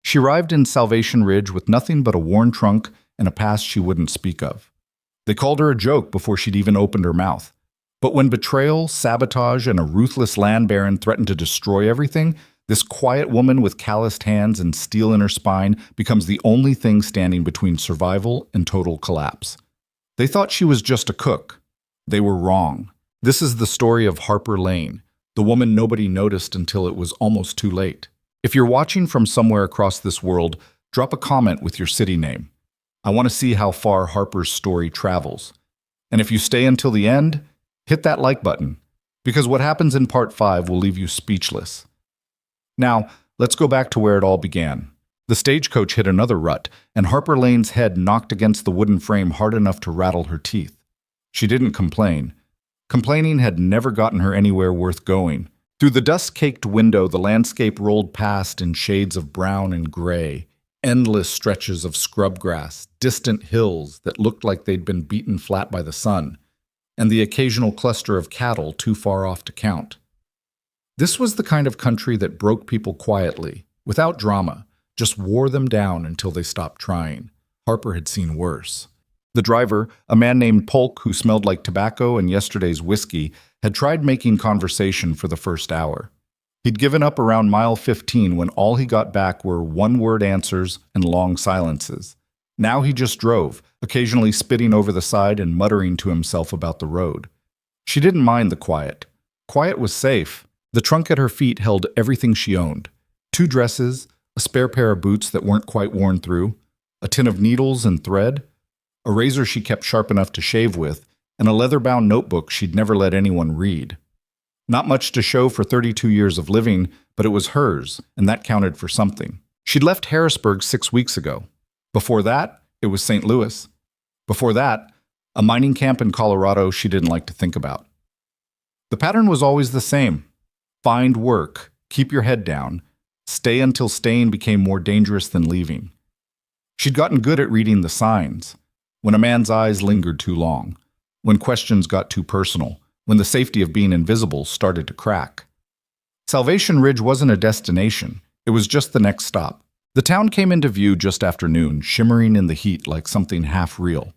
She arrived in Salvation Ridge with nothing but a worn trunk and a past she wouldn't speak of. They called her a joke before she'd even opened her mouth. But when betrayal, sabotage, and a ruthless land baron threaten to destroy everything, this quiet woman with calloused hands and steel in her spine becomes the only thing standing between survival and total collapse. They thought she was just a cook. They were wrong. This is the story of Harper Lane, the woman nobody noticed until it was almost too late. If you're watching from somewhere across this world, drop a comment with your city name. I want to see how far Harper's story travels. And if you stay until the end, hit that like button, because what happens in part 5 will leave you speechless. Now, let's go back to where it all began. The stagecoach hit another rut, and Harper Lane's head knocked against the wooden frame hard enough to rattle her teeth. She didn't complain. Complaining had never gotten her anywhere worth going. Through the dust-caked window, the landscape rolled past in shades of brown and gray, endless stretches of scrub grass, distant hills that looked like they'd been beaten flat by the sun, and the occasional cluster of cattle too far off to count. This was the kind of country that broke people quietly, without drama, just wore them down until they stopped trying. Harper had seen worse. The driver, a man named Polk who smelled like tobacco and yesterday's whiskey, had tried making conversation for the first hour. He'd given up around mile 15 when all he got back were one-word answers and long silences. Now he just drove, occasionally spitting over the side and muttering to himself about the road. She didn't mind the quiet. Quiet was safe. The trunk at her feet held everything she owned. 2 dresses, a spare pair of boots that weren't quite worn through, a tin of needles and thread, a razor she kept sharp enough to shave with, and a leather-bound notebook she'd never let anyone read. Not much to show for 32 years of living, but it was hers, and that counted for something. She'd left Harrisburg 6 weeks ago. Before that, it was St. Louis. Before that, a mining camp in Colorado she didn't like to think about. The pattern was always the same. Find work, keep your head down, stay until staying became more dangerous than leaving. She'd gotten good at reading the signs. When a man's eyes lingered too long, when questions got too personal, when the safety of being invisible started to crack. Salvation Ridge wasn't a destination, it was just the next stop. The town came into view just after noon, shimmering in the heat like something half real.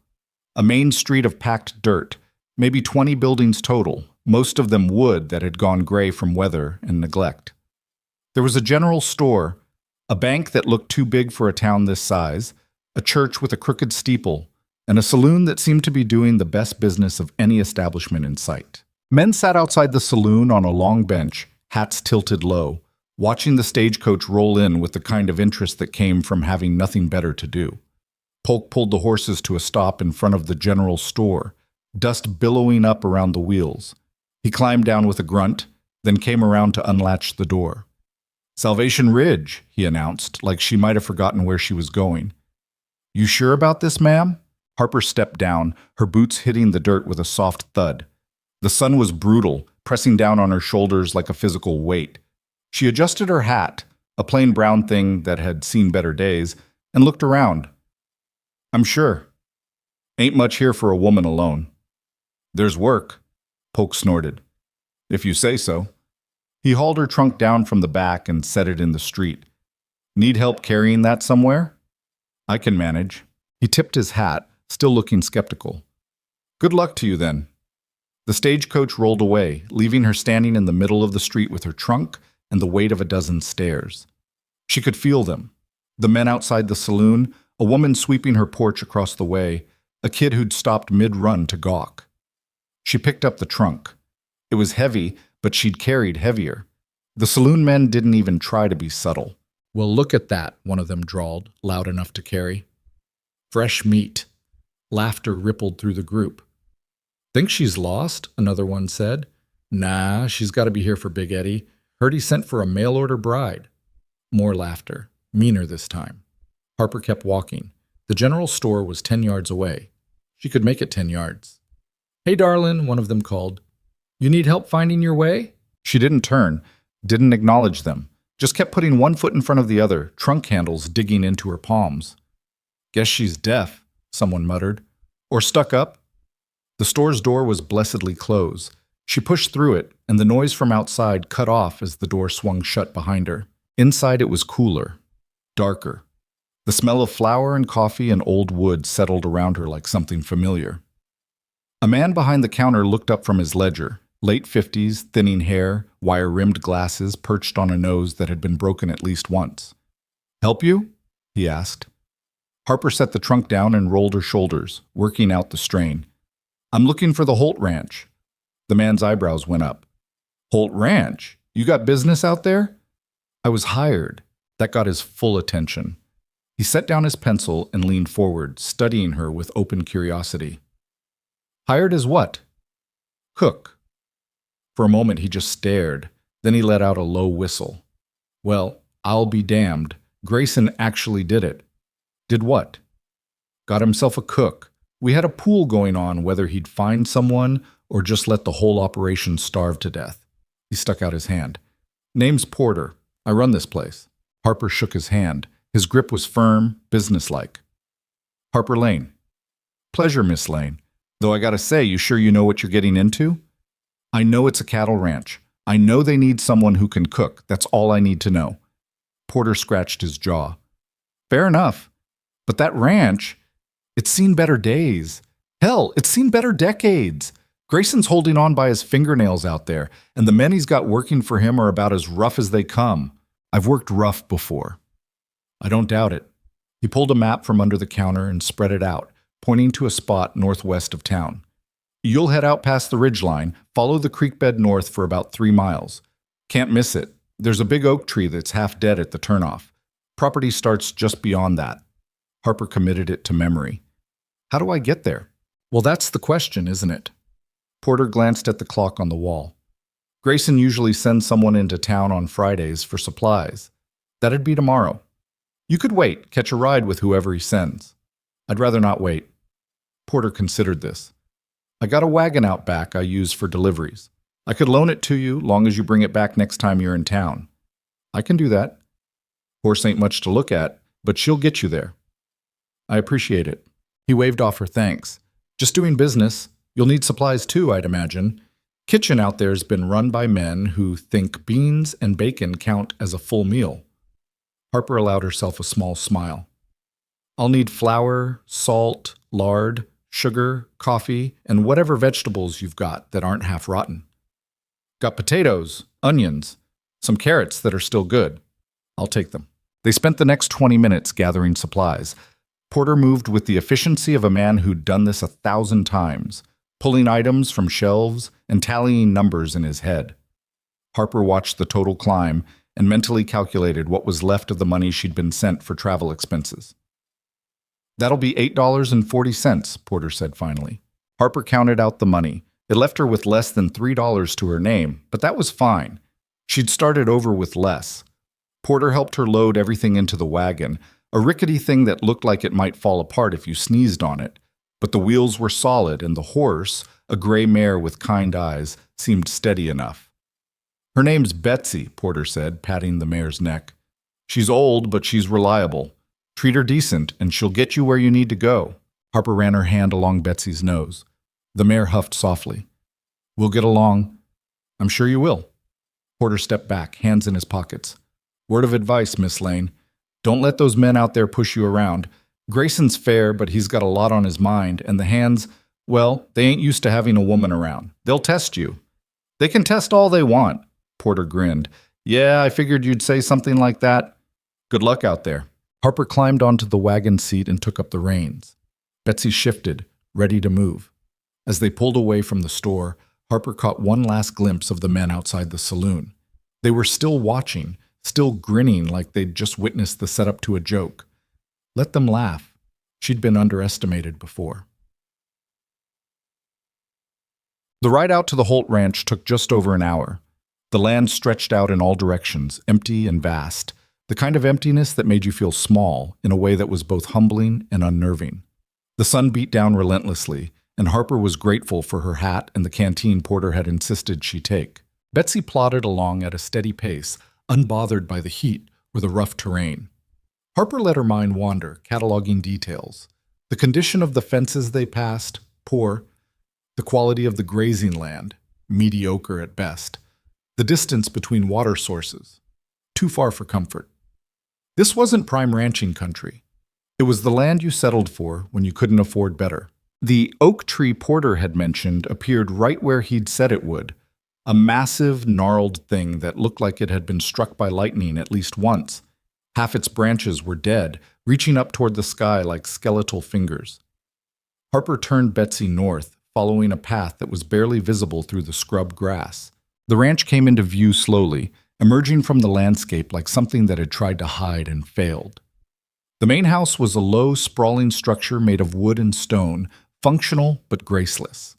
A main street of packed dirt, maybe 20 buildings total, most of them wood that had gone gray from weather and neglect. There was a general store, a bank that looked too big for a town this size, a church with a crooked steeple, and a saloon that seemed to be doing the best business of any establishment in sight. Men sat outside the saloon on a long bench, hats tilted low, watching the stagecoach roll in with the kind of interest that came from having nothing better to do. Polk pulled the horses to a stop in front of the general store, dust billowing up around the wheels. He climbed down with a grunt, then came around to unlatch the door. "Salvation Ridge," he announced, like she might have forgotten where she was going. "You sure about this, ma'am?" Harper stepped down, her boots hitting the dirt with a soft thud. The sun was brutal, pressing down on her shoulders like a physical weight. She adjusted her hat, a plain brown thing that had seen better days, and looked around. "I'm sure. Ain't much here for a woman alone." "There's work," Polk snorted. "If you say so." He hauled her trunk down from the back and set it in the street. "Need help carrying that somewhere?" "I can manage." He tipped his hat, still looking skeptical. "Good luck to you, then." The stagecoach rolled away, leaving her standing in the middle of the street with her trunk and the weight of a dozen stares. She could feel them. The men outside the saloon, a woman sweeping her porch across the way, a kid who'd stopped mid-run to gawk. She picked up the trunk. It was heavy, but she'd carried heavier. The saloon men didn't even try to be subtle. "Well, look at that," one of them drawled, loud enough to carry. "Fresh meat." Laughter rippled through the group. "Think she's lost?" another one said. "Nah, she's got to be here for Big Eddie. Heard he sent for a mail-order bride." More laughter, meaner this time. Harper kept walking. The general store was 10 yards away. She could make it 10 yards. "Hey, darlin'," one of them called. "You need help finding your way?" She didn't turn, didn't acknowledge them, just kept putting one foot in front of the other, trunk handles digging into her palms. "Guess she's deaf," someone muttered. "Or stuck up." The store's door was blessedly closed. She pushed through it, and the noise from outside cut off as the door swung shut behind her. Inside it was cooler. darker. The smell of flour and coffee and old wood settled around her like something familiar. A man behind the counter looked up from his ledger, late 50s, thinning hair, wire-rimmed glasses perched on a nose that had been broken at least once. "Help you?" he asked. Harper set the trunk down and rolled her shoulders, working out the strain. "I'm looking for the Holt Ranch." The man's eyebrows went up. "Holt Ranch? You got business out there?" "I was hired." That got his full attention. He set down his pencil and leaned forward, studying her with open curiosity. "Hired as what?" "Cook." For a moment he just stared, then he let out a low whistle. "Well, I'll be damned. Grayson actually did it." "Did what?" "Got himself a cook. We had a pool going on whether he'd find someone or just let the whole operation starve to death." He stuck out his hand. "Name's Porter. I run this place." Harper shook his hand. His grip was firm, businesslike. "Harper Lane." "Pleasure, Miss Lane. Though I gotta say, you sure you know what you're getting into?" "I know it's a cattle ranch. I know they need someone who can cook. That's all I need to know." Porter scratched his jaw. "Fair enough. But that ranch, it's seen better days. Hell, it's seen better decades. Grayson's holding on by his fingernails out there, and the men he's got working for him are about as rough as they come. I've worked rough before." "I don't doubt it." He pulled a map from under the counter and spread it out, pointing to a spot northwest of town. "You'll head out past the ridgeline, follow the creek bed north for about 3 miles. Can't miss it. There's a big oak tree that's half dead at the turnoff. Property starts just beyond that." Harper committed it to memory. "How do I get there?" "Well, that's the question, isn't it?" Porter glanced at the clock on the wall. "Grayson usually sends someone into town on Fridays for supplies. That'd be tomorrow. You could wait, catch a ride with whoever he sends." "I'd rather not wait." Porter considered this. "I got a wagon out back I use for deliveries. I could loan it to you, long as you bring it back next time you're in town." "I can do that." "Horse ain't much to look at, but she'll get you there." "I appreciate it." He waved off her thanks. "Just doing business. You'll need supplies too, I'd imagine. Kitchen out there's been run by men who think beans and bacon count as a full meal." Harper allowed herself a small smile. "I'll need flour, salt, lard, sugar, coffee, and whatever vegetables you've got that aren't half rotten." "Got potatoes, onions, some carrots that are still good." "I'll take them." They spent the next 20 minutes gathering supplies. Porter moved with the efficiency of a man who'd done this 1,000 times, pulling items from shelves and tallying numbers in his head. Harper watched the total climb and mentally calculated what was left of the money she'd been sent for travel expenses. "That'll be $8.40, Porter said finally. Harper counted out the money. It left her with less than $3 to her name, but that was fine. She'd started over with less. Porter helped her load everything into the wagon, a rickety thing that looked like it might fall apart if you sneezed on it. But the wheels were solid, and the horse, a gray mare with kind eyes, seemed steady enough. "Her name's Betsy," Porter said, patting the mare's neck. "She's old, but she's reliable. Treat her decent, and she'll get you where you need to go." Harper ran her hand along Betsy's nose. The mare huffed softly. "We'll get along." "I'm sure you will." Porter stepped back, hands in his pockets. "Word of advice, Miss Lane. Don't let those men out there push you around. Grayson's fair, but he's got a lot on his mind, and the hands, well, they ain't used to having a woman around. They'll test you." "They can test all they want." Porter grinned. "Yeah, I figured you'd say something like that. Good luck out there." Harper climbed onto the wagon seat and took up the reins. Betsy shifted, ready to move. As they pulled away from the store, Harper caught one last glimpse of the men outside the saloon. They were still watching, still grinning like they'd just witnessed the setup to a joke. Let them laugh. She'd been underestimated before. The ride out to the Holt Ranch took just over an hour. The land stretched out in all directions, empty and vast, the kind of emptiness that made you feel small in a way that was both humbling and unnerving. The sun beat down relentlessly, and Harper was grateful for her hat and the canteen Porter had insisted she take. Betsy plodded along at a steady pace, unbothered by the heat or the rough terrain. Harper let her mind wander, cataloging details. The condition of the fences they passed, poor. The quality of the grazing land, mediocre at best. The distance between water sources, too far for comfort. This wasn't prime ranching country. It was the land you settled for when you couldn't afford better. The oak tree Porter had mentioned appeared right where he'd said it would, a massive, gnarled thing that looked like it had been struck by lightning at least once. Half its branches were dead, reaching up toward the sky like skeletal fingers. Harper turned Betsy north, following a path that was barely visible through the scrub grass. The ranch came into view slowly, emerging from the landscape like something that had tried to hide and failed. The main house was a low, sprawling structure made of wood and stone, functional but graceless.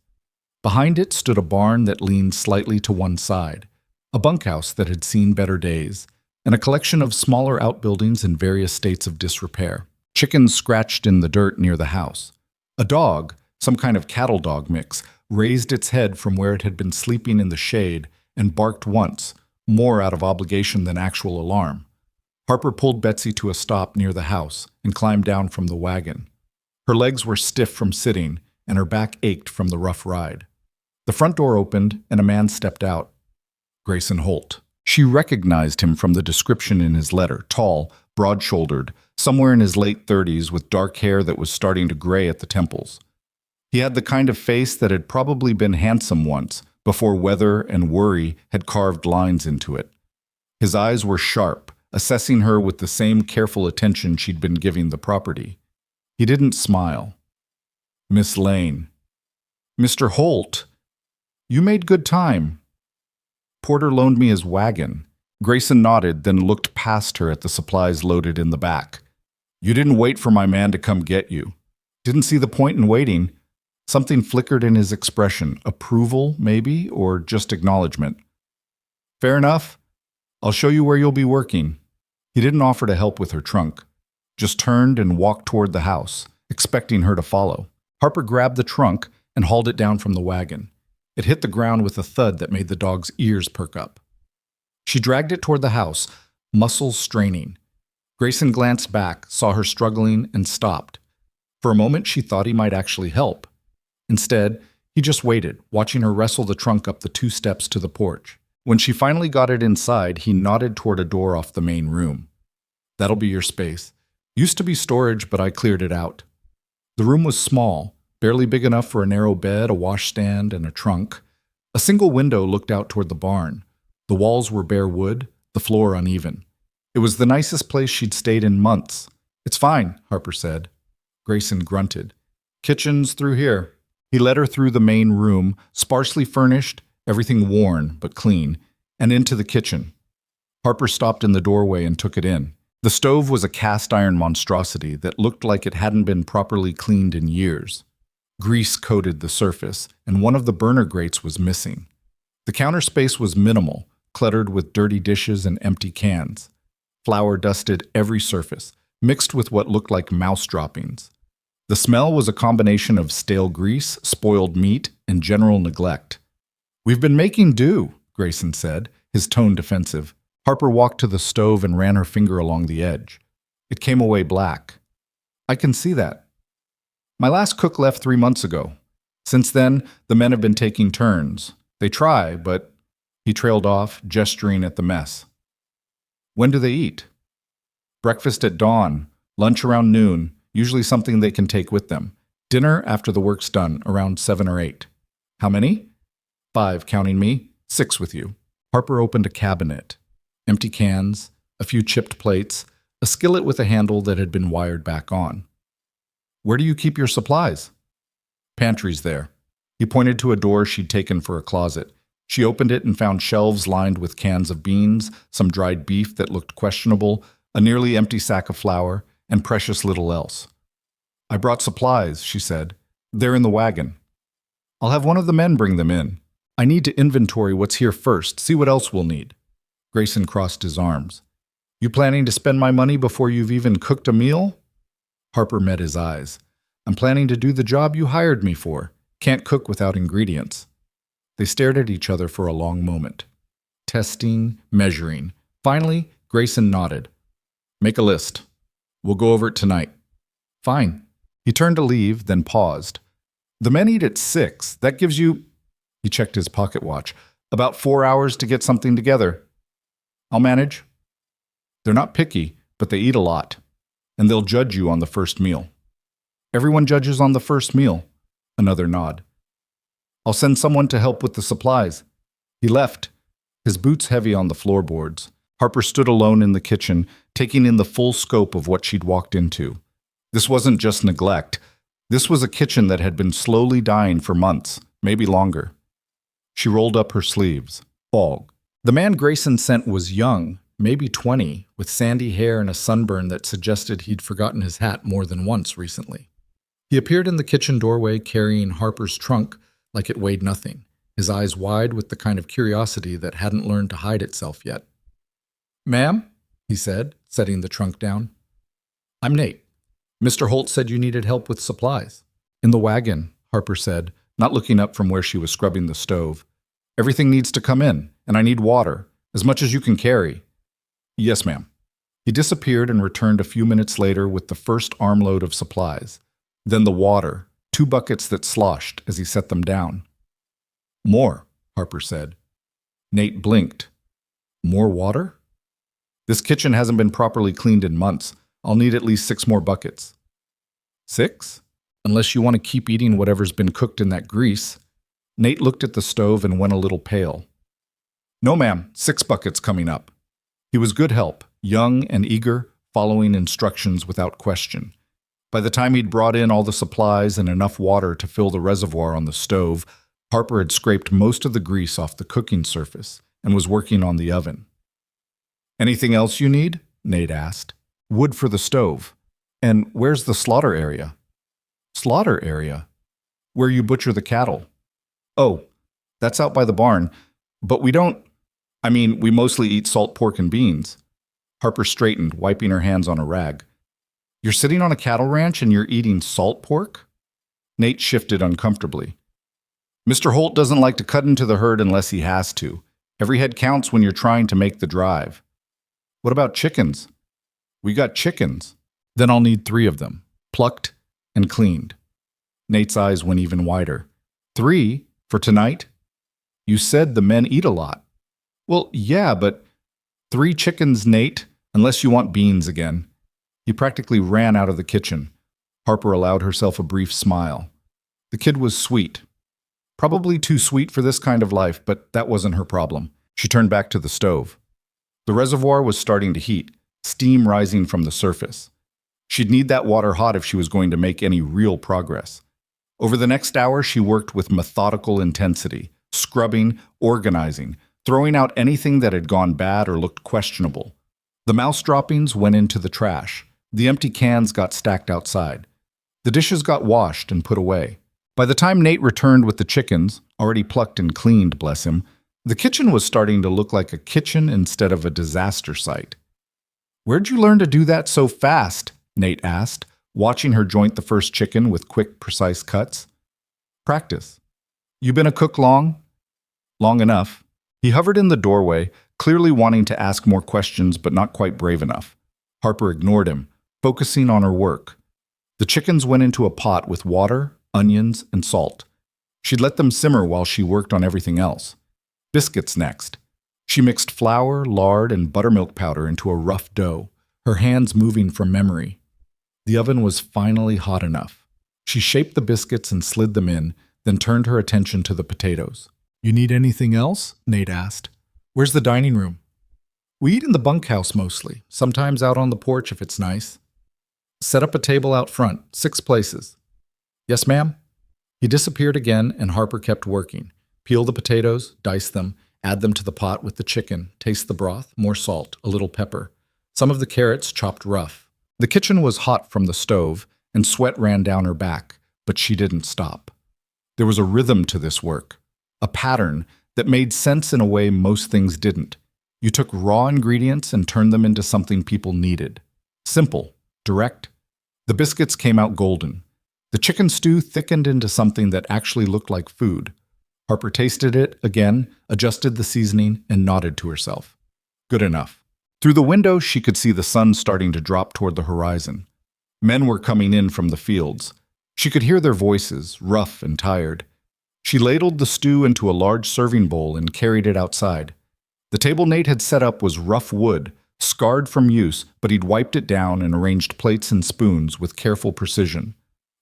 Behind it stood a barn that leaned slightly to one side, a bunkhouse that had seen better days, and a collection of smaller outbuildings in various states of disrepair. Chickens scratched in the dirt near the house. A dog, some kind of cattle dog mix, raised its head from where it had been sleeping in the shade and barked once, more out of obligation than actual alarm. Harper pulled Betsy to a stop near the house and climbed down from the wagon. Her legs were stiff from sitting, and her back ached from the rough ride. The front door opened, and a man stepped out. Grayson Holt. She recognized him from the description in his letter, tall, broad-shouldered, somewhere in his late 30s with dark hair that was starting to gray at the temples. He had the kind of face that had probably been handsome once, before weather and worry had carved lines into it. His eyes were sharp, assessing her with the same careful attention she'd been giving the property. He didn't smile. "Miss Lane." "Mr. Holt, you made good time." "Porter loaned me his wagon." Grayson nodded, then looked past her at the supplies loaded in the back. "You didn't wait for my man to come get you." "Didn't see the point in waiting." Something flickered in his expression. Approval, maybe, or just acknowledgement. "Fair enough. I'll show you where you'll be working." He didn't offer to help with her trunk, just turned and walked toward the house, expecting her to follow. Harper grabbed the trunk and hauled it down from the wagon. It hit the ground with a thud that made the dog's ears perk up. She dragged it toward the house, muscles straining. Grayson glanced back, saw her struggling, and stopped. For a moment, she thought he might actually help. Instead, he just waited, watching her wrestle the trunk up the 2 steps to the porch. When she finally got it inside, he nodded toward a door off the main room. "That'll be your space. Used to be storage, but I cleared it out." The room was small, barely big enough for a narrow bed, a washstand, and a trunk. A single window looked out toward the barn. The walls were bare wood, the floor uneven. It was the nicest place she'd stayed in months. "It's fine," Harper said. Grayson grunted. "Kitchen's through here." He led her through the main room, sparsely furnished, everything worn but clean, and into the kitchen. Harper stopped in the doorway and took it in. The stove was a cast-iron monstrosity that looked like it hadn't been properly cleaned in years. Grease coated the surface, and one of the burner grates was missing. The counter space was minimal, cluttered with dirty dishes and empty cans. Flour dusted every surface, mixed with what looked like mouse droppings. The smell was a combination of stale grease, spoiled meat, and general neglect. "We've been making do," Grayson said, his tone defensive. Harper walked to the stove and ran her finger along the edge. It came away black. "I can see that. My last cook left 3 months ago. Since then, the men have been taking turns. They try, but..." He trailed off, gesturing at the mess. "When do they eat?" "Breakfast at dawn, lunch around noon, usually something they can take with them. Dinner after the work's done, around 7 or 8. "How many?" 5, counting me. 6 with you." Harper opened a cabinet. Empty cans, a few chipped plates, a skillet with a handle that had been wired back on. "Where do you keep your supplies?" "Pantry's there." He pointed to a door she'd taken for a closet. She opened it and found shelves lined with cans of beans, some dried beef that looked questionable, a nearly empty sack of flour, and precious little else. "I brought supplies," she said. "They're in the wagon." "I'll have one of the men bring them in. I need to inventory what's here first, see what else we'll need." Grayson crossed his arms. "You planning to spend my money before you've even cooked a meal?" Harper met his eyes. "I'm planning to do the job you hired me for. Can't cook without ingredients." They stared at each other for a long moment. Testing, measuring. Finally, Grayson nodded. "Make a list. We'll go over it tonight." "Fine." He turned to leave, then paused. "The men eat at 6. That gives you..." He checked his pocket watch. "About 4 hours to get something together." "I'll manage." "They're not picky, but they eat a lot, and they'll judge you on the first meal. Everyone judges on the first meal. Another nod. I'll send someone to help with the supplies. He left, his boots heavy on the floorboards. Harper stood alone in the kitchen, taking in the full scope of what she'd walked into. This wasn't just neglect. This was a kitchen that had been slowly dying for months, maybe longer. She rolled up her sleeves. Fog. The man Grayson sent was young, maybe 20, with sandy hair and a sunburn that suggested he'd forgotten his hat more than once recently. He appeared in the kitchen doorway carrying Harper's trunk like it weighed nothing, his eyes wide with the kind of curiosity that hadn't learned to hide itself yet. "Ma'am," he said, setting the trunk down. "I'm Nate. Mr. Holt said you needed help with supplies." "In the wagon," Harper said, not looking up from where she was scrubbing the stove. "Everything needs to come in, and I need water, as much as you can carry." "Yes, ma'am." He disappeared and returned a few minutes later with the first armload of supplies. Then the water, 2 buckets that sloshed as he set them down. "More," Harper said. Nate blinked. "More water?" "This kitchen hasn't been properly cleaned in months. I'll need at least 6 more buckets." "6? Unless you want to keep eating whatever's been cooked in that grease." Nate looked at the stove and went a little pale. "No, ma'am, 6 buckets coming up." He was good help, young and eager, following instructions without question. By the time he'd brought in all the supplies and enough water to fill the reservoir on the stove, Harper had scraped most of the grease off the cooking surface and was working on the oven. "Anything else you need?" Nate asked. "Wood for the stove. And where's the slaughter area?" "Slaughter area? Where you butcher the cattle." "Oh, that's out by the barn. But we we mostly eat salt pork and beans." Harper straightened, wiping her hands on a rag. "You're sitting on a cattle ranch and you're eating salt pork?" Nate shifted uncomfortably. "Mr. Holt doesn't like to cut into the herd unless he has to. Every head counts when you're trying to make the drive." "What about chickens?" "We got chickens." "Then I'll need 3 of them, plucked and cleaned." Nate's eyes went even wider. 3? For tonight? You said the men eat a lot." "Well, yeah, but 3 chickens, Nate, unless you want beans again." He practically ran out of the kitchen. Harper allowed herself a brief smile. The kid was sweet. Probably too sweet for this kind of life, but that wasn't her problem. She turned back to the stove. The reservoir was starting to heat, steam rising from the surface. She'd need that water hot if she was going to make any real progress. Over the next hour, she worked with methodical intensity, scrubbing, organizing, throwing out anything that had gone bad or looked questionable. The mouse droppings went into the trash. The empty cans got stacked outside. The dishes got washed and put away. By the time Nate returned with the chickens, already plucked and cleaned, bless him, the kitchen was starting to look like a kitchen instead of a disaster site. "Where'd you learn to do that so fast?" Nate asked, watching her joint the first chicken with quick, precise cuts. "Practice." "You been a cook long?" "Long enough." He hovered in the doorway, clearly wanting to ask more questions but not quite brave enough. Harper ignored him, focusing on her work. The chickens went into a pot with water, onions, and salt. She'd let them simmer while she worked on everything else. Biscuits next. She mixed flour, lard, and buttermilk powder into a rough dough, her hands moving from memory. The oven was finally hot enough. She shaped the biscuits and slid them in, then turned her attention to the potatoes. "You need anything else?" Nate asked. "Where's the dining room?" "We eat in the bunkhouse mostly, sometimes out on the porch if it's nice." "Set up a table out front, 6 places." "Yes, ma'am." He disappeared again, and Harper kept working. Peel the potatoes, dice them, add them to the pot with the chicken, taste the broth, more salt, a little pepper. Some of the carrots chopped rough. The kitchen was hot from the stove, and sweat ran down her back, but she didn't stop. There was a rhythm to this work, a pattern that made sense in a way most things didn't. You took raw ingredients and turned them into something people needed. Simple, direct. The biscuits came out golden. The chicken stew thickened into something that actually looked like food. Harper tasted it again, adjusted the seasoning, and nodded to herself. Good enough. Through the window, she could see the sun starting to drop toward the horizon. Men were coming in from the fields. She could hear their voices, rough and tired. She ladled the stew into a large serving bowl and carried it outside. The table Nate had set up was rough wood, scarred from use, but he'd wiped it down and arranged plates and spoons with careful precision.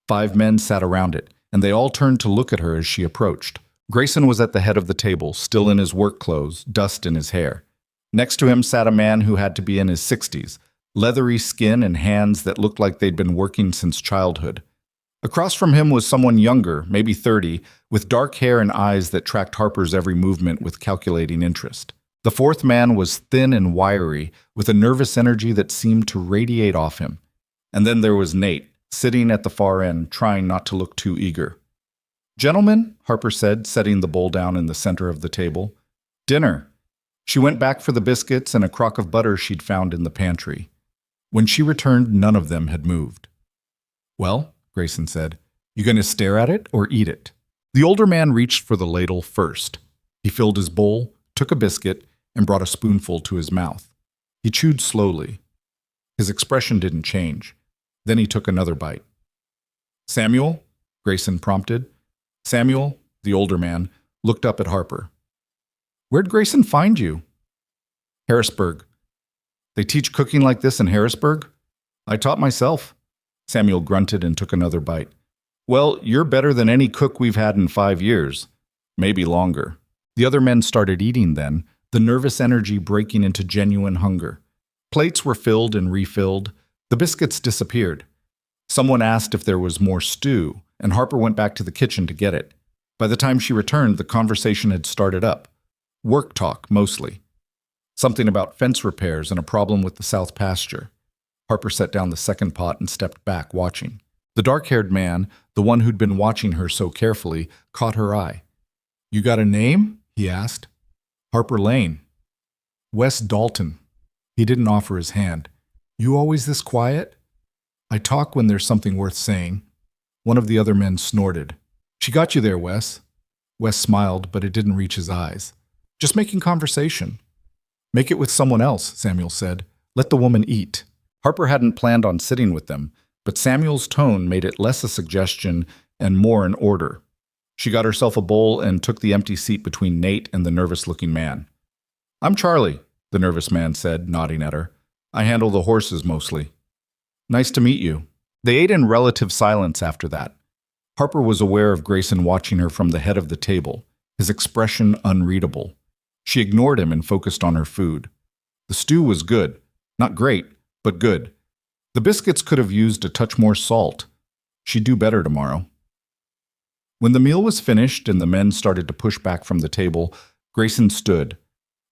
5 men sat around it, and they all turned to look at her as she approached. Grayson was at the head of the table, still in his work clothes, dust in his hair. Next to him sat a man who had to be in his 60s, leathery skin and hands that looked like they'd been working since childhood. Across from him was someone younger, maybe 30, with dark hair and eyes that tracked Harper's every movement with calculating interest. The 4th man was thin and wiry, with a nervous energy that seemed to radiate off him. And then there was Nate, sitting at the far end, trying not to look too eager. "Gentlemen," Harper said, setting the bowl down in the center of the table. "Dinner." She went back for the biscuits and a crock of butter she'd found in the pantry. When she returned, none of them had moved. "Well," Grayson said, "you going to stare at it or eat it?" The older man reached for the ladle first. He filled his bowl, took a biscuit, and brought a spoonful to his mouth. He chewed slowly. His expression didn't change. Then he took another bite. "Samuel?" Grayson prompted. Samuel, the older man, looked up at Harper. "Where'd Grayson find you?" "Harrisburg." "They teach cooking like this in Harrisburg?" "I taught myself." Samuel grunted and took another bite. "Well, you're better than any cook we've had in 5 years. Maybe longer." The other men started eating then, the nervous energy breaking into genuine hunger. Plates were filled and refilled. The biscuits disappeared. Someone asked if there was more stew, and Harper went back to the kitchen to get it. By the time she returned, the conversation had started up. Work talk, mostly. Something about fence repairs and a problem with the south pasture. Harper set down the second pot and stepped back, watching. The dark-haired man, the one who'd been watching her so carefully, caught her eye. "You got a name?" he asked. "Harper Lane." "Wes Dalton." He didn't offer his hand. "You always this quiet?" "I talk when there's something worth saying." One of the other men snorted. "She got you there, Wes." Wes smiled, but it didn't reach his eyes. "Just making conversation." "Make it with someone else," Samuel said. "Let the woman eat." Harper hadn't planned on sitting with them, but Samuel's tone made it less a suggestion and more an order. She got herself a bowl and took the empty seat between Nate and the nervous-looking man. "I'm Charlie," the nervous man said, nodding at her. "I handle the horses mostly." "Nice to meet you." They ate in relative silence after that. Harper was aware of Grayson watching her from the head of the table, his expression unreadable. She ignored him and focused on her food. The stew was good. Not great, but good. The biscuits could have used a touch more salt. She'd do better tomorrow. When the meal was finished and the men started to push back from the table, Grayson stood.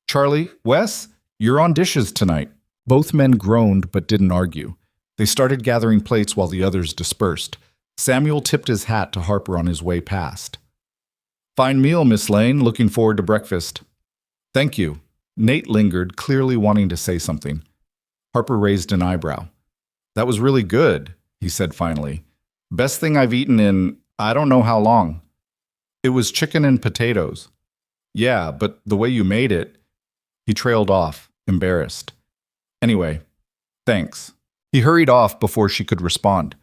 "Charlie, Wes, you're on dishes tonight." Both men groaned but didn't argue. They started gathering plates while the others dispersed. Samuel tipped his hat to Harper on his way past. "Fine meal, Miss Lane. Looking forward to breakfast." "Thank you." Nate lingered, clearly wanting to say something. Harper raised an eyebrow. "That was really good," he said finally. "Best thing I've eaten in I don't know how long." "It was chicken and potatoes." "Yeah, but the way you made it." He trailed off, embarrassed. "Anyway, thanks." He hurried off before she could respond.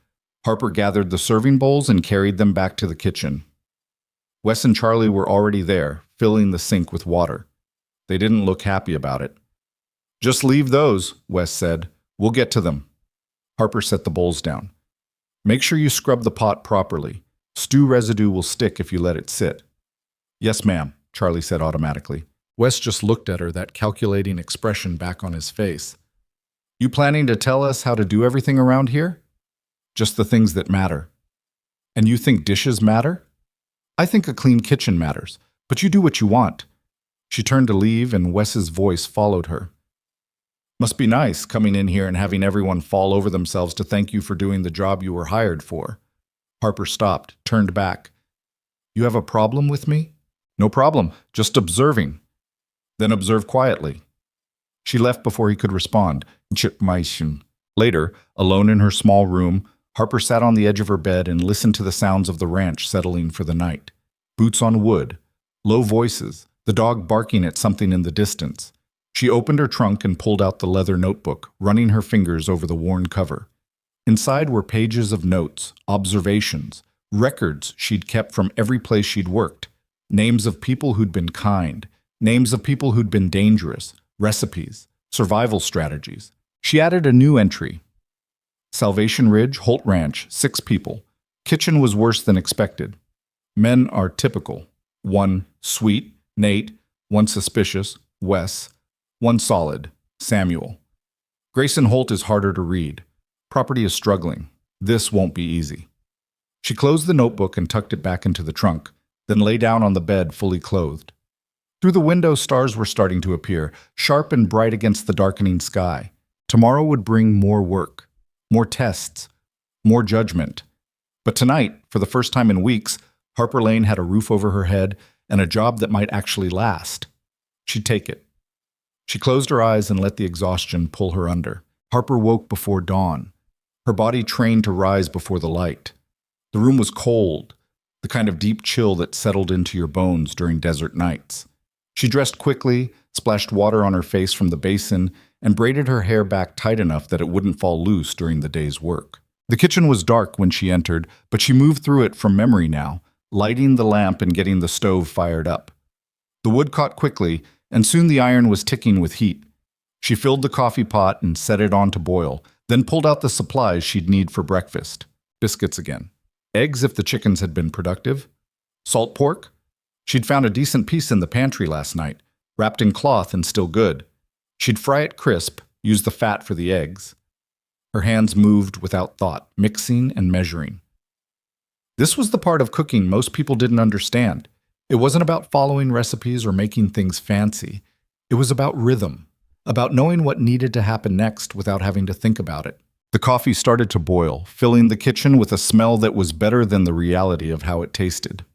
Harper gathered the serving bowls and carried them back to the kitchen. Wes and Charlie were already there, filling the sink with water. They didn't look happy about it. "Just leave those," Wes said. "We'll get to them." Harper set the bowls down. "Make sure you scrub the pot properly. Stew residue will stick if you let it sit." "Yes, ma'am," Charlie said automatically. Wes just looked at her, that calculating expression back on his face. "You planning to tell us how to do everything around here?" "Just the things that matter." "And you think dishes matter?" "I think a clean kitchen matters, but you do what you want." She turned to leave, and Wes's voice followed her. "Must be nice coming in here and having everyone fall over themselves to thank you for doing the job you were hired for." Harper stopped, turned back. "You have a problem with me?" "No problem, just observing." "Then observe quietly." She left before he could respond. Later, alone in her small room, Harper sat on the edge of her bed and listened to the sounds of the ranch settling for the night. Boots on wood, low voices, the dog barking at something in the distance. She opened her trunk and pulled out the leather notebook, running her fingers over the worn cover. Inside were pages of notes, observations, records she'd kept from every place she'd worked, names of people who'd been kind, names of people who'd been dangerous, recipes, survival strategies. She added a new entry. Salvation Ridge, Holt Ranch, 6 people. Kitchen was worse than expected. Men are typical. 1 sweet, Nate. 1 suspicious, Wes. 1 solid, Samuel. Grayson Holt is harder to read. Property is struggling. This won't be easy. She closed the notebook and tucked it back into the trunk, then lay down on the bed fully clothed. Through the window, stars were starting to appear, sharp and bright against the darkening sky. Tomorrow would bring more work, more tests, more judgment. But tonight, for the first time in weeks, Harper Lane had a roof over her head and a job that might actually last. She'd take it. She closed her eyes and let the exhaustion pull her under. Harper woke before dawn, her body trained to rise before the light. The room was cold, the kind of deep chill that settled into your bones during desert nights. She dressed quickly, splashed water on her face from the basin, and braided her hair back tight enough that it wouldn't fall loose during the day's work. The kitchen was dark when she entered, but she moved through it from memory now, lighting the lamp and getting the stove fired up. The wood caught quickly, and soon the iron was ticking with heat. She filled the coffee pot and set it on to boil, then pulled out the supplies she'd need for breakfast. Biscuits again. Eggs if the chickens had been productive. Salt pork? She'd found a decent piece in the pantry last night, wrapped in cloth and still good. She'd fry it crisp, use the fat for the eggs. Her hands moved without thought, mixing and measuring. This was the part of cooking most people didn't understand. It wasn't about following recipes or making things fancy. It was about rhythm, about knowing what needed to happen next without having to think about it. The coffee started to boil, filling the kitchen with a smell that was better than the reality of how it tasted.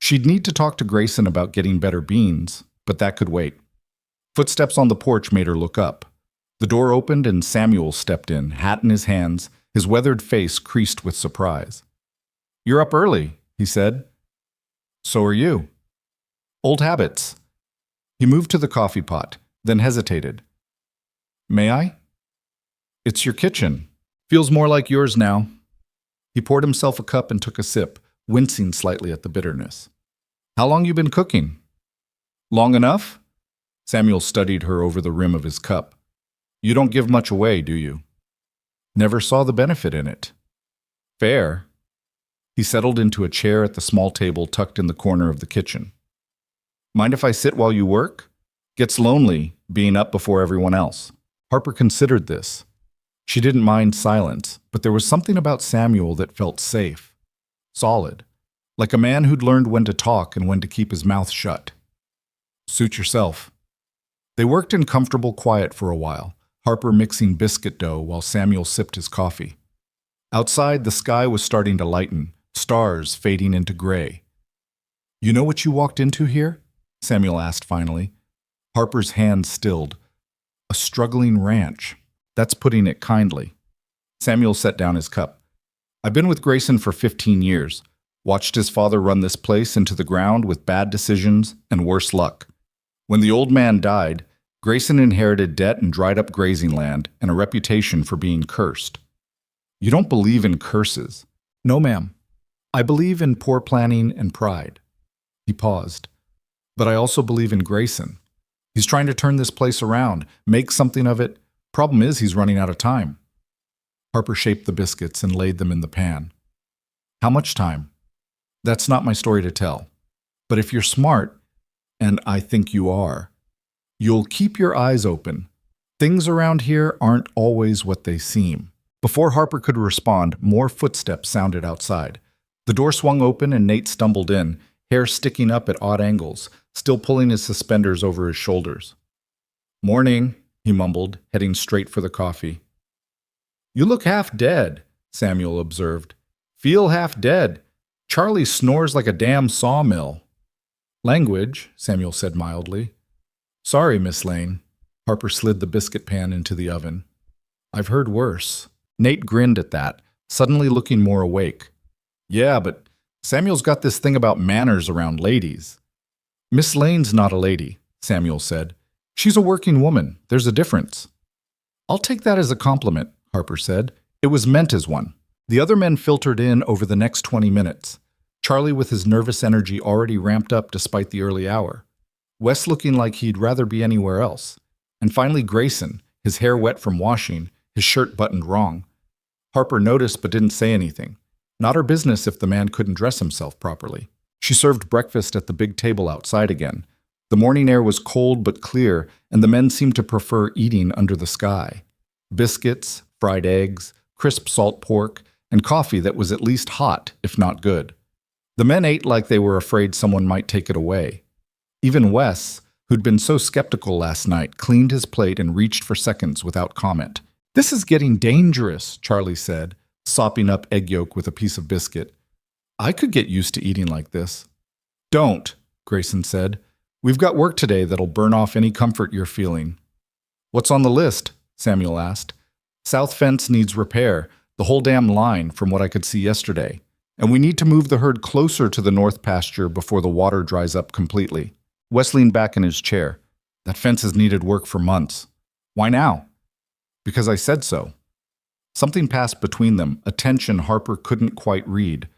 She'd need to talk to Grayson about getting better beans, but that could wait. Footsteps on the porch made her look up. The door opened and Samuel stepped in, hat in his hands, his weathered face creased with surprise. "You're up early," he said. "So are you." "Old habits." He moved to the coffee pot, then hesitated. "May I?" "It's your kitchen. Feels more like yours now." He poured himself a cup and took a sip, wincing slightly at the bitterness. "How long you been cooking?" "Long enough?" Samuel studied her over the rim of his cup. "You don't give much away, do you?" "Never saw the benefit in it." "Fair." He settled into a chair at the small table tucked in the corner of the kitchen. "Mind if I sit while you work? Gets lonely, being up before everyone else." Harper considered this. She didn't mind silence, but there was something about Samuel that felt safe, solid, like a man who'd learned when to talk and when to keep his mouth shut. "Suit yourself." They worked in comfortable quiet for a while, Harper mixing biscuit dough while Samuel sipped his coffee. Outside, the sky was starting to lighten, stars fading into gray. "You know what you walked into here?" Samuel asked finally. Harper's hand stilled. "A struggling ranch. That's putting it kindly." Samuel set down his cup. "I've been with Grayson for 15 years, watched his father run this place into the ground with bad decisions and worse luck. When the old man died, Grayson inherited debt and dried up grazing land and a reputation for being cursed." "You don't believe in curses." "No, ma'am. I believe in poor planning and pride." He paused. "But I also believe in Grayson. He's trying to turn this place around, make something of it. Problem is, he's running out of time." Harper shaped the biscuits and laid them in the pan. "How much time?" "That's not my story to tell. But if you're smart, and I think you are, you'll keep your eyes open. Things around here aren't always what they seem." Before Harper could respond, more footsteps sounded outside. The door swung open and Nate stumbled in, hair sticking up at odd angles, still pulling his suspenders over his shoulders. "Morning," he mumbled, heading straight for the coffee. "You look half dead," Samuel observed. "Feel half dead. Charlie snores like a damn sawmill." "Language," Samuel said mildly. "Sorry, Miss Lane." Harper slid the biscuit pan into the oven. "I've heard worse." Nate grinned at that, suddenly looking more awake. "Yeah, but Samuel's got this thing about manners around ladies." "Miss Lane's not a lady," Samuel said. "She's a working woman. There's a difference." "I'll take that as a compliment," Harper said. It was meant as one. The other men filtered in over the next 20 minutes. Charlie with his nervous energy already ramped up despite the early hour. Wes looking like he'd rather be anywhere else. And finally Grayson, his hair wet from washing, his shirt buttoned wrong. Harper noticed but didn't say anything. Not her business if the man couldn't dress himself properly. She served breakfast at the big table outside again. The morning air was cold but clear, and the men seemed to prefer eating under the sky. Biscuits, fried eggs, crisp salt pork, and coffee that was at least hot, if not good. The men ate like they were afraid someone might take it away. Even Wes, who'd been so skeptical last night, cleaned his plate and reached for seconds without comment. "This is getting dangerous," Charlie said, sopping up egg yolk with a piece of biscuit. "I could get used to eating like this." "Don't," Grayson said. "We've got work today that'll burn off any comfort you're feeling." "What's on the list?" Samuel asked. "South fence needs repair, the whole damn line from what I could see yesterday. And we need to move the herd closer to the north pasture before the water dries up completely." Wes leaned back in his chair. "That fence has needed work for months." "Why now?" "Because I said so." Something passed between them, a tension Harper couldn't quite read.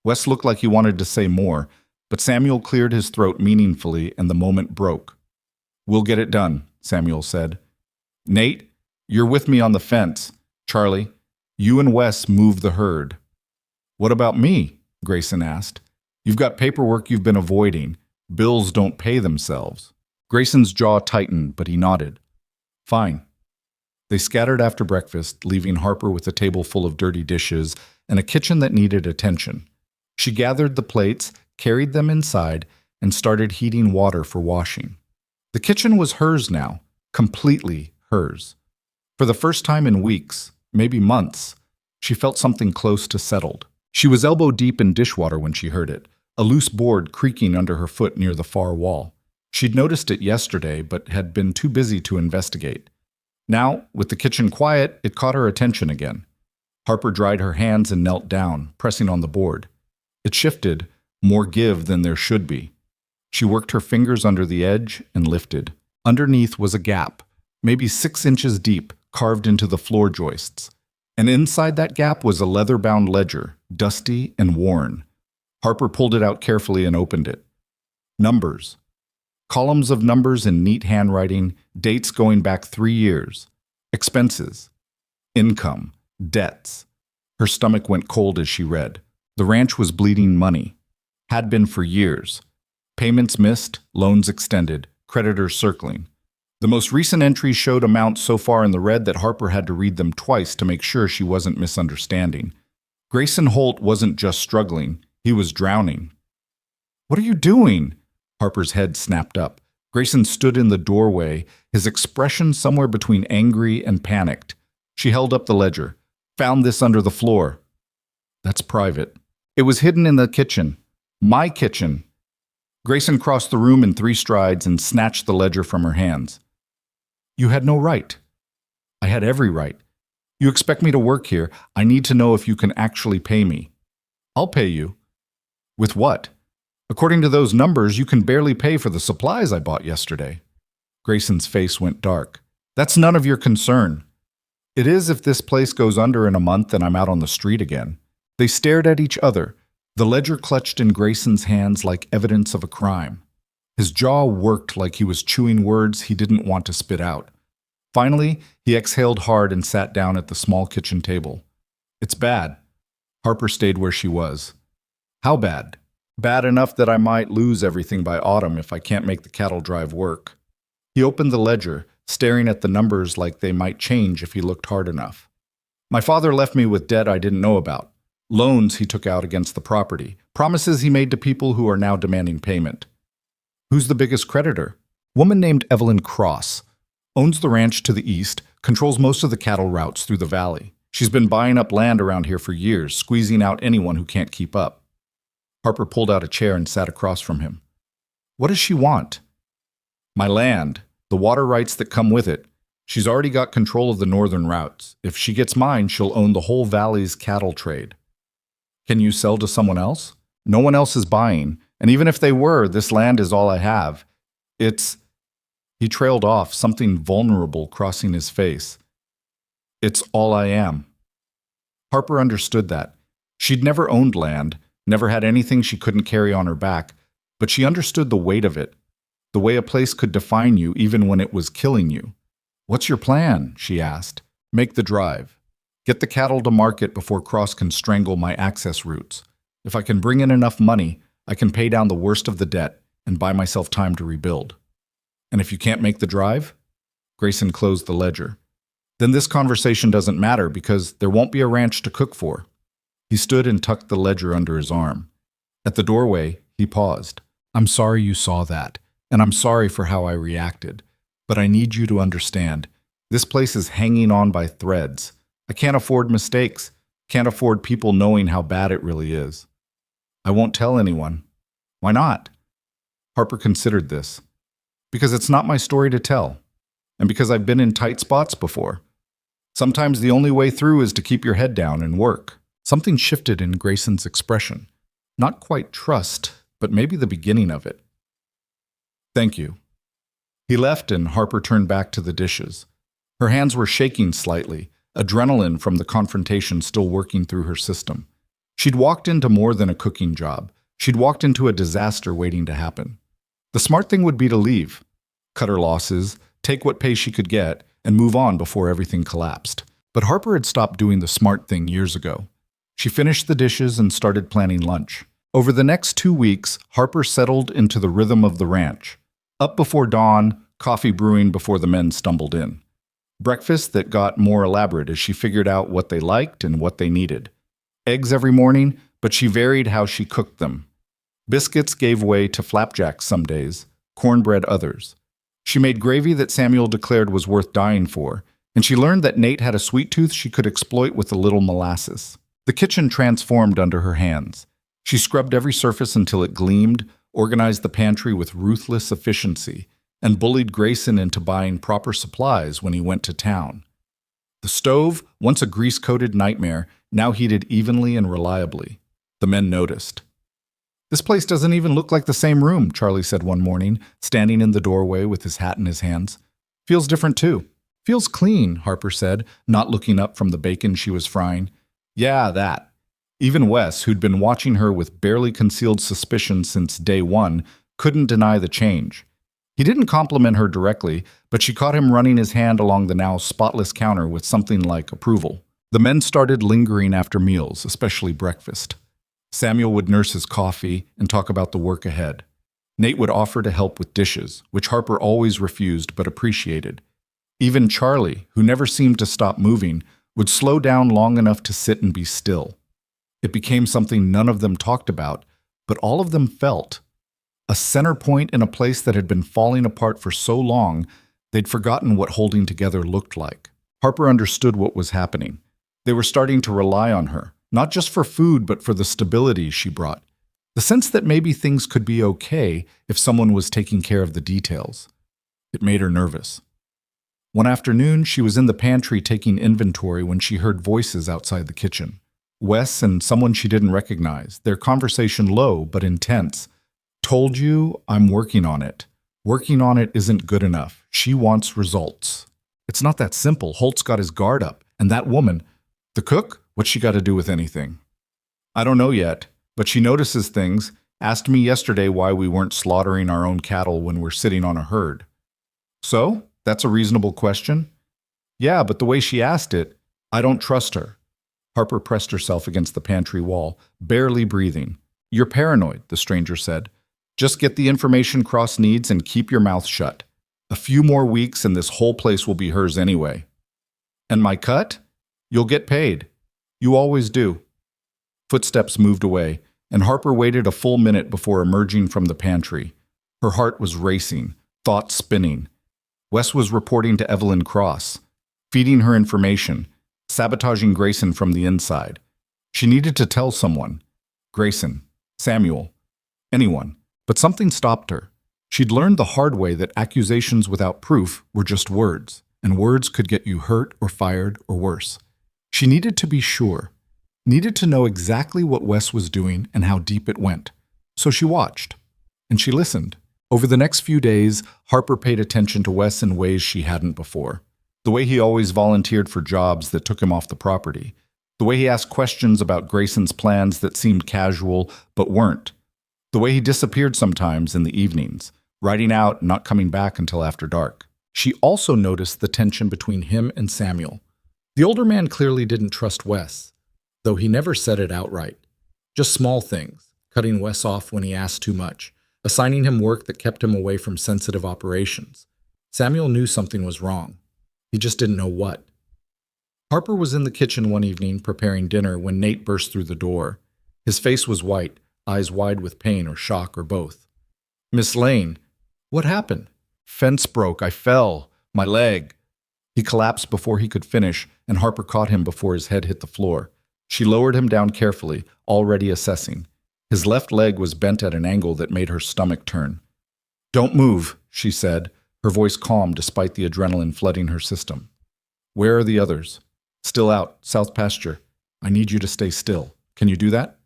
Wes looked like he wanted to say more, but Samuel cleared his throat meaningfully and the moment broke. "We'll get it done," Samuel said. "Nate, you're with me on the fence. Charlie, you and Wes move the herd." "What about me?" Grayson asked. "You've got paperwork you've been avoiding. Bills don't pay themselves." Grayson's jaw tightened, but he nodded. "Fine." They scattered after breakfast, leaving Harper with a table full of dirty dishes and a kitchen that needed attention. She gathered the plates, carried them inside, and started heating water for washing. The kitchen was hers now, completely hers. For the first time in weeks, maybe months, she felt something close to settled. She was elbow deep in dishwater when she heard it, a loose board creaking under her foot near the far wall. She'd noticed it yesterday, but had been too busy to investigate. Now, with the kitchen quiet, it caught her attention again. Harper dried her hands and knelt down, pressing on the board. It shifted, more give than there should be. She worked her fingers under the edge and lifted. Underneath was a gap, maybe 6 inches deep, carved into the floor joists. And inside that gap was a leather-bound ledger, dusty and worn. Harper pulled it out carefully and opened it. Numbers. Columns of numbers in neat handwriting, dates going back 3 years. Expenses. Income. Debts. Her stomach went cold as she read. The ranch was bleeding money. Had been for years. Payments missed, loans extended, creditors circling. The most recent entries showed amounts so far in the red that Harper had to read them twice to make sure she wasn't misunderstanding. Grayson Holt wasn't just struggling, he was drowning. "What are you doing?" Harper's head snapped up. Grayson stood in the doorway, his expression somewhere between angry and panicked. She held up the ledger. "Found this under the floor." "That's private." "It was hidden in the kitchen. My kitchen." Grayson crossed the room in 3 strides and snatched the ledger from her hands. "You had no right." "I had every right. You expect me to work here. I need to know if you can actually pay me." "I'll pay you." "With what?" "According to those numbers, you can barely pay for the supplies I bought yesterday." Grayson's face went dark. "That's none of your concern." "It is if this place goes under in a month and I'm out on the street again." They stared at each other, the ledger clutched in Grayson's hands like evidence of a crime. His jaw worked like he was chewing words he didn't want to spit out. Finally, he exhaled hard and sat down at the small kitchen table. "It's bad." Harper stayed where she was. "How bad?" "Bad enough that I might lose everything by autumn if I can't make the cattle drive work." He opened the ledger, staring at the numbers like they might change if he looked hard enough. "My father left me with debt I didn't know about. Loans he took out against the property. Promises he made to people who are now demanding payment." "Who's the biggest creditor?" "Woman named Evelyn Cross. Owns the ranch to the east, controls most of the cattle routes through the valley. She's been buying up land around here for years, squeezing out anyone who can't keep up." Harper pulled out a chair and sat across from him. "What does she want?" "My land, the water rights that come with it. She's already got control of the northern routes. If she gets mine, she'll own the whole valley's cattle trade." "Can you sell to someone else?" "No one else is buying, and even if they were, this land is all I have. It's—" He trailed off, something vulnerable crossing his face. "It's all I am." Harper understood that. She'd never owned land, never had anything she couldn't carry on her back, but she understood the weight of it, the way a place could define you even when it was killing you. "What's your plan?" she asked. "Make the drive. Get the cattle to market before Cross can strangle my access routes. If I can bring in enough money, I can pay down the worst of the debt and buy myself time to rebuild. And if you can't make the drive?" Grayson closed the ledger. "Then this conversation doesn't matter because there won't be a ranch to cook for." He stood and tucked the ledger under his arm. At the doorway, he paused. "I'm sorry you saw that, and I'm sorry for how I reacted. But I need you to understand, this place is hanging on by threads. I can't afford mistakes, can't afford people knowing how bad it really is. I won't tell anyone." "Why not?" Harper considered this. "Because it's not my story to tell, and because I've been in tight spots before. Sometimes the only way through is to keep your head down and work." Something shifted in Grayson's expression. Not quite trust, but maybe the beginning of it. "Thank you." He left and Harper turned back to the dishes. Her hands were shaking slightly, adrenaline from the confrontation still working through her system. She'd walked into more than a cooking job. She'd walked into a disaster waiting to happen. The smart thing would be to leave, cut her losses, take what pay she could get, and move on before everything collapsed. But Harper had stopped doing the smart thing years ago. She finished the dishes and started planning lunch. Over the next 2 weeks, Harper settled into the rhythm of the ranch. Up before dawn, coffee brewing before the men stumbled in. Breakfast that got more elaborate as she figured out what they liked and what they needed. Eggs every morning, but she varied how she cooked them. Biscuits gave way to flapjacks some days, cornbread others. She made gravy that Samuel declared was worth dying for, and she learned that Nate had a sweet tooth she could exploit with a little molasses. The kitchen transformed under her hands. She scrubbed every surface until it gleamed, organized the pantry with ruthless efficiency, and bullied Grayson into buying proper supplies when he went to town. The stove, once a grease-coated nightmare, now heated evenly and reliably. The men noticed. "This place doesn't even look like the same room," Charlie said one morning, standing in the doorway with his hat in his hands. "Feels different too." "Feels clean," Harper said, not looking up from the bacon she was frying. "Yeah, that." Even Wes, who'd been watching her with barely concealed suspicion since day one, couldn't deny the change. He didn't compliment her directly, but she caught him running his hand along the now spotless counter with something like approval. The men started lingering after meals, especially breakfast. Samuel would nurse his coffee and talk about the work ahead. Nate would offer to help with dishes, which Harper always refused but appreciated. Even Charlie, who never seemed to stop moving, would slow down long enough to sit and be still. It became something none of them talked about, but all of them felt. A center point in a place that had been falling apart for so long, they'd forgotten what holding together looked like. Harper understood what was happening. They were starting to rely on her, not just for food, but for the stability she brought. The sense that maybe things could be okay if someone was taking care of the details. It made her nervous. One afternoon, she was in the pantry taking inventory when she heard voices outside the kitchen. Wes and someone she didn't recognize, their conversation low but intense. "Told you, I'm working on it. Working on it isn't good enough. She wants results." "It's not that simple. Holt's got his guard up. And that woman, the cook, what's she got to do with anything?" "I don't know yet, but she notices things. Asked me yesterday why we weren't slaughtering our own cattle when we're sitting on a herd." "So? That's a reasonable question?" "Yeah, but the way she asked it, I don't trust her." Harper pressed herself against the pantry wall, barely breathing. "You're paranoid," the stranger said. "Just get the information Cross needs and keep your mouth shut. A few more weeks and this whole place will be hers anyway." "And my cut? You'll get paid. You always do." Footsteps moved away, and Harper waited a full minute before emerging from the pantry. Her heart was racing, thoughts spinning. Wes was reporting to Evelyn Cross, feeding her information, sabotaging Grayson from the inside. She needed to tell someone. Grayson, Samuel, anyone. But something stopped her. She'd learned the hard way that accusations without proof were just words, and words could get you hurt or fired or worse. She needed to be sure, needed to know exactly what Wes was doing and how deep it went. So she watched, and she listened. Over the next few days, Harper paid attention to Wes in ways she hadn't before. The way he always volunteered for jobs that took him off the property. The way he asked questions about Grayson's plans that seemed casual but weren't. The way he disappeared sometimes in the evenings, riding out and not coming back until after dark. She also noticed the tension between him and Samuel. The older man clearly didn't trust Wes, though he never said it outright. Just small things, cutting Wes off when he asked too much, assigning him work that kept him away from sensitive operations. Samuel knew something was wrong. He just didn't know what. Harper was in the kitchen one evening preparing dinner when Nate burst through the door. His face was white, eyes wide with pain or shock or both. "Miss Lane, what happened?" "Fence broke. I fell. My leg." He collapsed before he could finish, and Harper caught him before his head hit the floor. She lowered him down carefully, already assessing. His left leg was bent at an angle that made her stomach turn. "Don't move," she said, her voice calm despite the adrenaline flooding her system. "Where are the others?" "Still out, south pasture. I need you to stay still. Can you do that?"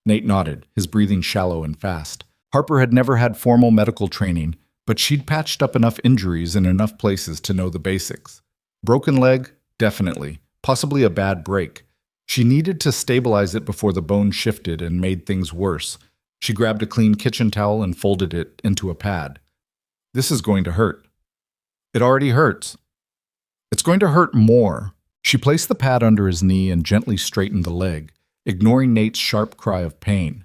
Nate nodded, his breathing shallow and fast. Harper had never had formal medical training, but she'd patched up enough injuries in enough places to know the basics. Broken leg? Definitely. Possibly a bad break. She needed to stabilize it before the bone shifted and made things worse. She grabbed a clean kitchen towel and folded it into a pad. "This is going to hurt." "It already hurts." "It's going to hurt more." She placed the pad under his knee and gently straightened the leg, ignoring Nate's sharp cry of pain.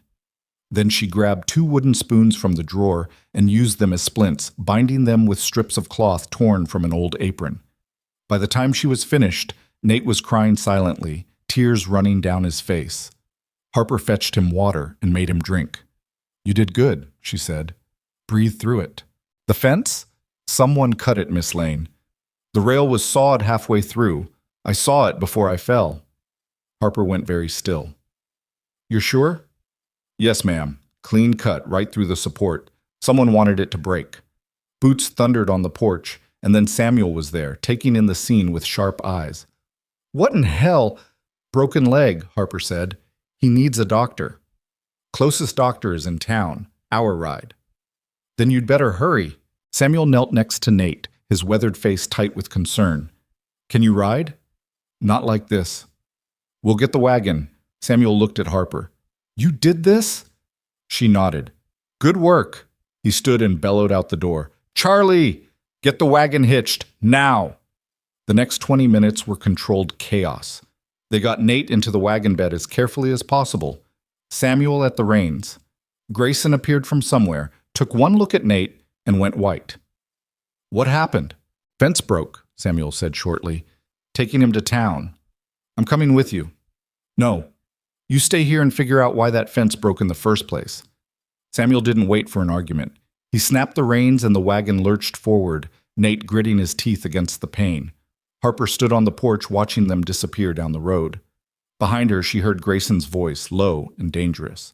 Then she grabbed 2 wooden spoons from the drawer and used them as splints, binding them with strips of cloth torn from an old apron. By the time she was finished, Nate was crying silently, tears running down his face. Harper fetched him water and made him drink. "You did good," she said. "Breathe through it." "The fence?" "Someone cut it, Miss Lane. The rail was sawed halfway through. I saw it before I fell." Harper went very still. "You're sure?" "Yes, ma'am. Clean cut right through the support. Someone wanted it to break." Boots thundered on the porch, and then Samuel was there, taking in the scene with sharp eyes. "What in hell?" "Broken leg," Harper said. "He needs a doctor." "Closest doctor is in town. Hour ride." "Then you'd better hurry." Samuel knelt next to Nate, his weathered face tight with concern. "Can you ride?" "Not like this." "We'll get the wagon." Samuel looked at Harper. "You did this?" She nodded. "Good work." He stood and bellowed out the door. "Charlie! Get the wagon hitched, now!" The next 20 minutes were controlled chaos. They got Nate into the wagon bed as carefully as possible. Samuel at the reins. Grayson appeared from somewhere, took one look at Nate, and went white. "What happened?" "Fence broke," Samuel said shortly. "Taking him to town." "I'm coming with you." "No. You stay here and figure out why that fence broke in the first place." Samuel didn't wait for an argument. He snapped the reins and the wagon lurched forward, Nate gritting his teeth against the pain. Harper stood on the porch watching them disappear down the road. Behind her, she heard Grayson's voice, low and dangerous.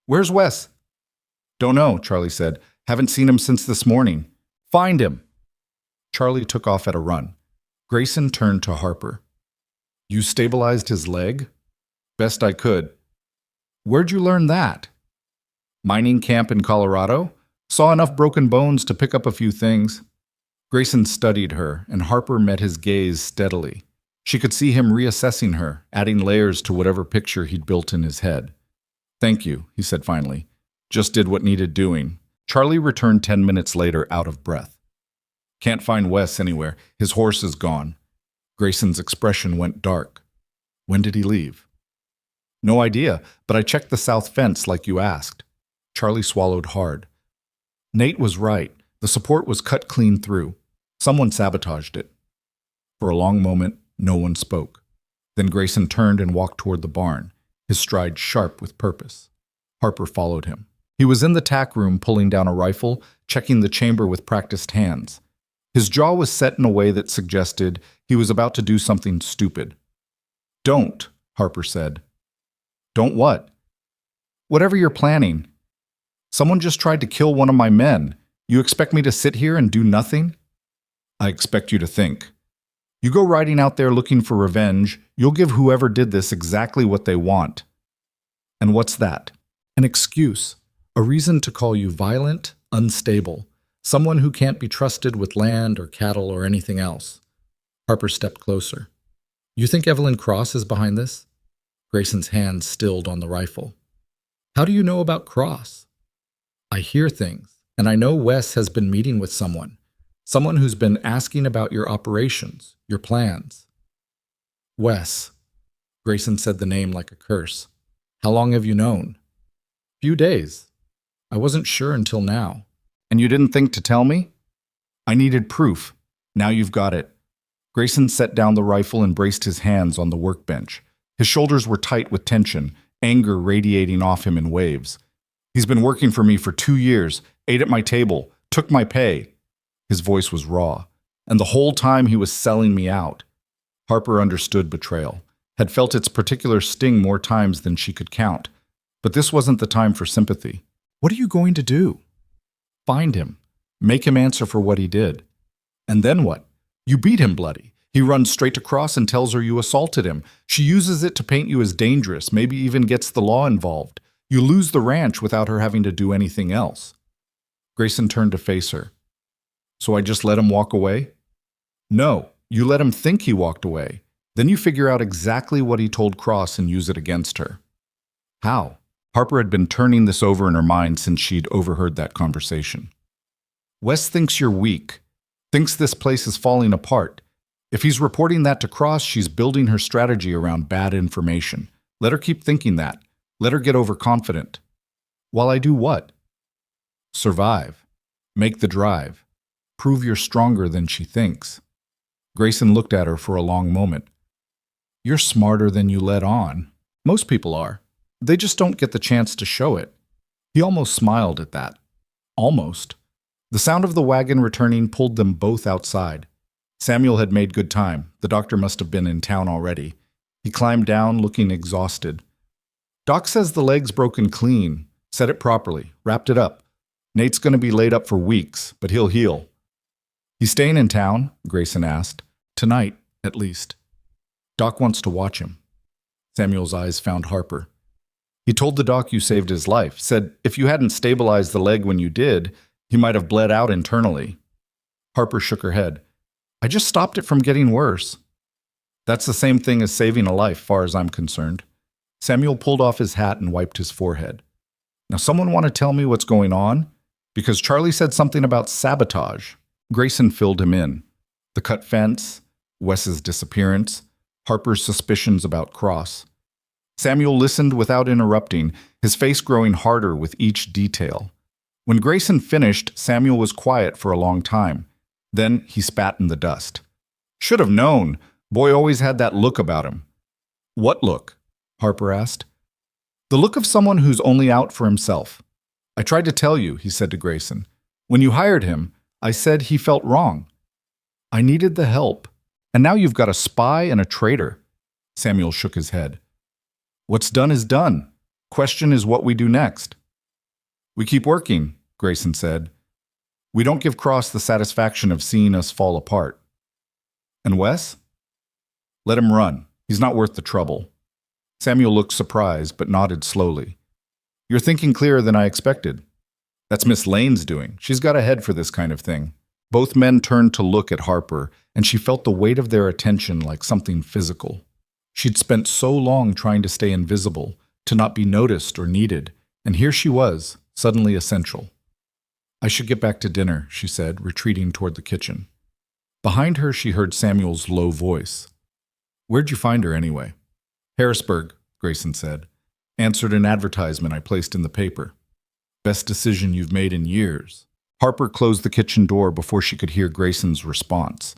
"Where's Wes?" "Don't know," Charlie said. "Haven't seen him since this morning." "Find him." Charlie took off at a run. Grayson turned to Harper. "You stabilized his leg?" "Best I could." "Where'd you learn that?" "Mining camp in Colorado. Saw enough broken bones to pick up a few things." Grayson studied her, and Harper met his gaze steadily. She could see him reassessing her, adding layers to whatever picture he'd built in his head. "Thank you," he said finally. "Just did what needed doing." Charlie returned 10 minutes later out of breath. "Can't find Wes anywhere. His horse is gone." Grayson's expression went dark. "When did he leave?" "No idea, but I checked the south fence like you asked." Charlie swallowed hard. Nate was right. The support was cut clean through. Someone sabotaged it. For a long moment, no one spoke. Then Grayson turned and walked toward the barn, his stride sharp with purpose. Harper followed him. He was in the tack room pulling down a rifle, checking the chamber with practiced hands. His jaw was set in a way that suggested he was about to do something stupid. "Don't," Harper said. "Don't what?" "Whatever you're planning. Someone just tried to kill one of my men. You expect me to sit here and do nothing?" "I expect you to think. You go riding out there looking for revenge, you'll give whoever did this exactly what they want." "And what's that?" "An excuse. A reason to call you violent, unstable. Someone who can't be trusted with land or cattle or anything else." Harper stepped closer. "You think Evelyn Cross is behind this?" Grayson's hand stilled on the rifle. "How do you know about Cross?" "I hear things, and I know Wes has been meeting with someone. Someone who's been asking about your operations, your plans. Wes. Grayson said the name like a curse. How long have you known? Few days. I wasn't sure until now. And you didn't think to tell me? I needed proof. Now you've got it. Grayson set down the rifle and braced his hands on the workbench. His shoulders were tight with tension, anger radiating off him in waves. He's been working for me for 2 years, ate at my table, took my pay. His voice was raw, and the whole time he was selling me out. Harper understood betrayal, had felt its particular sting more times than she could count. But this wasn't the time for sympathy. What are you going to do? Find him. Make him answer for what he did. And then what? You beat him bloody. He runs straight across and tells her you assaulted him. She uses it to paint you as dangerous, maybe even gets the law involved. You lose the ranch without her having to do anything else. Grayson turned to face her. So I just let him walk away? No, you let him think he walked away. Then you figure out exactly what he told Cross and use it against her. How? Harper had been turning this over in her mind since she'd overheard that conversation. Wes thinks you're weak, thinks this place is falling apart. If he's reporting that to Cross, she's building her strategy around bad information. Let her keep thinking that. Let her get overconfident. While I do what? Survive. Make the drive. Prove you're stronger than she thinks. Grayson looked at her for a long moment. You're smarter than you let on. Most people are. They just don't get the chance to show it. He almost smiled at that. Almost. The sound of the wagon returning pulled them both outside. Samuel had made good time. The doctor must have been in town already. He climbed down, looking exhausted. Doc says the leg's broken clean. Said it properly. Wrapped it up. Nate's going to be laid up for weeks, but he'll heal. He's staying in town? Grayson asked. Tonight, at least. Doc wants to watch him. Samuel's eyes found Harper. He told the doc you saved his life. Said if you hadn't stabilized the leg when you did, he might have bled out internally. Harper shook her head. I just stopped it from getting worse. That's the same thing as saving a life, far as I'm concerned. Samuel pulled off his hat and wiped his forehead. Now someone want to tell me what's going on? Because Charlie said something about sabotage. Grayson filled him in. The cut fence, Wes's disappearance, Harper's suspicions about Cross. Samuel listened without interrupting, his face growing harder with each detail. When Grayson finished, Samuel was quiet for a long time. Then he spat in the dust. Should have known. Boy always had that look about him. What look? Harper asked. The look of someone who's only out for himself. I tried to tell you, he said to Grayson. When you hired him, I said he felt wrong. I needed the help. And now you've got a spy and a traitor. Samuel shook his head. What's done is done. Question is what we do next. We keep working, Grayson said. We don't give Cross the satisfaction of seeing us fall apart. And Wes? Let him run. He's not worth the trouble. Samuel looked surprised, but nodded slowly. You're thinking clearer than I expected. That's Miss Lane's doing. She's got a head for this kind of thing. Both men turned to look at Harper, and she felt the weight of their attention like something physical. She'd spent so long trying to stay invisible, to not be noticed or needed, and here she was, suddenly essential. I should get back to dinner, she said, retreating toward the kitchen. Behind her, she heard Samuel's low voice. Where'd you find her anyway? Harrisburg, Grayson said. Answered an advertisement I placed in the paper. Best decision you've made in years. Harper closed the kitchen door before she could hear Grayson's response.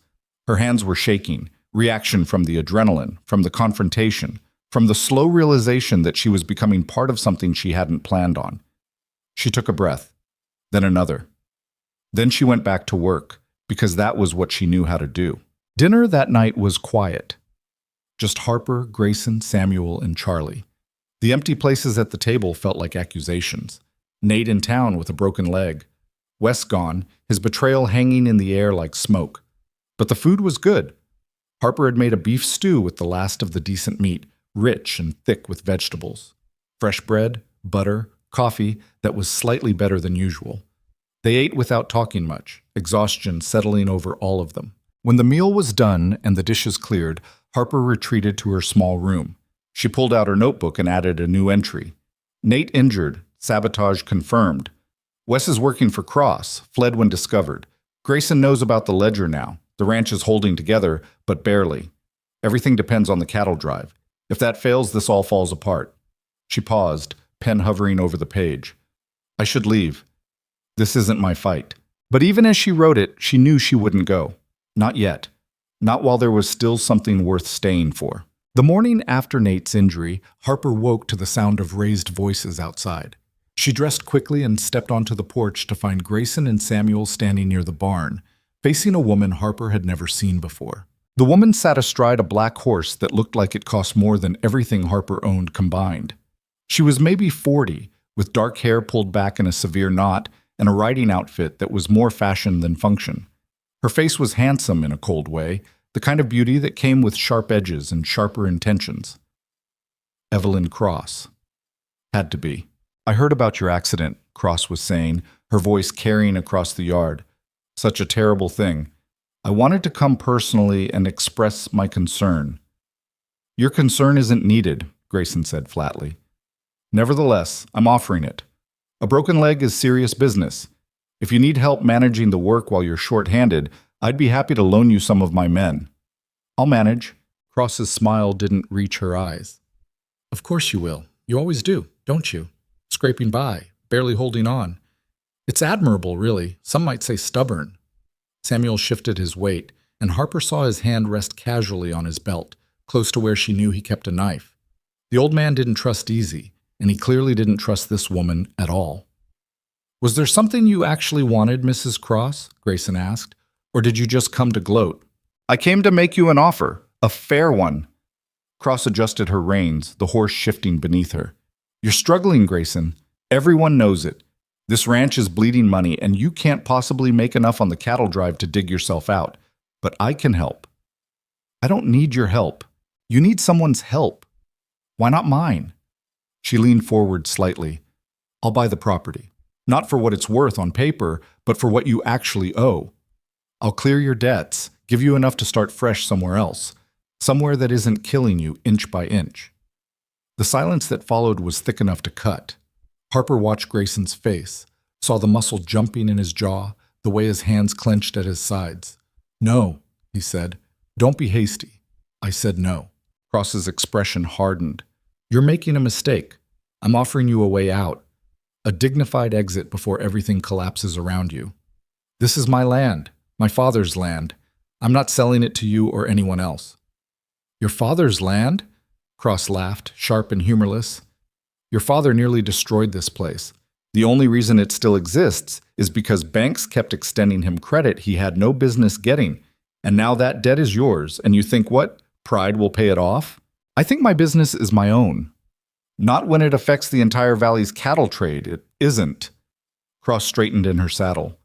Her hands were shaking, reaction from the adrenaline, from the confrontation, from the slow realization that she was becoming part of something she hadn't planned on. She took a breath, then another. Then she went back to work, because that was what she knew how to do. Dinner that night was quiet. Just Harper, Grayson, Samuel, and Charlie. The empty places at the table felt like accusations. Nate in town with a broken leg. Wes gone, his betrayal hanging in the air like smoke. But the food was good. Harper had made a beef stew with the last of the decent meat, rich and thick with vegetables. Fresh bread, butter, coffee that was slightly better than usual. They ate without talking much, exhaustion settling over all of them. When the meal was done and the dishes cleared, Harper retreated to her small room. She pulled out her notebook and added a new entry. Nate injured, sabotage confirmed. Wes is working for Cross, fled when discovered. Grayson knows about the ledger now. The ranch is holding together, but barely. Everything depends on the cattle drive. If that fails, this all falls apart. She paused, pen hovering over the page. I should leave. This isn't my fight. But even as she wrote it, she knew she wouldn't go. Not yet. Not while there was still something worth staying for. The morning after Nate's injury, Harper woke to the sound of raised voices outside. She dressed quickly and stepped onto the porch to find Grayson and Samuel standing near the barn, facing a woman Harper had never seen before. The woman sat astride a black horse that looked like it cost more than everything Harper owned combined. She was maybe 40, with dark hair pulled back in a severe knot and a riding outfit that was more fashion than function. Her face was handsome in a cold way, the kind of beauty that came with sharp edges and sharper intentions. Evelyn Cross. Had to be. I heard about your accident, Cross was saying, her voice carrying across the yard. Such a terrible thing. I wanted to come personally and express my concern. Your concern isn't needed, Grayson said flatly. Nevertheless, I'm offering it. A broken leg is serious business. If you need help managing the work while you're short-handed, I'd be happy to loan you some of my men. I'll manage. Cross's smile didn't reach her eyes. Of course you will. You always do, don't you? Scraping by, barely holding on. It's admirable, really. Some might say stubborn. Samuel shifted his weight, and Harper saw his hand rest casually on his belt, close to where she knew he kept a knife. The old man didn't trust easy, and he clearly didn't trust this woman at all. Was there something you actually wanted, Mrs. Cross? Grayson asked. Or did you just come to gloat? I came to make you an offer, a fair one. Cross adjusted her reins, the horse shifting beneath her. You're struggling, Grayson. Everyone knows it. This ranch is bleeding money, and you can't possibly make enough on the cattle drive to dig yourself out. But I can help. I don't need your help. You need someone's help. Why not mine? She leaned forward slightly. I'll buy the property. Not for what it's worth on paper, but for what you actually owe. I'll clear your debts, give you enough to start fresh somewhere else, somewhere that isn't killing you inch by inch. The silence that followed was thick enough to cut. Harper watched Grayson's face, saw the muscle jumping in his jaw, the way his hands clenched at his sides. No, he said. Don't be hasty. I said no. Cross's expression hardened. You're making a mistake. I'm offering you a way out. A dignified exit before everything collapses around you. This is my land, my father's land. I'm not selling it to you or anyone else. Your father's land? Cross laughed, sharp and humorless. Your father nearly destroyed this place. The only reason it still exists is because banks kept extending him credit he had no business getting. And now that debt is yours, and you think what? Pride will pay it off? I think my business is my own. Not when it affects the entire valley's cattle trade. It isn't. Cross straightened in her saddle.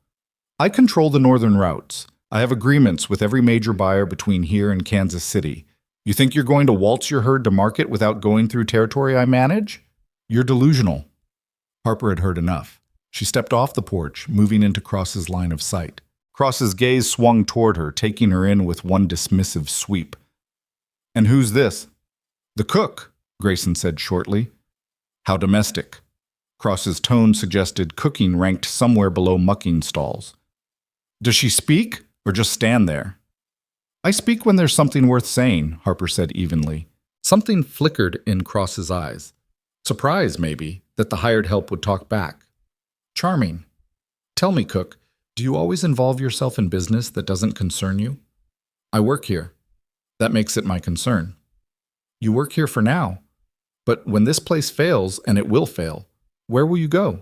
I control the northern routes. I have agreements with every major buyer between here and Kansas City. You think you're going to waltz your herd to market without going through territory I manage? You're delusional. Harper had heard enough. She stepped off the porch, moving into Cross's line of sight. Cross's gaze swung toward her, taking her in with one dismissive sweep. And who's this? The cook, Grayson said shortly. How domestic. Cross's tone suggested cooking ranked somewhere below mucking stalls. Does she speak, or just stand there? I speak when there's something worth saying, Harper said evenly. Something flickered in Cross's eyes. Surprise, maybe, that the hired help would talk back. Charming. Tell me, cook, do you always involve yourself in business that doesn't concern you? I work here. That makes it my concern. You work here for now. But when this place fails, and it will fail, where will you go?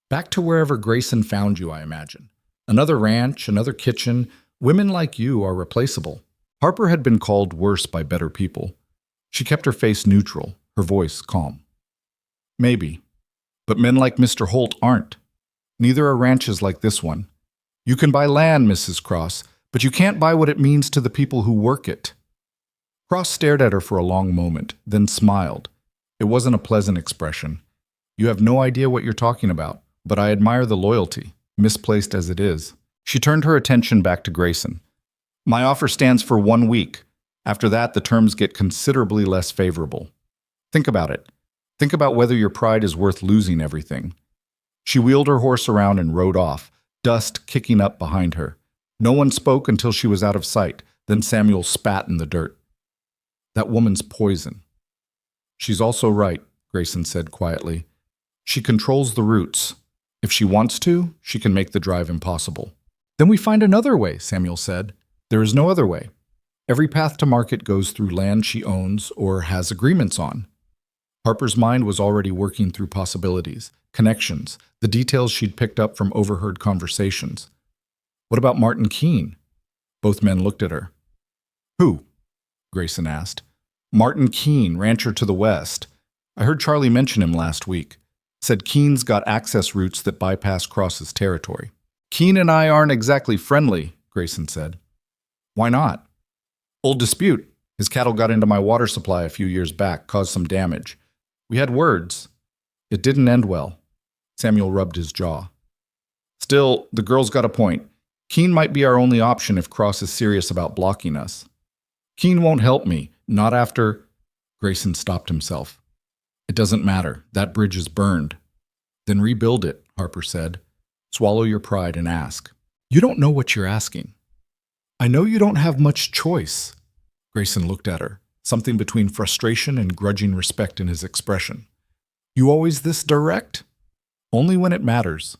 Back to wherever Grayson found you, I imagine. Another ranch, another kitchen. Women like you are replaceable. Harper had been called worse by better people. She kept her face neutral, her voice calm. Maybe. But men like Mr. Holt aren't. Neither are ranches like this one. You can buy land, Mrs. Cross, but you can't buy what it means to the people who work it. Cross stared at her for a long moment, then smiled. It wasn't a pleasant expression. You have no idea what you're talking about, but I admire the loyalty, misplaced as it is. She turned her attention back to Grayson. My offer stands for 1 week. After that, the terms get considerably less favorable. Think about it. Think about whether your pride is worth losing everything. She wheeled her horse around and rode off, dust kicking up behind her. No one spoke until she was out of sight. Then Samuel spat in the dirt. That woman's poison. She's also right, Grayson said quietly. She controls the routes. If she wants to, she can make the drive impossible. Then we find another way, Samuel said. There is no other way. Every path to market goes through land she owns or has agreements on. Harper's mind was already working through possibilities, connections, the details she'd picked up from overheard conversations. What about Martin Keene? Both men looked at her. Who? Grayson asked. Martin Keene, rancher to the west. I heard Charlie mention him last week. Said Keene's got access routes that bypass Cross's territory. Keene and I aren't exactly friendly, Grayson said. Why not? Old dispute. His cattle got into my water supply a few years back, caused some damage. We had words. It didn't end well. Samuel rubbed his jaw. Still, the girl's got a point. Keene might be our only option if Cross is serious about blocking us. Keene won't help me, not after... Grayson stopped himself. It doesn't matter. That bridge is burned. Then rebuild it, Harper said. Swallow your pride and ask. You don't know what you're asking. I know you don't have much choice. Grayson looked at her, something between frustration and grudging respect in his expression. You always this direct? Only when it matters.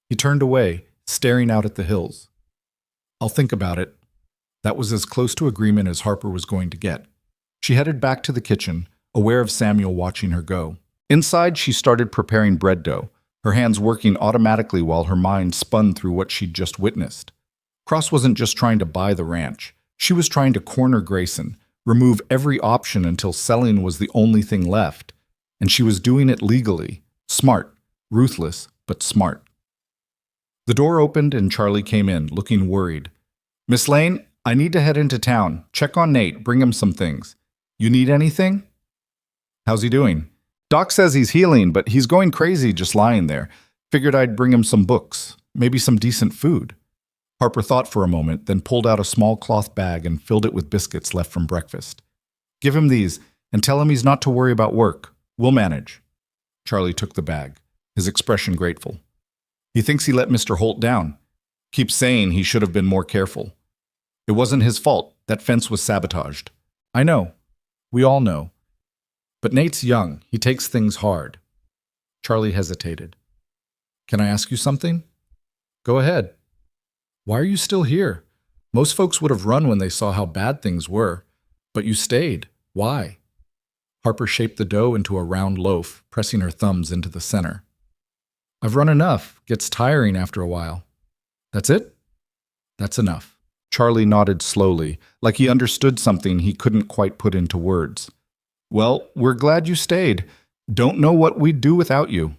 He turned away, staring out at the hills. I'll think about it. That was as close to agreement as Harper was going to get. She headed back to the kitchen, aware of Samuel watching her go. Inside, she started preparing bread dough, her hands working automatically while her mind spun through what she'd just witnessed. Cross wasn't just trying to buy the ranch. She was trying to corner Grayson, remove every option until selling was the only thing left. And she was doing it legally. Smart. Ruthless, but smart. The door opened and Charlie came in, looking worried. Miss Lane, I need to head into town. Check on Nate. Bring him some things. You need anything? How's he doing? Doc says he's healing, but he's going crazy just lying there. Figured I'd bring him some books, maybe some decent food. Harper thought for a moment, then pulled out a small cloth bag and filled it with biscuits left from breakfast. Give him these, and tell him he's not to worry about work. We'll manage. Charlie took the bag, his expression grateful. He thinks he let Mr. Holt down. Keeps saying he should have been more careful. It wasn't his fault. That fence was sabotaged. I know. We all know. But Nate's young. He takes things hard. Charlie hesitated. Can I ask you something? Go ahead. Why are you still here? Most folks would have run when they saw how bad things were. But you stayed. Why? Harper shaped the dough into a round loaf, pressing her thumbs into the center. I've run enough. Gets tiring after a while. That's it? That's enough. Charlie nodded slowly, like he understood something he couldn't quite put into words. Well, we're glad you stayed. Don't know what we'd do without you.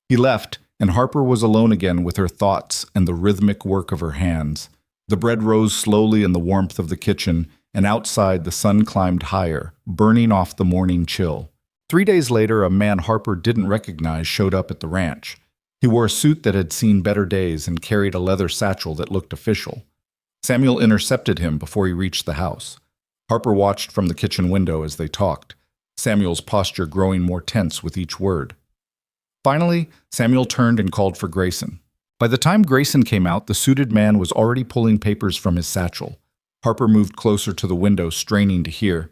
He left, and Harper was alone again with her thoughts and the rhythmic work of her hands. The bread rose slowly in the warmth of the kitchen, and outside the sun climbed higher, burning off the morning chill. 3 days later, a man Harper didn't recognize showed up at the ranch. He wore a suit that had seen better days and carried a leather satchel that looked official. Samuel intercepted him before he reached the house. Harper watched from the kitchen window as they talked, Samuel's posture growing more tense with each word. Finally, Samuel turned and called for Grayson. By the time Grayson came out, the suited man was already pulling papers from his satchel. Harper moved closer to the window, straining to hear.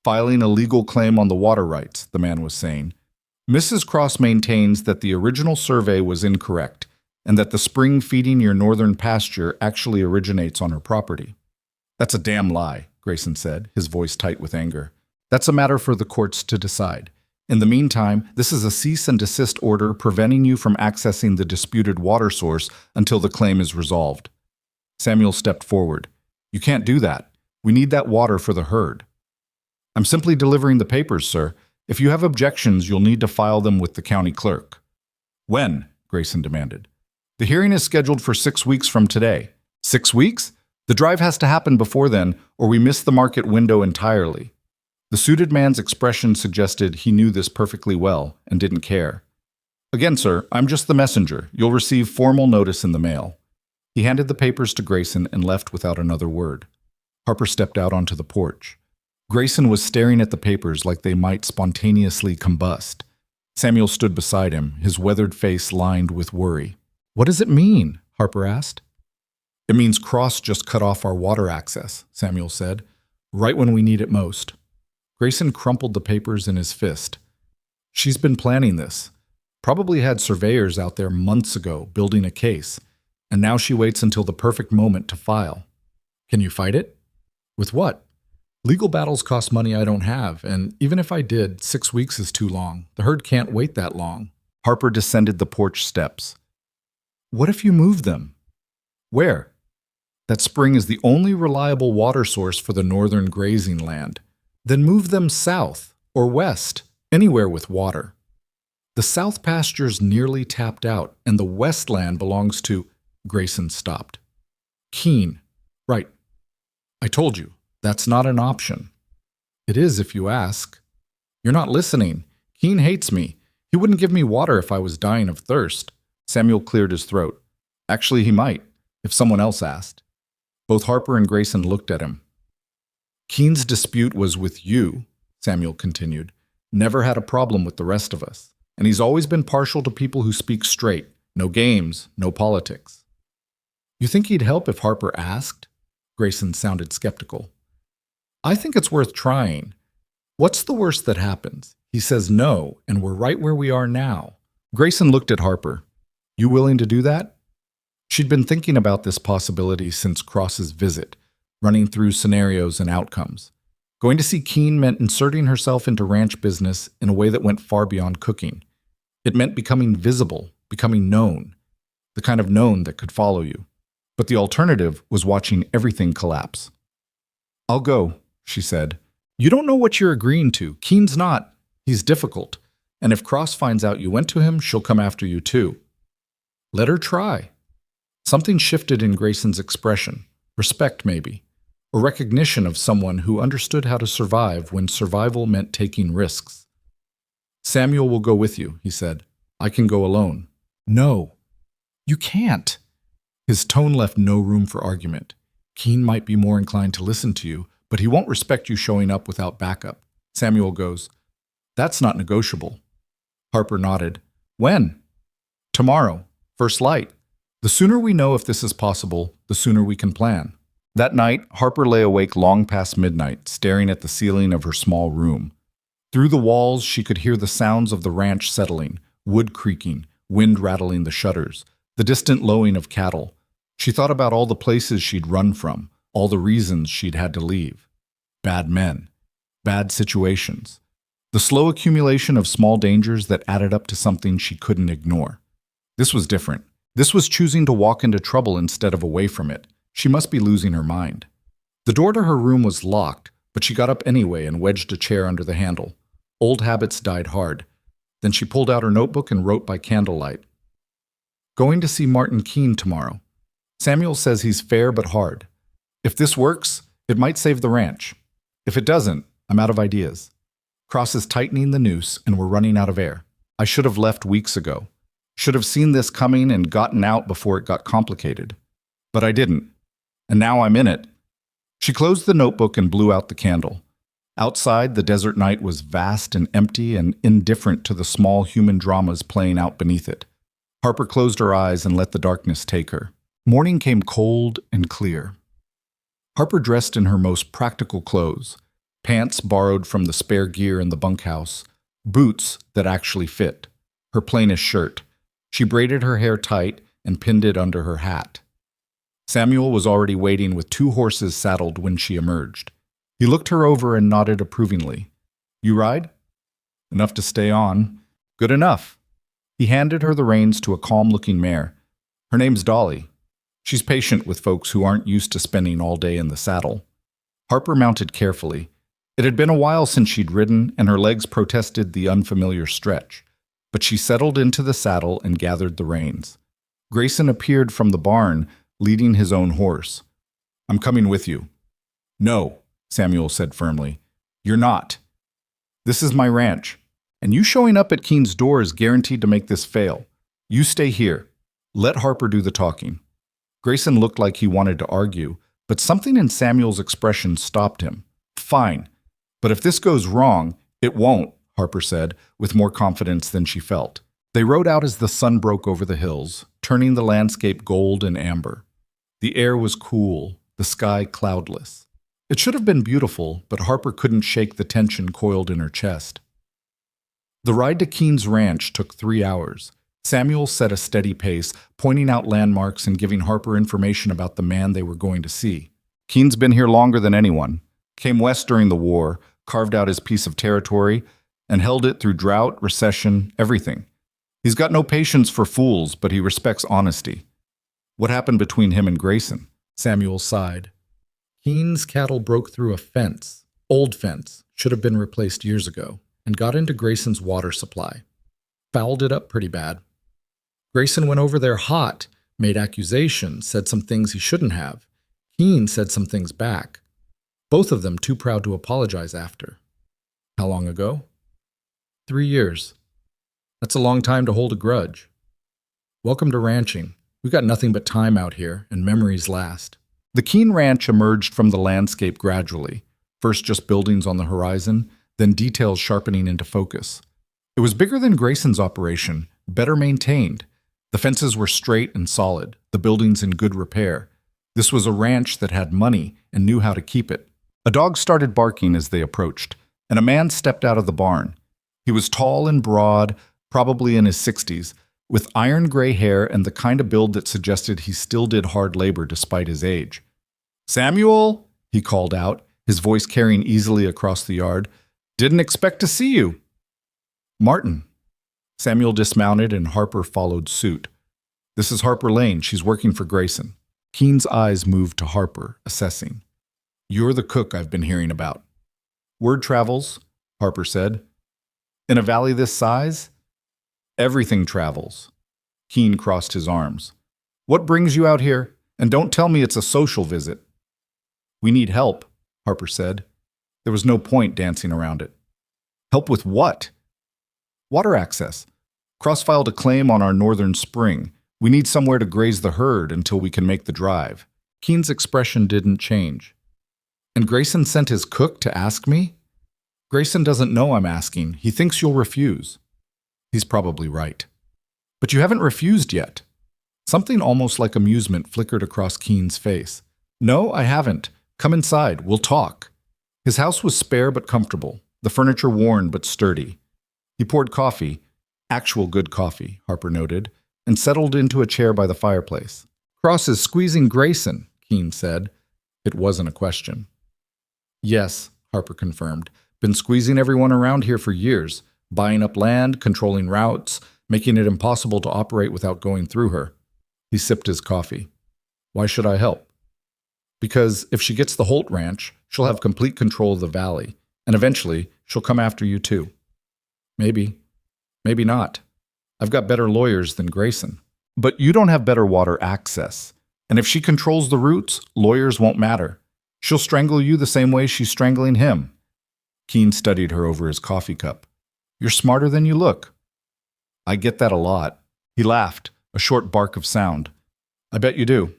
Filing a legal claim on the water rights, the man was saying. Mrs. Cross maintains that the original survey was incorrect, and that the spring feeding your northern pasture actually originates on her property. That's a damn lie, Grayson said, his voice tight with anger. That's a matter for the courts to decide. In the meantime, this is a cease and desist order preventing you from accessing the disputed water source until the claim is resolved. Samuel stepped forward. You can't do that. We need that water for the herd. I'm simply delivering the papers, sir. If you have objections, you'll need to file them with the county clerk. When? Grayson demanded. The hearing is scheduled for 6 weeks from today. 6 weeks? The drive has to happen before then, or we miss the market window entirely. The suited man's expression suggested he knew this perfectly well and didn't care. Again, sir, I'm just the messenger. You'll receive formal notice in the mail. He handed the papers to Grayson and left without another word. Harper stepped out onto the porch. Grayson was staring at the papers like they might spontaneously combust. Samuel stood beside him, his weathered face lined with worry. What does it mean? Harper asked. It means Cross just cut off our water access, Samuel said, right when we need it most. Grayson crumpled the papers in his fist. She's been planning this. Probably had surveyors out there months ago building a case, and now she waits until the perfect moment to file. Can you fight it? With what? Legal battles cost money I don't have, and even if I did, 6 weeks is too long. The herd can't wait that long. Harper descended the porch steps. What if you move them? Where? That spring is the only reliable water source for the northern grazing land. Then move them south or west, anywhere with water. The south pasture's nearly tapped out, and the west land belongs to... Grayson stopped. Keene. Right. I told you, that's not an option. It is if you ask. You're not listening. Keene hates me. He wouldn't give me water if I was dying of thirst. Samuel cleared his throat. Actually, he might, if someone else asked. Both Harper and Grayson looked at him. Keene's dispute was with you, Samuel continued. Never had a problem with the rest of us. And he's always been partial to people who speak straight. No games, no politics. You think he'd help if Harper asked? Grayson sounded skeptical. I think it's worth trying. What's the worst that happens? He says no, and we're right where we are now. Grayson looked at Harper. You willing to do that? She'd been thinking about this possibility since Cross's visit, running through scenarios and outcomes. Going to see Keene meant inserting herself into ranch business in a way that went far beyond cooking. It meant becoming visible, becoming known, the kind of known that could follow you. But the alternative was watching everything collapse. I'll go, she said. You don't know what you're agreeing to. Keene's not. He's difficult. And if Cross finds out you went to him, she'll come after you too. Let her try. Something shifted in Grayson's expression. Respect, maybe. A recognition of someone who understood how to survive when survival meant taking risks. Samuel will go with you, he said. I can go alone. No. You can't. His tone left no room for argument. Keene might be more inclined to listen to you, but he won't respect you showing up without backup. Samuel goes, That's not negotiable. Harper nodded. When? Tomorrow. First light. The sooner we know if this is possible, the sooner we can plan. That night, Harper lay awake long past midnight, staring at the ceiling of her small room. Through the walls, she could hear the sounds of the ranch settling, wood creaking, wind rattling the shutters, the distant lowing of cattle. She thought about all the places she'd run from, all the reasons she'd had to leave. Bad men. Bad situations. The slow accumulation of small dangers that added up to something she couldn't ignore. This was different. This was choosing to walk into trouble instead of away from it. She must be losing her mind. The door to her room was locked, but she got up anyway and wedged a chair under the handle. Old habits died hard. Then she pulled out her notebook and wrote by candlelight. Going to see Martin Keene tomorrow. Samuel says he's fair but hard. If this works, it might save the ranch. If it doesn't, I'm out of ideas. Cross is tightening the noose and we're running out of air. I should have left weeks ago. Should have seen this coming and gotten out before it got complicated. But I didn't. And now I'm in it. She closed the notebook and blew out the candle. Outside, the desert night was vast and empty and indifferent to the small human dramas playing out beneath it. Harper closed her eyes and let the darkness take her. Morning came cold and clear. Harper dressed in her most practical clothes, pants borrowed from the spare gear in the bunkhouse, boots that actually fit, her plainest shirt. She braided her hair tight and pinned it under her hat. Samuel was already waiting with 2 horses saddled when she emerged. He looked her over and nodded approvingly. You ride? Enough to stay on. Good enough. He handed her the reins to a calm-looking mare. Her name's Dolly. She's patient with folks who aren't used to spending all day in the saddle. Harper mounted carefully. It had been a while since she'd ridden, and her legs protested the unfamiliar stretch. But she settled into the saddle and gathered the reins. Grayson appeared from the barn, leading his own horse. I'm coming with you. No, Samuel said firmly. You're not. This is my ranch, and you showing up at Keene's door is guaranteed to make this fail. You stay here. Let Harper do the talking. Grayson looked like he wanted to argue, but something in Samuel's expression stopped him. Fine, but if this goes wrong, it won't, Harper said, with more confidence than she felt. They rode out as the sun broke over the hills, turning the landscape gold and amber. The air was cool, the sky cloudless. It should have been beautiful, but Harper couldn't shake the tension coiled in her chest. The ride to Keene's ranch took 3 hours. Samuel set a steady pace, pointing out landmarks and giving Harper information about the man they were going to see. Keene's been here longer than anyone. Came west during the war, carved out his piece of territory, and held it through drought, recession, everything. He's got no patience for fools, but he respects honesty. What happened between him and Grayson? Samuel sighed. Keene's cattle broke through a fence, old fence, should have been replaced years ago, and got into Grayson's water supply. Fouled it up pretty bad. Grayson went over there hot, made accusations, said some things he shouldn't have. Keene said some things back. Both of them too proud to apologize after. How long ago? 3 years. That's a long time to hold a grudge. Welcome to ranching. We've got nothing but time out here, and memories last. The Keene ranch emerged from the landscape gradually, first just buildings on the horizon, then details sharpening into focus. It was bigger than Grayson's operation, better maintained. The fences were straight and solid, the buildings in good repair. This was a ranch that had money and knew how to keep it. A dog started barking as they approached, and a man stepped out of the barn. He was tall and broad, probably in his 60s, with iron gray hair and the kind of build that suggested he still did hard labor despite his age. "Samuel," he called out, his voice carrying easily across the yard. "Didn't expect to see you." "Martin." Samuel dismounted and Harper followed suit. "This is Harper Lane. She's working for Grayson." Keene's eyes moved to Harper, assessing. "You're the cook I've been hearing about." "Word travels," Harper said. "In a valley this size? Everything travels." Keene crossed his arms. "What brings you out here? And don't tell me it's a social visit." "We need help," Harper said. There was no point dancing around it. "Help with what?" "Water access. Cross filed a claim on our northern spring. We need somewhere to graze the herd until we can make the drive." Keene's expression didn't change. "And Grayson sent his cook to ask me?" "Grayson doesn't know I'm asking. He thinks you'll refuse." "He's probably right." "But you haven't refused yet." Something almost like amusement flickered across Keene's face. "No, I haven't. Come inside. We'll talk." His house was spare but comfortable, the furniture worn but sturdy. He poured coffee, actual good coffee, Harper noted, and settled into a chair by the fireplace. "Cross is squeezing Grayson," Keene said. It wasn't a question. "Yes," Harper confirmed. "Been squeezing everyone around here for years, buying up land, controlling routes, making it impossible to operate without going through her." He sipped his coffee. "Why should I help?" "Because if she gets the Holt ranch, she'll have complete control of the valley, and eventually she'll come after you too." "Maybe. Maybe not. I've got better lawyers than Grayson." "But you don't have better water access. And if she controls the routes, lawyers won't matter. She'll strangle you the same way she's strangling him." Keene studied her over his coffee cup. "You're smarter than you look." "I get that a lot." He laughed, a short bark of sound. "I bet you do."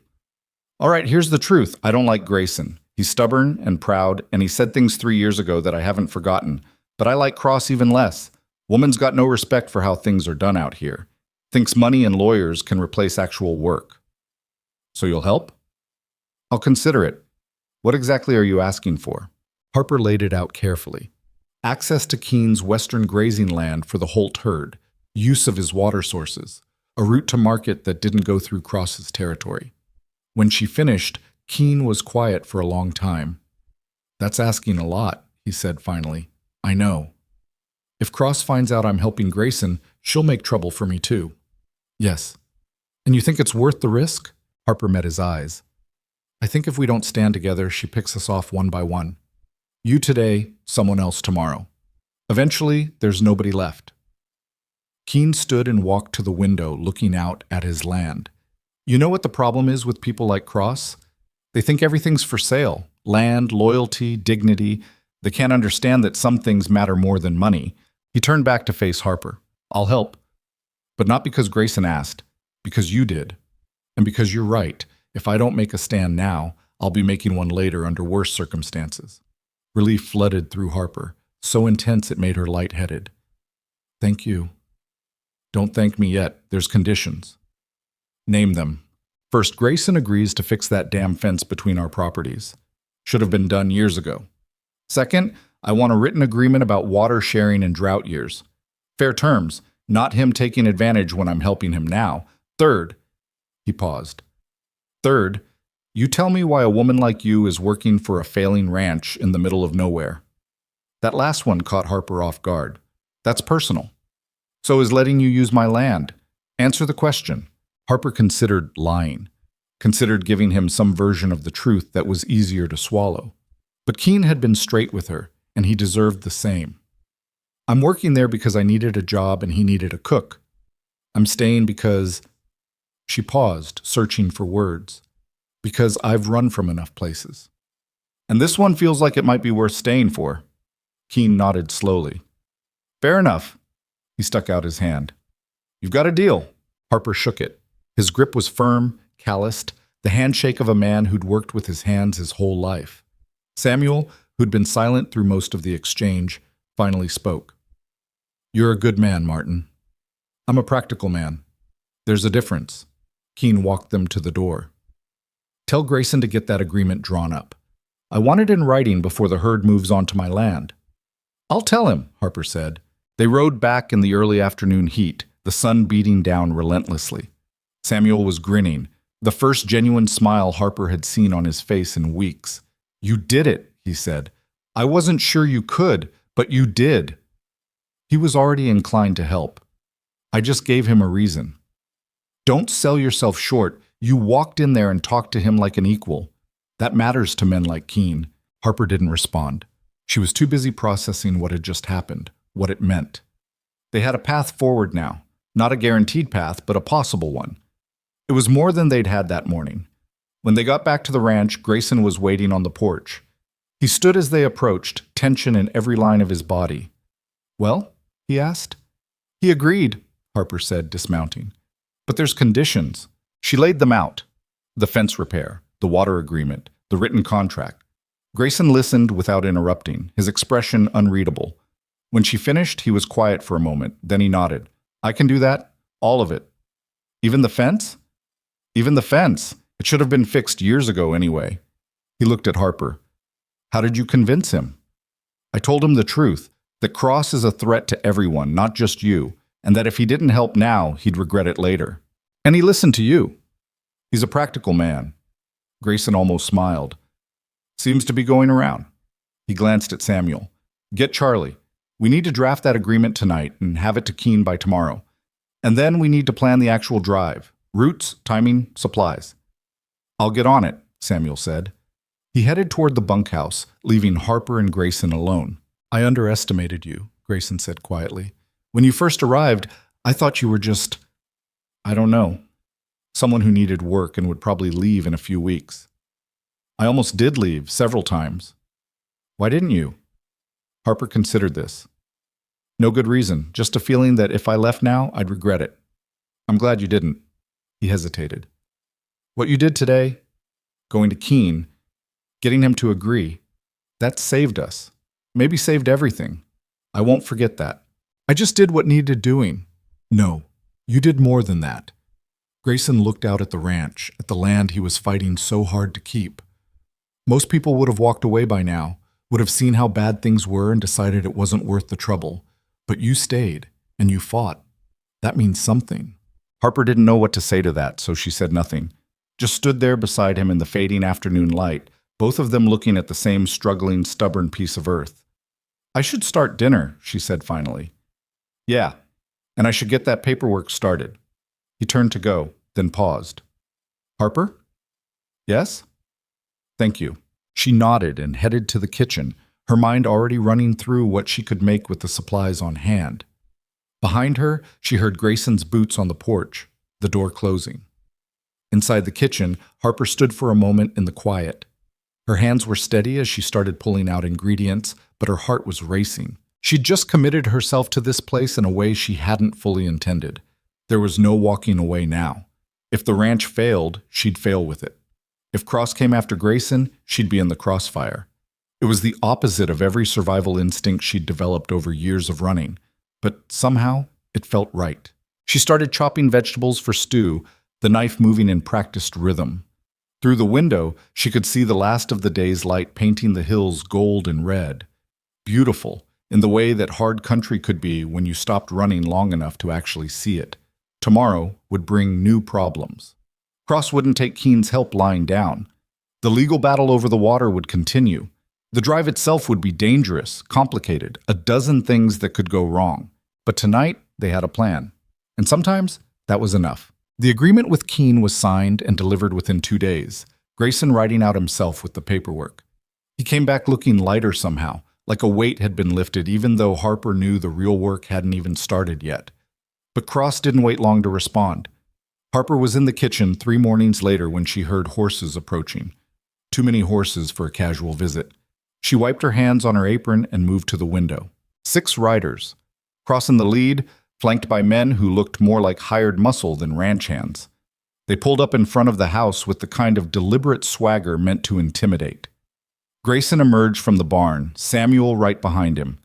"All right, here's the truth. I don't like Grayson. He's stubborn and proud, and he said things 3 years ago that I haven't forgotten. But I like Cross even less. Woman's got no respect for how things are done out here. Thinks money and lawyers can replace actual work." "So you'll help?" "I'll consider it. What exactly are you asking for?" Harper laid it out carefully. Access to Keene's western grazing land for the Holt herd, use of his water sources, a route to market that didn't go through Cross's territory. When she finished, Keene was quiet for a long time. "That's asking a lot," he said finally. "I know. If Cross finds out I'm helping Grayson, she'll make trouble for me too." "Yes." "And you think it's worth the risk?" Harper met his eyes. "I think if we don't stand together, she picks us off one by one. You today, someone else tomorrow. Eventually, there's nobody left." Keene stood and walked to the window, looking out at his land. "You know what the problem is with people like Cross? They think everything's for sale. Land, loyalty, dignity. They can't understand that some things matter more than money." He turned back to face Harper. "I'll help. But not because Grayson asked. Because you did. And because you're right. If I don't make a stand now, I'll be making one later under worse circumstances." Relief flooded through Harper, so intense it made her lightheaded. "Thank you." "Don't thank me yet. There's conditions." "Name them." First, Grayson agrees to fix that damn fence between our properties. Should have been done years ago. Second, I want a written agreement about water sharing in drought years. Fair terms, not him taking advantage when I'm helping him now. Third, he paused. Third, you tell me why a woman like you is working for a failing ranch in the middle of nowhere. That last one caught Harper off guard. That's personal. So is letting you use my land. Answer the question. Harper considered lying, considered giving him some version of the truth that was easier to swallow. But Keene had been straight with her, and he deserved the same. I'm working there because I needed a job and he needed a cook. I'm staying because... She paused, searching for words. Because I've run from enough places. And this one feels like it might be worth staying for. Keene nodded slowly. Fair enough. He stuck out his hand. You've got a deal. Harper shook it. His grip was firm, calloused, the handshake of a man who'd worked with his hands his whole life. Samuel, who'd been silent through most of the exchange, finally spoke. You're a good man, Martin. I'm a practical man. There's a difference. Keene walked them to the door. Tell Grayson to get that agreement drawn up. I want it in writing before the herd moves onto my land. I'll tell him, Harper said. They rode back in the early afternoon heat, the sun beating down relentlessly. Samuel was grinning, the first genuine smile Harper had seen on his face in weeks. You did it, he said. I wasn't sure you could, but you did. He was already inclined to help. I just gave him a reason. Don't sell yourself short. You walked in there and talked to him like an equal. That matters to men like Keene. Harper didn't respond. She was too busy processing what had just happened, what it meant. They had a path forward now. Not a guaranteed path, but a possible one. It was more than they'd had that morning. When they got back to the ranch, Grayson was waiting on the porch. He stood as they approached, tension in every line of his body. Well? He asked. He agreed, Harper said, dismounting. But there's conditions. She laid them out. The fence repair, the water agreement, the written contract. Grayson listened without interrupting, his expression unreadable. When she finished, he was quiet for a moment, then he nodded. I can do that. All of it. Even the fence? Even the fence. It should have been fixed years ago anyway. He looked at Harper. How did you convince him? I told him the truth, that Cross is a threat to everyone, not just you, and that if he didn't help now, he'd regret it later. And he listened to you. He's a practical man. Grayson almost smiled. Seems to be going around. He glanced at Samuel. Get Charlie. We need to draft that agreement tonight and have it to Keene by tomorrow. And then we need to plan the actual drive. Routes, timing, supplies. I'll get on it, Samuel said. He headed toward the bunkhouse, leaving Harper and Grayson alone. I underestimated you, Grayson said quietly. When you first arrived, I thought you were just, I don't know, someone who needed work and would probably leave in a few weeks. I almost did leave several times. Why didn't you? Harper considered this. No good reason, just a feeling that if I left now, I'd regret it. I'm glad you didn't. He hesitated. What you did today, going to Keene, getting him to agree, that saved us. Maybe saved everything. I won't forget that. I just did what needed doing. No, you did more than that. Grayson looked out at the ranch, at the land he was fighting so hard to keep. Most people would have walked away by now, would have seen how bad things were and decided it wasn't worth the trouble. But you stayed, and you fought. That means something. Harper didn't know what to say to that, so she said nothing. Just stood there beside him in the fading afternoon light, both of them looking at the same struggling, stubborn piece of earth. I should start dinner, she said finally. Yeah, and I should get that paperwork started. He turned to go, then paused. Harper? Yes? Thank you. She nodded and headed to the kitchen, her mind already running through what she could make with the supplies on hand. Behind her, she heard Grayson's boots on the porch, the door closing. Inside the kitchen, Harper stood for a moment in the quiet. Her hands were steady as she started pulling out ingredients, but her heart was racing. She'd just committed herself to this place in a way she hadn't fully intended. There was no walking away now. If the ranch failed, she'd fail with it. If Cross came after Grayson, she'd be in the crossfire. It was the opposite of every survival instinct she'd developed over years of running, but somehow it felt right. She started chopping vegetables for stew, the knife moving in practiced rhythm. Through the window, she could see the last of the day's light painting the hills gold and red. Beautiful, in the way that hard country could be when you stopped running long enough to actually see it. Tomorrow would bring new problems. Cross wouldn't take Keen's help lying down. The legal battle over the water would continue. The drive itself would be dangerous, complicated, a dozen things that could go wrong. But tonight, they had a plan. And sometimes, that was enough. The agreement with Keen was signed and delivered within 2 days, Grayson writing out himself with the paperwork. He came back looking lighter somehow, like a weight had been lifted even though Harper knew the real work hadn't even started yet. But Cross didn't wait long to respond. Harper was in the kitchen 3 mornings later when she heard horses approaching. Too many horses for a casual visit. She wiped her hands on her apron and moved to the window. 6 riders. Cross in the lead, flanked by men who looked more like hired muscle than ranch hands. They pulled up in front of the house with the kind of deliberate swagger meant to intimidate. Grayson emerged from the barn, Samuel right behind him.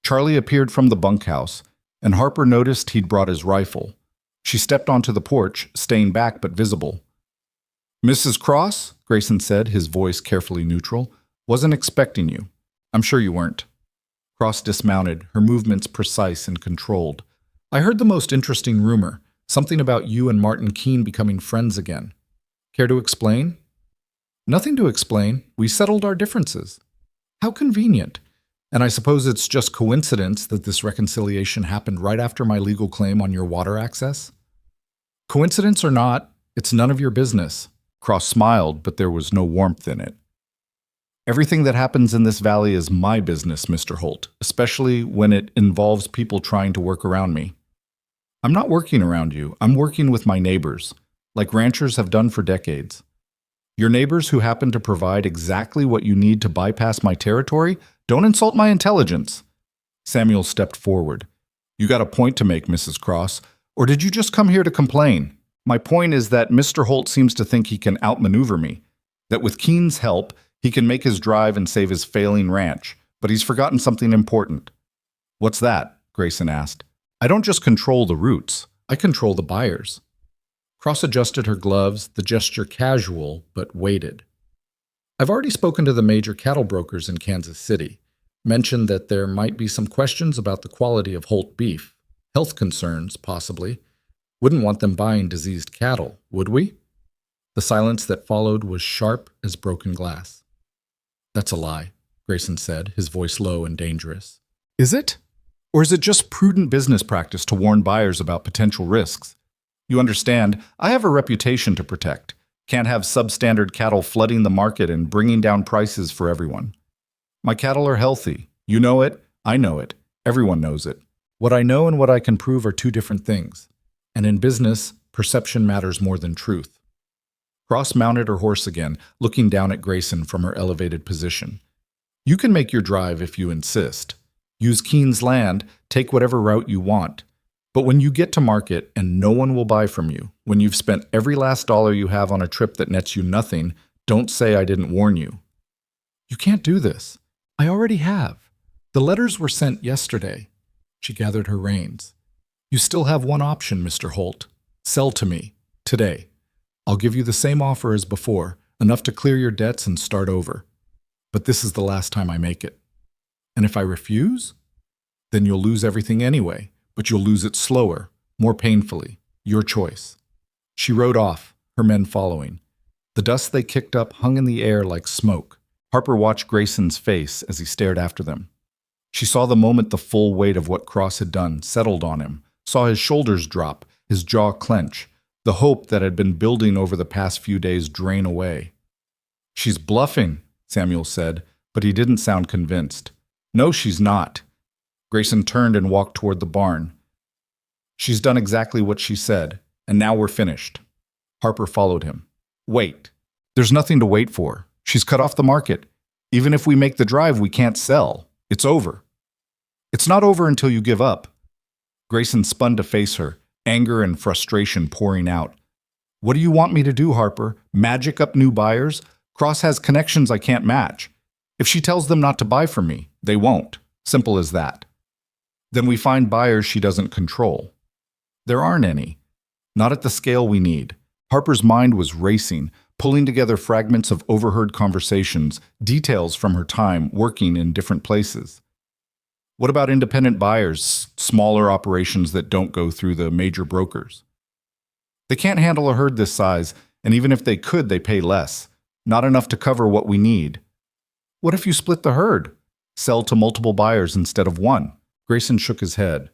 Charlie appeared from the bunkhouse, and Harper noticed he'd brought his rifle. She stepped onto the porch, staying back but visible. "Mrs. Cross," Grayson said, his voice carefully neutral, "wasn't expecting you. I'm sure you weren't." Cross dismounted, her movements precise and controlled. "I heard the most interesting rumor, something about you and Martin Keen becoming friends again. Care to explain?" "Nothing to explain. We settled our differences." "How convenient. And I suppose it's just coincidence that this reconciliation happened right after my legal claim on your water access?" "Coincidence or not, it's none of your business." Cross smiled, but there was no warmth in it. "Everything that happens in this valley is my business, Mr. Holt, especially when it involves people trying to work around me." "I'm not working around you. I'm working with my neighbors, like ranchers have done for decades." "Your neighbors who happen to provide exactly what you need to bypass my territory? Don't insult my intelligence." Samuel stepped forward. "You got a point to make, Mrs. Cross, or did you just come here to complain? My point is that Mr. Holt seems to think he can outmaneuver me, that with Keen's help, he can make his drive and save his failing ranch, but he's forgotten something important." "What's that?" Grayson asked. "I don't just control the routes, I control the buyers." Cross adjusted her gloves, the gesture casual, but weighted. "I've already spoken to the major cattle brokers in Kansas City, mentioned that there might be some questions about the quality of Holt beef, health concerns, possibly. Wouldn't want them buying diseased cattle, would we?" The silence that followed was sharp as broken glass. "That's a lie," Grayson said, his voice low and dangerous. "Is it? Or is it just prudent business practice to warn buyers about potential risks? You understand, I have a reputation to protect. Can't have substandard cattle flooding the market and bringing down prices for everyone. My cattle are healthy. You know it, I know it, everyone knows it. What I know and what I can prove are 2 different things. And in business, perception matters more than truth." Cross mounted her horse again, looking down at Grayson from her elevated position. "You can make your drive if you insist. Use Keen's land, take whatever route you want. But when you get to market and no one will buy from you, when you've spent every last dollar you have on a trip that nets you nothing, don't say I didn't warn you." "You can't do this. I already have. The letters were sent yesterday." She gathered her reins. "You still have one option, Mr. Holt. Sell to me, today. I'll give you the same offer as before, enough to clear your debts and start over. But this is the last time I make it. And if I refuse, then you'll lose everything anyway, but you'll lose it slower, more painfully. Your choice." She rode off, her men following. The dust they kicked up hung in the air like smoke. Harper watched Grayson's face as he stared after them. She saw the moment the full weight of what Cross had done settled on him, saw his shoulders drop, his jaw clench, the hope that had been building over the past few days drain away. "She's bluffing," Samuel said, but he didn't sound convinced. "No, she's not." Grayson turned and walked toward the barn. "She's done exactly what she said, and now we're finished." Harper followed him. "Wait. There's nothing to wait for. She's cut off the market. Even if we make the drive, we can't sell. It's over." "It's not over until you give up." Grayson spun to face her, anger and frustration pouring out. "What do you want me to do, Harper? Magic up new buyers? Cross has connections I can't match. If she tells them not to buy from me, they won't. Simple as that. Then we find buyers she doesn't control. There aren't any. Not at the scale we need. Harper's mind was racing, pulling together fragments of overheard conversations, details from her time working in different places. What about independent buyers, smaller operations that don't go through the major brokers? They can't handle a herd this size, and even if they could, they pay less. Not enough to cover what we need. What if you split the herd? Sell to multiple buyers instead of one? Grayson shook his head.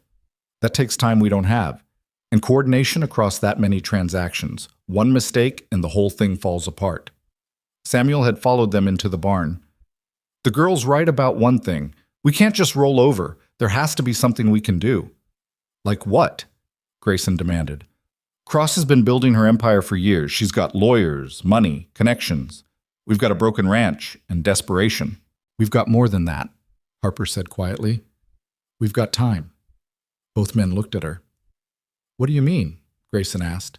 That takes time we don't have, and coordination across that many transactions. One mistake and the whole thing falls apart. Samuel had followed them into the barn. The girl's right about one thing. We can't just roll over. There has to be something we can do. Like what? Grayson demanded. Cross has been building her empire for years. She's got lawyers, money, connections. We've got a broken ranch and desperation. We've got more than that, Harper said quietly. We've got time. Both men looked at her. What do you mean? Grayson asked.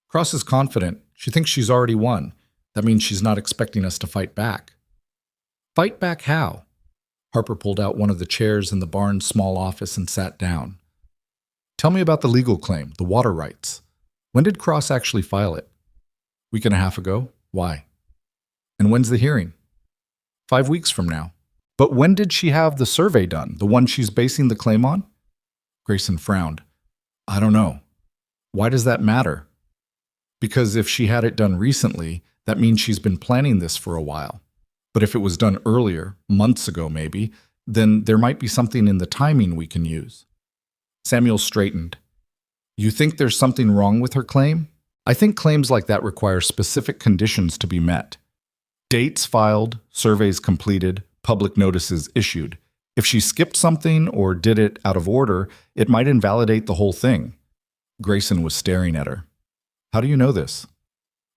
Cross is confident. She thinks she's already won. That means she's not expecting us to fight back. Fight back how? Harper pulled out one of the chairs in the barn's small office and sat down. Tell me about the legal claim, the water rights. When did Cross actually file it? Week and a half ago. Why? And when's the hearing? 5 weeks from now. But when did she have the survey done, the one she's basing the claim on? Grayson frowned. I don't know. Why does that matter? Because if she had it done recently, that means she's been planning this for a while. But if it was done earlier, months ago maybe, then there might be something in the timing we can use. Samuel straightened. You think there's something wrong with her claim? I think claims like that require specific conditions to be met. Dates filed, surveys completed, public notices issued. If she skipped something or did it out of order, it might invalidate the whole thing. Grayson was staring at her. How do you know this?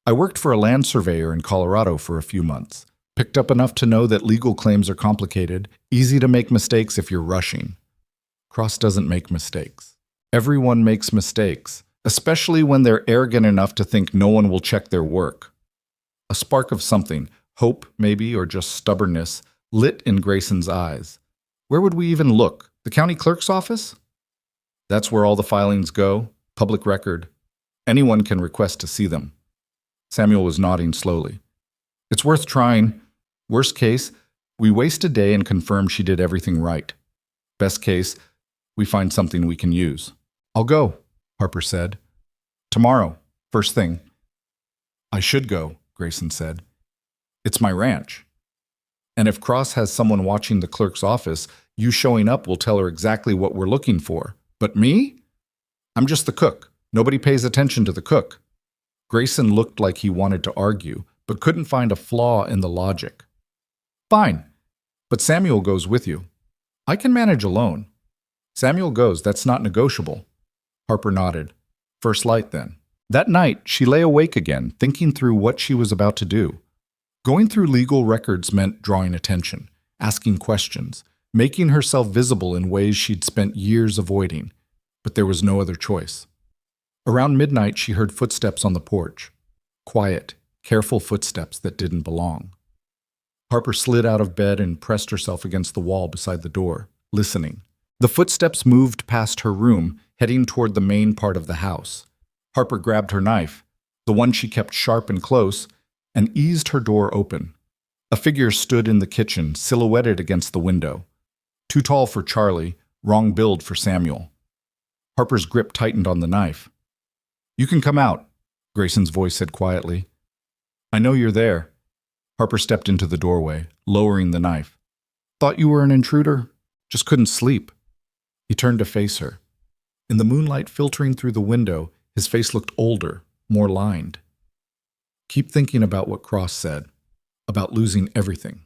I worked for a land surveyor in Colorado for a few months. Picked up enough to know that legal claims are complicated, easy to make mistakes if you're rushing. Cross doesn't make mistakes. Everyone makes mistakes, especially when they're arrogant enough to think no one will check their work. A spark of something, hope maybe, or just stubbornness, lit in Grayson's eyes. Where would we even look? The county clerk's office? That's where all the filings go, public record. Anyone can request to see them. Samuel was nodding slowly. It's worth trying. Worst case, we waste a day and confirm she did everything right. Best case, we find something we can use. I'll go, Harper said. Tomorrow, first thing. I should go, Grayson said. It's my ranch. And if Cross has someone watching the clerk's office, you showing up will tell her exactly what we're looking for. But me? I'm just the cook. Nobody pays attention to the cook. Grayson looked like he wanted to argue, but couldn't find a flaw in the logic. Fine, but Samuel goes with you. I can manage alone. Samuel goes, that's not negotiable. Harper nodded. First light, then. That night, she lay awake again, thinking through what she was about to do. Going through legal records meant drawing attention, asking questions, making herself visible in ways she'd spent years avoiding. But there was no other choice. Around midnight, she heard footsteps on the porch. Quiet, careful footsteps that didn't belong. Harper slid out of bed and pressed herself against the wall beside the door, listening. The footsteps moved past her room, heading toward the main part of the house. Harper grabbed her knife, the one she kept sharp and close, and eased her door open. A figure stood in the kitchen, silhouetted against the window. Too tall for Charlie, wrong build for Samuel. Harper's grip tightened on the knife. You can come out, Grayson's voice said quietly. I know you're there. Harper stepped into the doorway, lowering the knife. Thought you were an intruder? Just couldn't sleep. He turned to face her. In the moonlight filtering through the window, his face looked older, more lined. Keep thinking about what Cross said, about losing everything.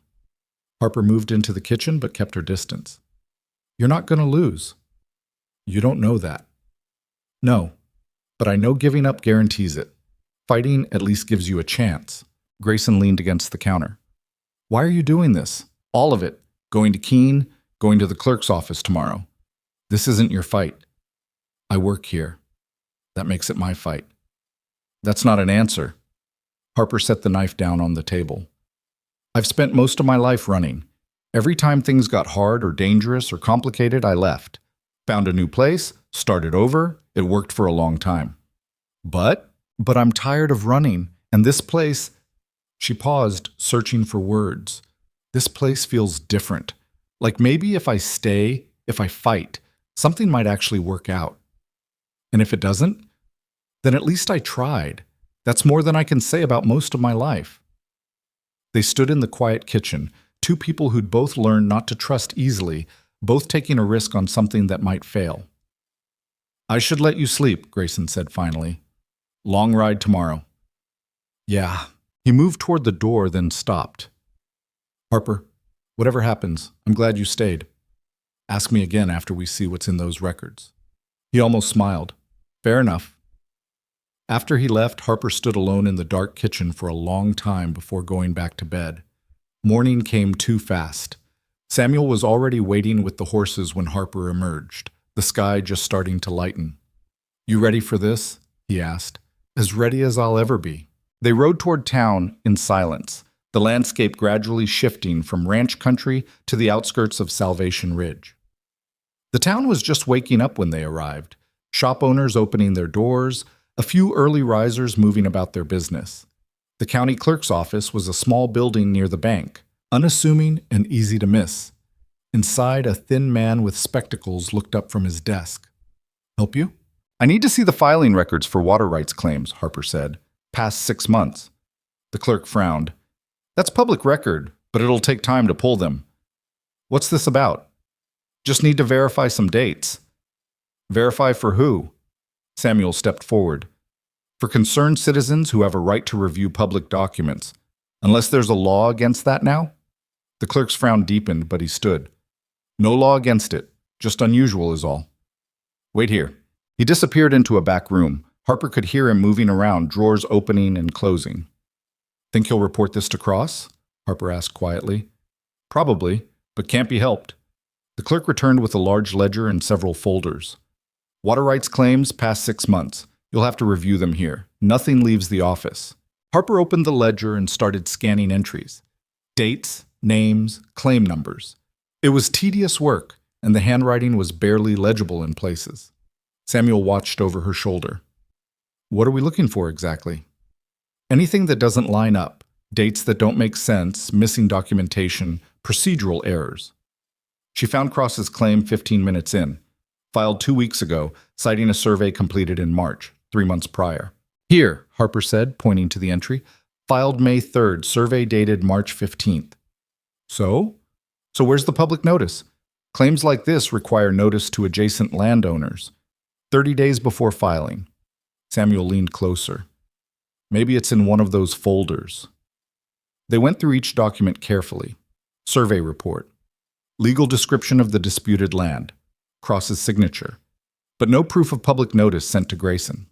Harper moved into the kitchen but kept her distance. You're not going to lose. You don't know that. No, but I know giving up guarantees it. Fighting at least gives you a chance. Grayson leaned against the counter. Why are you doing this? All of it. Going to Keene, going to the clerk's office tomorrow. This isn't your fight. I work here. That makes it my fight. That's not an answer. Harper set the knife down on the table. I've spent most of my life running. Every time things got hard or dangerous or complicated, I left. Found a new place, started over. It worked for a long time. But But I'm tired of running, and this place... She paused, searching for words. This place feels different. Like maybe if I stay, if I fight, something might actually work out. And if it doesn't, then at least I tried. That's more than I can say about most of my life. They stood in the quiet kitchen, two people who'd both learned not to trust easily, both taking a risk on something that might fail. I should let you sleep, Grayson said finally. Long ride tomorrow. Yeah. He moved toward the door, then stopped. Harper, whatever happens, I'm glad you stayed. Ask me again after we see what's in those records. He almost smiled. Fair enough. After he left, Harper stood alone in the dark kitchen for a long time before going back to bed. Morning came too fast. Samuel was already waiting with the horses when Harper emerged, the sky just starting to lighten. You ready for this? He asked. As ready as I'll ever be. They rode toward town in silence, the landscape gradually shifting from ranch country to the outskirts of Salvation Ridge. The town was just waking up when they arrived, shop owners opening their doors, a few early risers moving about their business. The county clerk's office was a small building near the bank, unassuming and easy to miss. Inside, a thin man with spectacles looked up from his desk. Help you? I need to see the filing records for water rights claims, Harper said. Past 6 months. The clerk frowned. That's public record, but it'll take time to pull them. What's this about? Just need to verify some dates. Verify for who? Samuel stepped forward. For concerned citizens who have a right to review public documents. Unless there's a law against that now? The clerk's frown deepened, but he stood. No law against it. Just unusual is all. Wait here. He disappeared into a back room. Harper could hear him moving around, drawers opening and closing. Think he'll report this to Cross? Harper asked quietly. Probably, but can't be helped. The clerk returned with a large ledger and several folders. Water rights claims past 6 months. You'll have to review them here. Nothing leaves the office. Harper opened the ledger and started scanning entries. Dates, names, claim numbers. It was tedious work, and the handwriting was barely legible in places. Samuel watched over her shoulder. What are we looking for exactly? Anything that doesn't line up, dates that don't make sense, missing documentation, procedural errors. She found Cross's claim 15 minutes in, filed 2 weeks ago, citing a survey completed in March, 3 months prior. Here, Harper said, pointing to the entry, filed May 3rd, survey dated March 15th. So where's the public notice? Claims like this require notice to adjacent landowners, 30 days before filing. Samuel leaned closer. Maybe it's in one of those folders. They went through each document carefully. Survey report. Legal description of the disputed land. Cross's signature. But no proof of public notice sent to Grayson.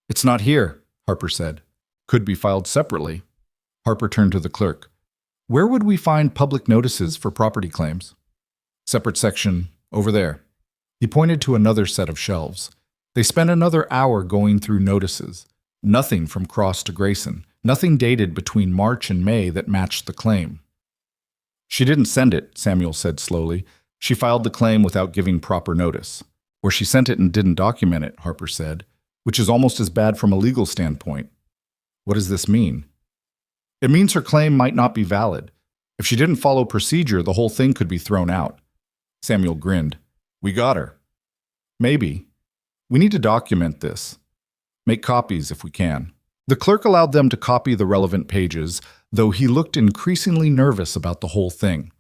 It's not here, Harper said. Could be filed separately. Harper turned to the clerk. Where would we find public notices for property claims? Separate section, over there. He pointed to another set of shelves. They spent another hour going through notices. Nothing from Cross to Grayson. Nothing dated between March and May that matched the claim. She didn't send it, Samuel said slowly. She filed the claim without giving proper notice. Or she sent it and didn't document it, Harper said, which is almost as bad from a legal standpoint. What does this mean? It means her claim might not be valid. If she didn't follow procedure, the whole thing could be thrown out. Samuel grinned. We got her. Maybe. We need to document this. Make copies if we can. The clerk allowed them to copy the relevant pages, though he looked increasingly nervous about the whole thing.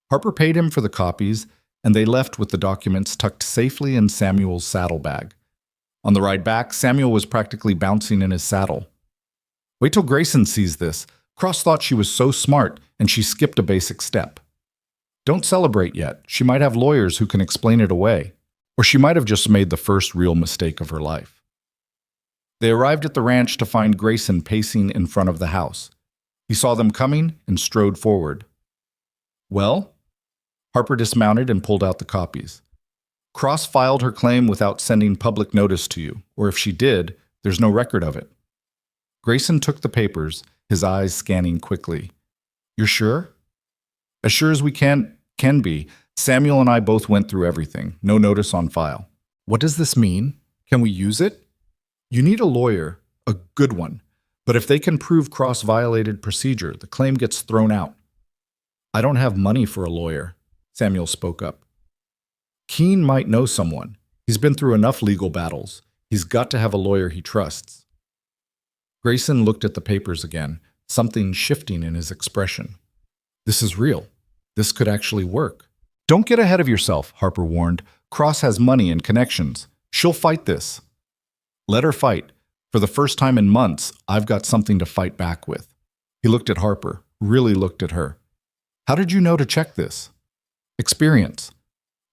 Harper paid him for the copies, and they left with the documents tucked safely in Samuel's saddlebag. On the ride back, Samuel was practically bouncing in his saddle. Wait till Grayson sees this. Cross thought she was so smart, and she skipped a basic step. Don't celebrate yet. She might have lawyers who can explain it away. Or she might have just made the first real mistake of her life. They arrived at the ranch to find Grayson pacing in front of the house. He saw them coming and strode forward. Well? Harper dismounted and pulled out the copies. Cross filed her claim without sending public notice to you, or if she did, there's no record of it. Grayson took the papers, his eyes scanning quickly. You're sure? As sure as we can be. Samuel and I both went through everything. No notice on file. What does this mean? Can we use it? You need a lawyer, a good one. But if they can prove Cross violated procedure, the claim gets thrown out. I don't have money for a lawyer, Samuel spoke up. Keene might know someone. He's been through enough legal battles. He's got to have a lawyer he trusts. Grayson looked at the papers again, something shifting in his expression. This is real. This could actually work. Don't get ahead of yourself, Harper warned. Cross has money and connections. She'll fight this. Let her fight. For the first time in months, I've got something to fight back with. He looked at Harper, really looked at her. How did you know to check this? Experience.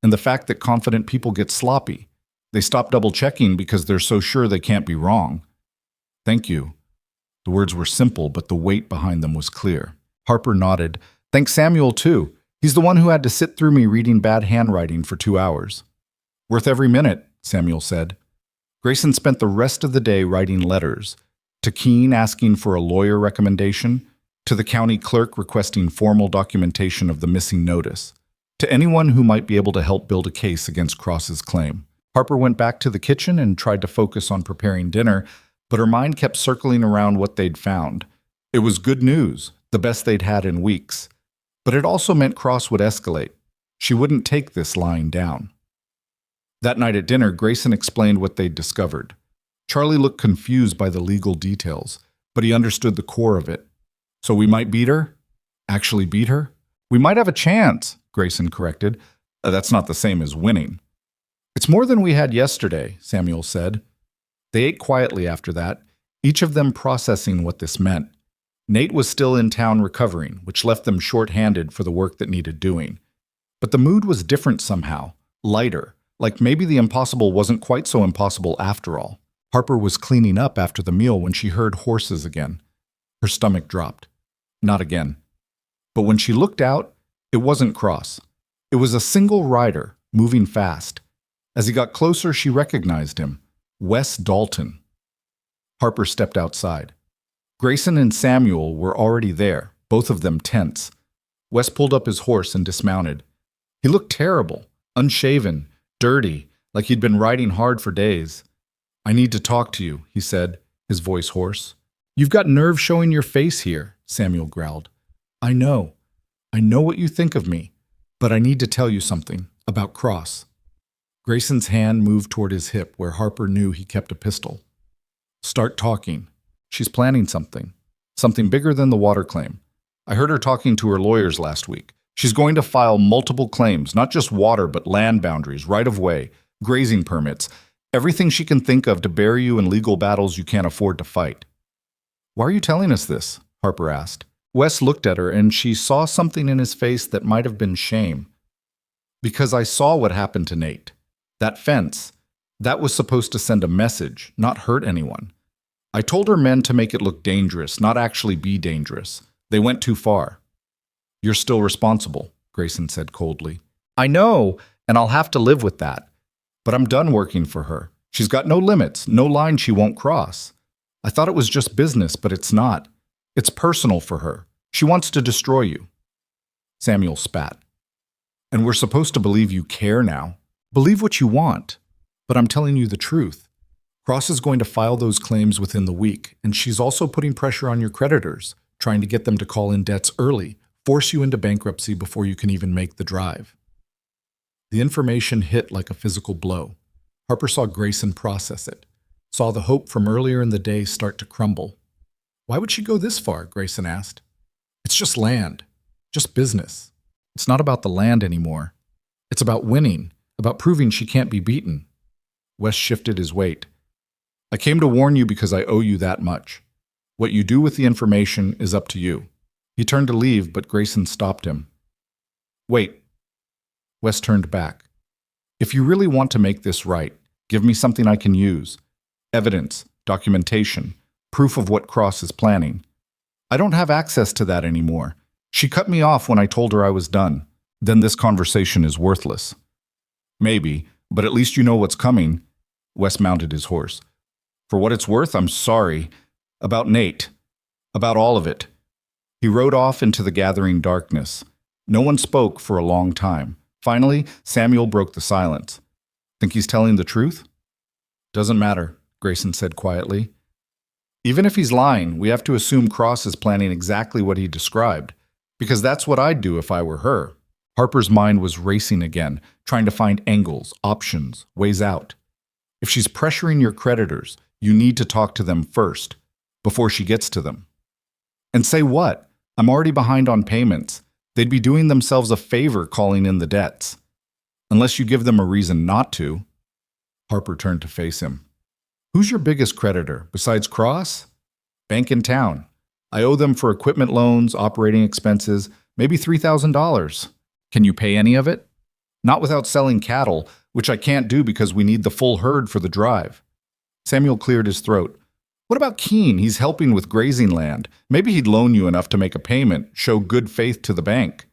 And the fact that confident people get sloppy. They stop double-checking because they're so sure they can't be wrong. Thank you. The words were simple, but the weight behind them was clear. Harper nodded. Thanks Samuel, too. He's the one who had to sit through me reading bad handwriting for 2 hours. Worth every minute, Samuel said. Grayson spent the rest of the day writing letters, to Keene asking for a lawyer recommendation, to the county clerk requesting formal documentation of the missing notice, to anyone who might be able to help build a case against Cross's claim. Harper went back to the kitchen and tried to focus on preparing dinner, but her mind kept circling around what they'd found. It was good news, the best they'd had in weeks. But it also meant Cross would escalate. She wouldn't take this lying down. That night at dinner, Grayson explained what they'd discovered. Charlie looked confused by the legal details, but he understood the core of it. So we might beat her? Actually beat her? We might have a chance, Grayson corrected. That's not the same as winning. It's more than we had yesterday, Samuel said. They ate quietly after that, each of them processing what this meant. Nate was still in town recovering, which left them short-handed for the work that needed doing. But the mood was different somehow, lighter, like maybe the impossible wasn't quite so impossible after all. Harper was cleaning up after the meal when she heard horses again. Her stomach dropped. Not again. But when she looked out, it wasn't Cross. It was a single rider, moving fast. As he got closer, she recognized him. Wes Dalton. Harper stepped outside. Grayson and Samuel were already there, both of them tense. Wes pulled up his horse and dismounted. He looked terrible, unshaven, dirty, like he'd been riding hard for days. I need to talk to you, he said, his voice hoarse. You've got nerve showing your face here, Samuel growled. I know what you think of me, but I need to tell you something about Cross. Grayson's hand moved toward his hip where Harper knew he kept a pistol. Start talking. She's planning something bigger than the water claim. I heard her talking to her lawyers last week. She's going to file multiple claims, not just water, but land boundaries, right-of-way, grazing permits, everything she can think of to bury you in legal battles you can't afford to fight. Why are you telling us this? Harper asked. Wes looked at her, and she saw something in his face that might have been shame. Because I saw what happened to Nate. That fence. That was supposed to send a message, not hurt anyone. I told her men to make it look dangerous, not actually be dangerous. They went too far. You're still responsible, Grayson said coldly. I know, and I'll have to live with that. But I'm done working for her. She's got no limits, no line she won't cross. I thought it was just business, but it's not. It's personal for her. She wants to destroy you. Samuel spat. And we're supposed to believe you care now. Believe what you want. But I'm telling you the truth. Cross is going to file those claims within the week, and she's also putting pressure on your creditors, trying to get them to call in debts early, force you into bankruptcy before you can even make the drive. The information hit like a physical blow. Harper saw Grayson process it, saw the hope from earlier in the day start to crumble. Why would she go this far? Grayson asked. It's just land, just business. It's not about the land anymore. It's about winning, about proving she can't be beaten. Wes shifted his weight. I came to warn you because I owe you that much. What you do with the information is up to you. He turned to leave, but Grayson stopped him. Wait. Wes turned back. If you really want to make this right, give me something I can use. Evidence, documentation, proof of what Cross is planning. I don't have access to that anymore. She cut me off when I told her I was done. Then this conversation is worthless. Maybe, but at least you know what's coming. Wes mounted his horse. For what it's worth, I'm sorry. About Nate. About all of it. He rode off into the gathering darkness. No one spoke for a long time. Finally, Samuel broke the silence. Think he's telling the truth? Doesn't matter, Grayson said quietly. Even if he's lying, we have to assume Cross is planning exactly what he described, because that's what I'd do if I were her. Harper's mind was racing again, trying to find angles, options, ways out. If she's pressuring your creditors, you need to talk to them first, before she gets to them. And say what? I'm already behind on payments. They'd be doing themselves a favor calling in the debts. Unless you give them a reason not to. Harper turned to face him. Who's your biggest creditor, besides Cross? Bank in town. I owe them for equipment loans, operating expenses, maybe $3,000. Can you pay any of it? Not without selling cattle, which I can't do because we need the full herd for the drive. Samuel cleared his throat. What about Keene? He's helping with grazing land. Maybe he'd loan you enough to make a payment, show good faith to the bank.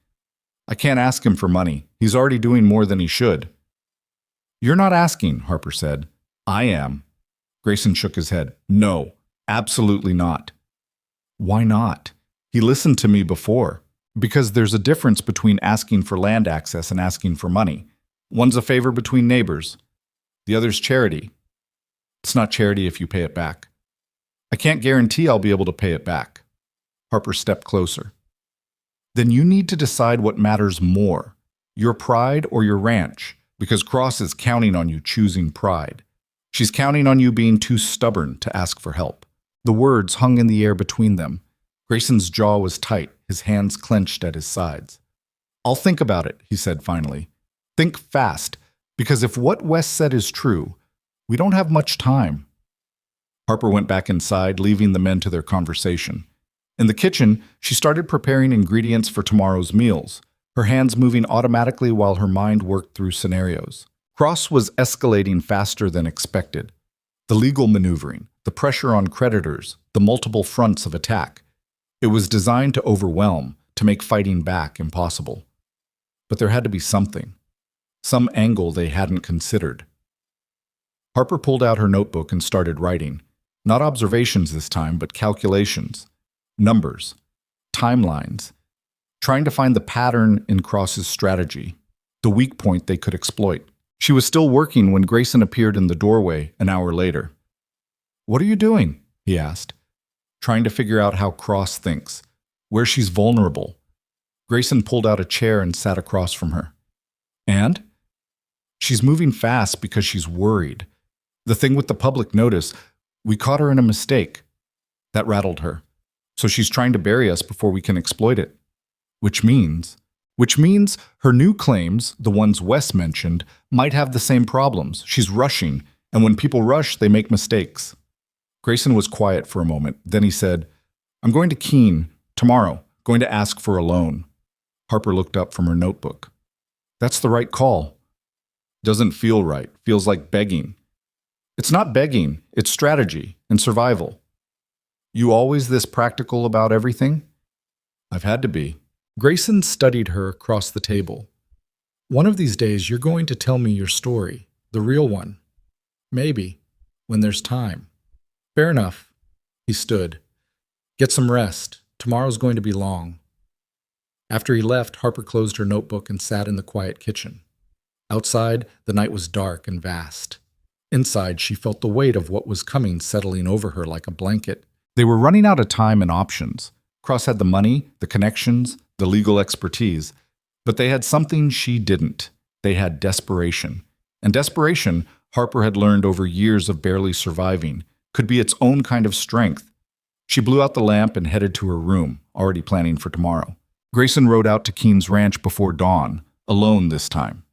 I can't ask him for money. He's already doing more than he should. You're not asking, Harper said. I am. Grayson shook his head. No, absolutely not. Why not? He listened to me before. Because there's a difference between asking for land access and asking for money. One's a favor between neighbors. The other's charity. It's not charity if you pay it back. I can't guarantee I'll be able to pay it back. Harper stepped closer. Then you need to decide what matters more, your pride or your ranch, because Cross is counting on you choosing pride. She's counting on you being too stubborn to ask for help. The words hung in the air between them. Grayson's jaw was tight, his hands clenched at his sides. I'll think about it, he said finally. Think fast, because if what Wes said is true, we don't have much time. Harper went back inside, leaving the men to their conversation. In the kitchen, she started preparing ingredients for tomorrow's meals, her hands moving automatically while her mind worked through scenarios. Cross was escalating faster than expected. The legal maneuvering, the pressure on creditors, the multiple fronts of attack. It was designed to overwhelm, to make fighting back impossible. But there had to be something, some angle they hadn't considered. Harper pulled out her notebook and started writing. Not observations this time, but calculations, numbers, timelines, trying to find the pattern in Cross's strategy, the weak point they could exploit. She was still working when Grayson appeared in the doorway an hour later. What are you doing? He asked, trying to figure out how Cross thinks, where she's vulnerable. Grayson pulled out a chair and sat across from her. And? She's moving fast because she's worried. The thing with the public notice, we caught her in a mistake. That rattled her. So she's trying to bury us before we can exploit it. Which means her new claims, the ones Wes mentioned, might have the same problems. She's rushing, and when people rush, they make mistakes. Grayson was quiet for a moment. Then he said, I'm going to Keene tomorrow, going to ask for a loan. Harper looked up from her notebook. That's the right call. Doesn't feel right. Feels like begging. It's not begging. It's strategy and survival. You always this practical about everything? I've had to be. Grayson studied her across the table. One of these days, you're going to tell me your story, the real one. Maybe, when there's time. Fair enough. He stood. Get some rest. Tomorrow's going to be long. After he left, Harper closed her notebook and sat in the quiet kitchen. Outside, the night was dark and vast. Inside, she felt the weight of what was coming settling over her like a blanket. They were running out of time and options. Cross had the money, the connections, the legal expertise, but they had something she didn't. They had desperation. And desperation, Harper had learned over years of barely surviving, could be its own kind of strength. She blew out the lamp and headed to her room, already planning for tomorrow. Grayson rode out to Keene's ranch before dawn, alone this time.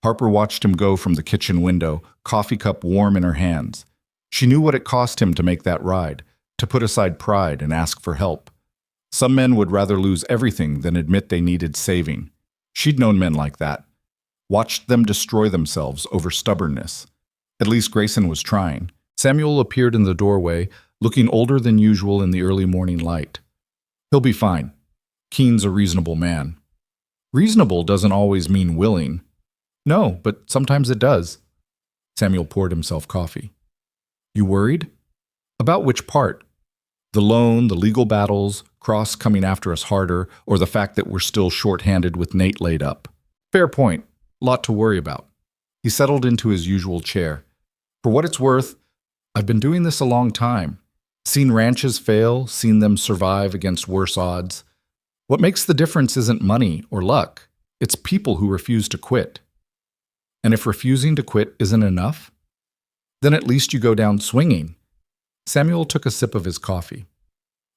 Harper watched him go from the kitchen window, coffee cup warm in her hands. She knew what it cost him to make that ride, to put aside pride and ask for help. Some men would rather lose everything than admit they needed saving. She'd known men like that. Watched them destroy themselves over stubbornness. At least Grayson was trying. Samuel appeared in the doorway, looking older than usual in the early morning light. He'll be fine. Keene's a reasonable man. Reasonable doesn't always mean willing. No, but sometimes it does. Samuel poured himself coffee. You worried? About which part? The loan, the legal battles, Cross coming after us harder, or the fact that we're still short-handed with Nate laid up? Fair point. Lot to worry about. He settled into his usual chair. For what it's worth, I've been doing this a long time. Seen ranches fail, seen them survive against worse odds. What makes the difference isn't money or luck. It's people who refuse to quit. And if refusing to quit isn't enough, then at least you go down swinging. Samuel took a sip of his coffee.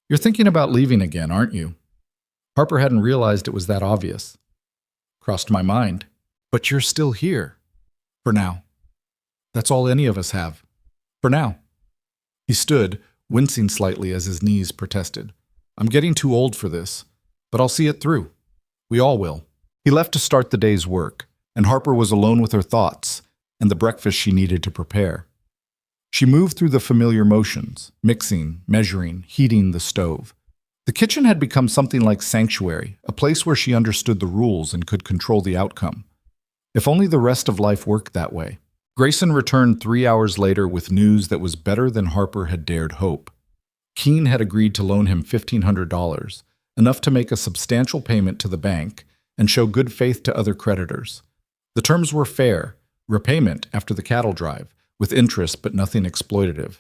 You're thinking about leaving again, aren't you? Harper hadn't realized it was that obvious. Crossed my mind. But you're still here. For now. That's all any of us have. For now. He stood, wincing slightly as his knees protested. I'm getting too old for this, but I'll see it through. We all will. He left to start the day's work, and Harper was alone with her thoughts and the breakfast she needed to prepare. She moved through the familiar motions, mixing, measuring, heating the stove. The kitchen had become something like sanctuary, a place where she understood the rules and could control the outcome. If only the rest of life worked that way. Grayson returned 3 hours later with news that was better than Harper had dared hope. Keene had agreed to loan him $1,500, enough to make a substantial payment to the bank and show good faith to other creditors. The terms were fair, repayment after the cattle drive, with interest but nothing exploitative.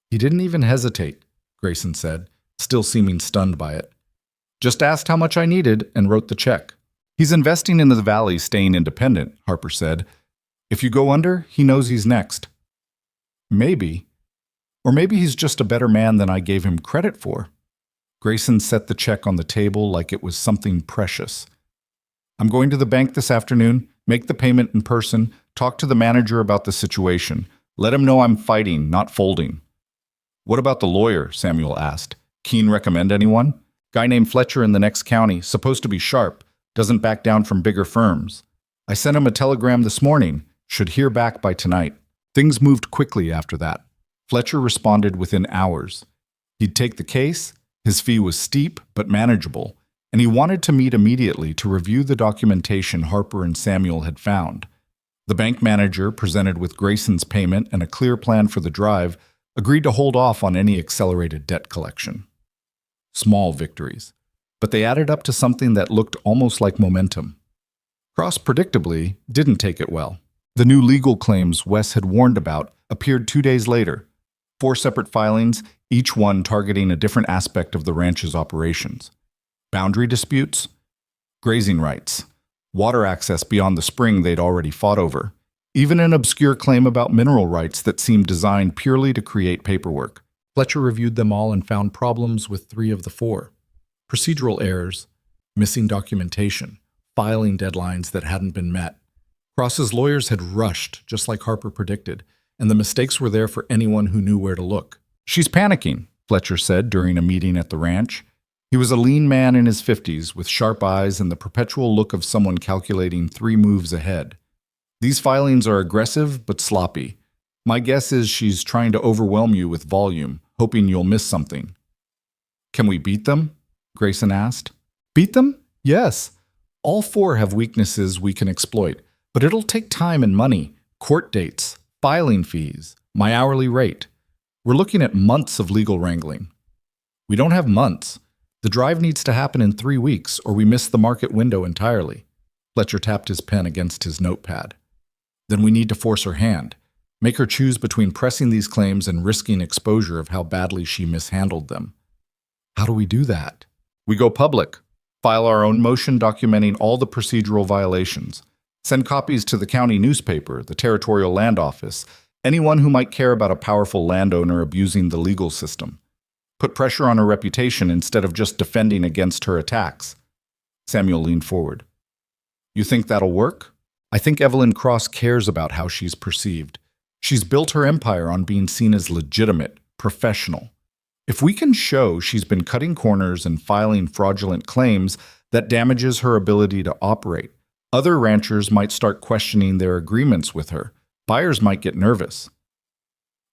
He didn't even hesitate, Grayson said, still seeming stunned by it. Just asked how much I needed and wrote the check. He's investing in the valley, staying independent, Harper said. If you go under, he knows he's next. Maybe. Or maybe he's just a better man than I gave him credit for. Grayson set the check on the table like it was something precious. I'm going to the bank this afternoon, make the payment in person, talk to the manager about the situation. Let him know I'm fighting, not folding. What about the lawyer? Samuel asked. Keene recommend anyone? Guy named Fletcher in the next county, supposed to be sharp, doesn't back down from bigger firms. I sent him a telegram this morning, should hear back by tonight. Things moved quickly after that. Fletcher responded within hours. He'd take the case, his fee was steep but manageable, and he wanted to meet immediately to review the documentation Harper and Samuel had found. The bank manager, presented with Grayson's payment and a clear plan for the drive, agreed to hold off on any accelerated debt collection. Small victories, but they added up to something that looked almost like momentum. Cross, predictably, didn't take it well. The new legal claims Wes had warned about appeared 2 days later. 4 separate filings, each one targeting a different aspect of the ranch's operations. Boundary disputes, grazing rights, water access beyond the spring they'd already fought over, even an obscure claim about mineral rights that seemed designed purely to create paperwork. Fletcher reviewed them all and found problems with 3 of the 4. Procedural errors, missing documentation, filing deadlines that hadn't been met. Cross's lawyers had rushed, just like Harper predicted, and the mistakes were there for anyone who knew where to look. She's panicking, Fletcher said during a meeting at the ranch. He was a lean man in his 50s, with sharp eyes and the perpetual look of someone calculating 3 moves ahead. These filings are aggressive but sloppy. My guess is she's trying to overwhelm you with volume, hoping you'll miss something. Can we beat them? Grayson asked. Beat them? Yes. All 4 have weaknesses we can exploit, but it'll take time and money, court dates, filing fees, my hourly rate. We're looking at months of legal wrangling. We don't have months. The drive needs to happen in 3 weeks, or we miss the market window entirely. Fletcher tapped his pen against his notepad. Then we need to force her hand, make her choose between pressing these claims and risking exposure of how badly she mishandled them. How do we do that? We go public, file our own motion documenting all the procedural violations, send copies to the county newspaper, the territorial land office, anyone who might care about a powerful landowner abusing the legal system. Put pressure on her reputation instead of just defending against her attacks. Samuel leaned forward. You think that'll work? I think Evelyn Cross cares about how she's perceived. She's built her empire on being seen as legitimate, professional. If we can show she's been cutting corners and filing fraudulent claims, that damages her ability to operate. Other ranchers might start questioning their agreements with her. Buyers might get nervous.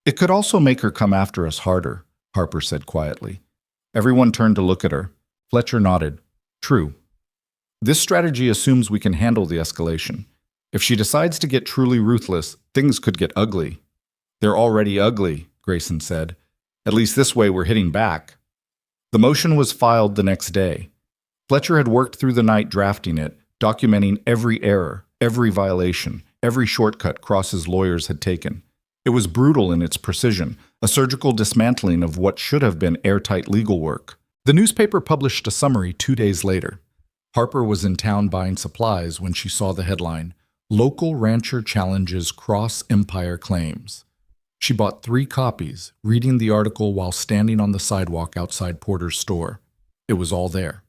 It could also make her come after us harder, Harper said quietly. Everyone turned to look at her. Fletcher nodded. True. This strategy assumes we can handle the escalation. If she decides to get truly ruthless, things could get ugly. They're already ugly, Grayson said. At least this way we're hitting back. The motion was filed the next day. Fletcher had worked through the night drafting it, documenting every error, every violation, every shortcut Cross's lawyers had taken. It was brutal in its precision, a surgical dismantling of what should have been airtight legal work. The newspaper published a summary 2 days later. Harper was in town buying supplies when she saw the headline, "Local Rancher Challenges Cross-Empire Claims." She bought 3 copies, reading the article while standing on the sidewalk outside Porter's store. It was all there.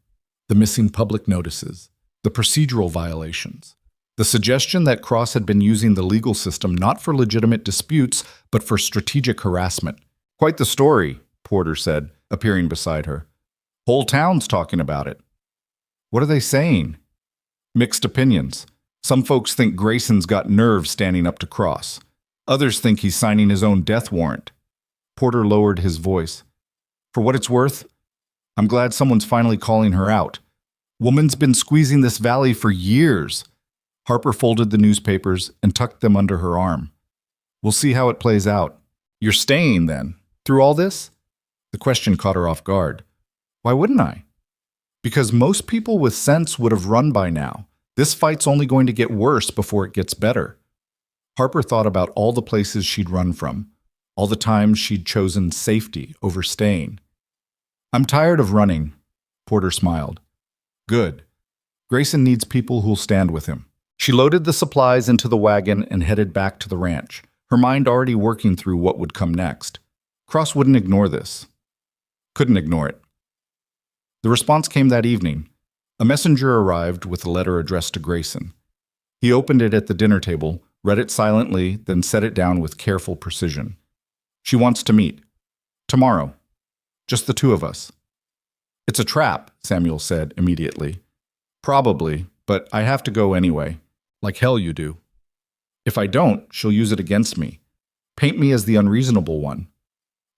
The missing public notices, the procedural violations, the suggestion that Cross had been using the legal system not for legitimate disputes, but for strategic harassment. "Quite the story," Porter said, appearing beside her. "Whole town's talking about it." "What are they saying?" "Mixed opinions. Some folks think Grayson's got nerve standing up to Cross. Others think he's signing his own death warrant." Porter lowered his voice. "For what it's worth, I'm glad someone's finally calling her out. Woman's been squeezing this valley for years." Harper folded the newspapers and tucked them under her arm. "We'll see how it plays out." "You're staying, then, through all this?" The question caught her off guard. "Why wouldn't I?" "Because most people with sense would have run by now. This fight's only going to get worse before it gets better." Harper thought about all the places she'd run from, all the times she'd chosen safety over staying. "I'm tired of running," Porter smiled. "Good. Grayson needs people who'll stand with him." She loaded the supplies into the wagon and headed back to the ranch, her mind already working through what would come next. Cross wouldn't ignore this. Couldn't ignore it. The response came that evening. A messenger arrived with a letter addressed to Grayson. He opened it at the dinner table, read it silently, then set it down with careful precision. "She wants to meet. Tomorrow. Just the 2 of us." "It's a trap," Samuel said immediately. "Probably, but I have to go anyway. Like hell you do." "If I don't, she'll use it against me. Paint me as the unreasonable one."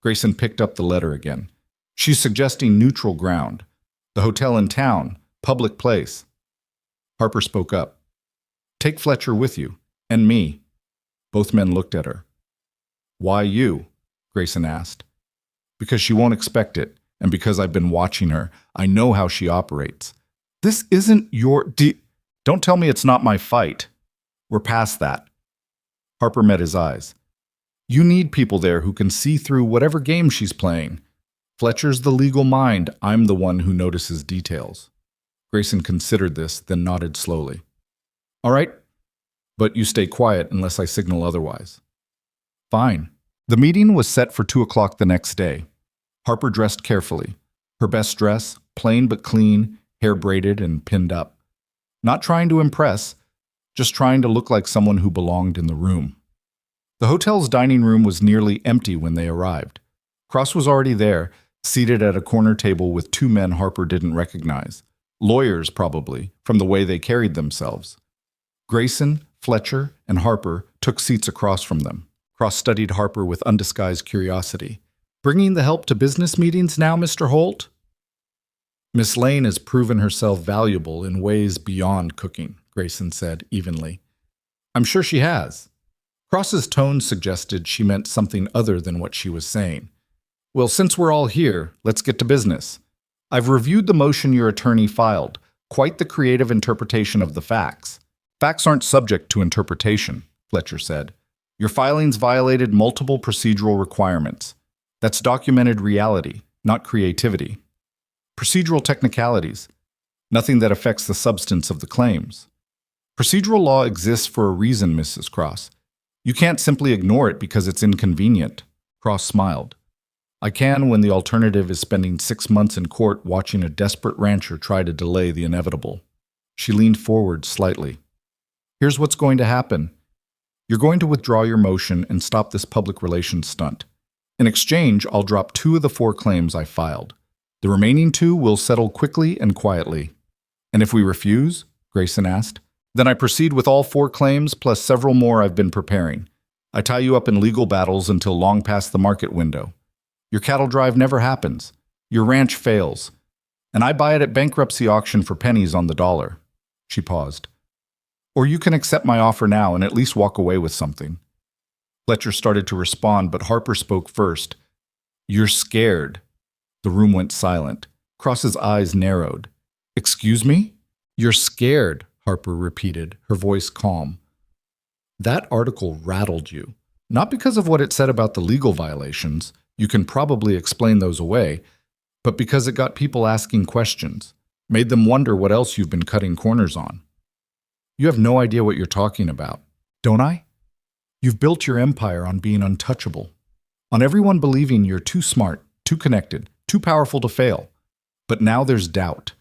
Grayson picked up the letter again. "She's suggesting neutral ground. The hotel in town, public place." Harper spoke up. "Take Fletcher with you, and me." Both men looked at her. "Why you?" Grayson asked. "Because she won't expect it, and because I've been watching her. I know how she operates." "This isn't your Don't tell me it's not my fight. We're past that." Harper met his eyes. "You need people there who can see through whatever game she's playing. Fletcher's the legal mind. I'm the one who notices details." Grayson considered this, then nodded slowly. "All right, but you stay quiet unless I signal otherwise." "Fine." The meeting was set for 2 o'clock the next day. Harper dressed carefully. Her best dress, plain but clean, hair braided and pinned up. Not trying to impress, just trying to look like someone who belonged in the room. The hotel's dining room was nearly empty when they arrived. Cross was already there, seated at a corner table with 2 men Harper didn't recognize. Lawyers, probably, from the way they carried themselves. Grayson, Fletcher, and Harper took seats across from them. Cross studied Harper with undisguised curiosity. "Bringing the help to business meetings now, Mr. Holt?" "Miss Lane has proven herself valuable in ways beyond cooking," Grayson said evenly. "I'm sure she has." Cross's tone suggested she meant something other than what she was saying. "Well, since we're all here, let's get to business. I've reviewed the motion your attorney filed, quite the creative interpretation of the facts." "Facts aren't subject to interpretation," Fletcher said. "Your filings violated multiple procedural requirements. That's documented reality, not creativity. Procedural technicalities, nothing that affects the substance of the claims. Procedural law exists for a reason, Mrs. Cross. You can't simply ignore it because it's inconvenient." Cross smiled. "I can when the alternative is spending 6 months in court watching a desperate rancher try to delay the inevitable." She leaned forward slightly. "Here's what's going to happen. You're going to withdraw your motion and stop this public relations stunt. In exchange, I'll drop 2 of the 4 claims I filed. The remaining 2 will settle quickly and quietly." "And if we refuse?" Grayson asked. "Then I proceed with all 4 claims plus several more I've been preparing. I tie you up in legal battles until long past the market window. Your cattle drive never happens. Your ranch fails. And I buy it at bankruptcy auction for pennies on the dollar." She paused. "Or you can accept my offer now and at least walk away with something." Fletcher started to respond, but Harper spoke first. "You're scared." The room went silent. Cross's eyes narrowed. "Excuse me?" "You're scared," Harper repeated, her voice calm. "That article rattled you. Not because of what it said about the legal violations, you can probably explain those away, but because it got people asking questions, made them wonder what else you've been cutting corners on. You have no idea what you're talking about, don't I? You've built your empire on being untouchable, on everyone believing you're too smart, too connected, too powerful to fail. But now there's doubt,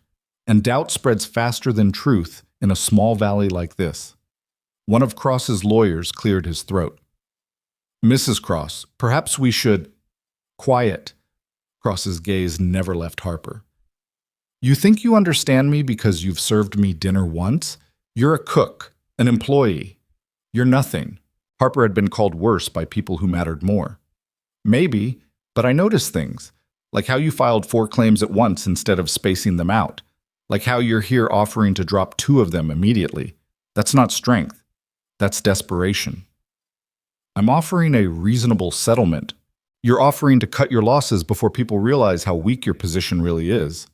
and doubt spreads faster than truth in a small valley like this. One of Cross's lawyers cleared his throat. Mrs. Cross, perhaps we should— Quiet. Cross's gaze never left Harper. You think you understand me because you've served me dinner once? You're a cook, an employee. You're nothing. Harper had been called worse by people who mattered more. Maybe, but I noticed things, like how you filed 4 claims at once instead of spacing them out, like how you're here offering to drop 2 of them immediately. That's not strength. That's desperation. I'm offering a reasonable settlement. You're offering to cut your losses before people realize how weak your position really is.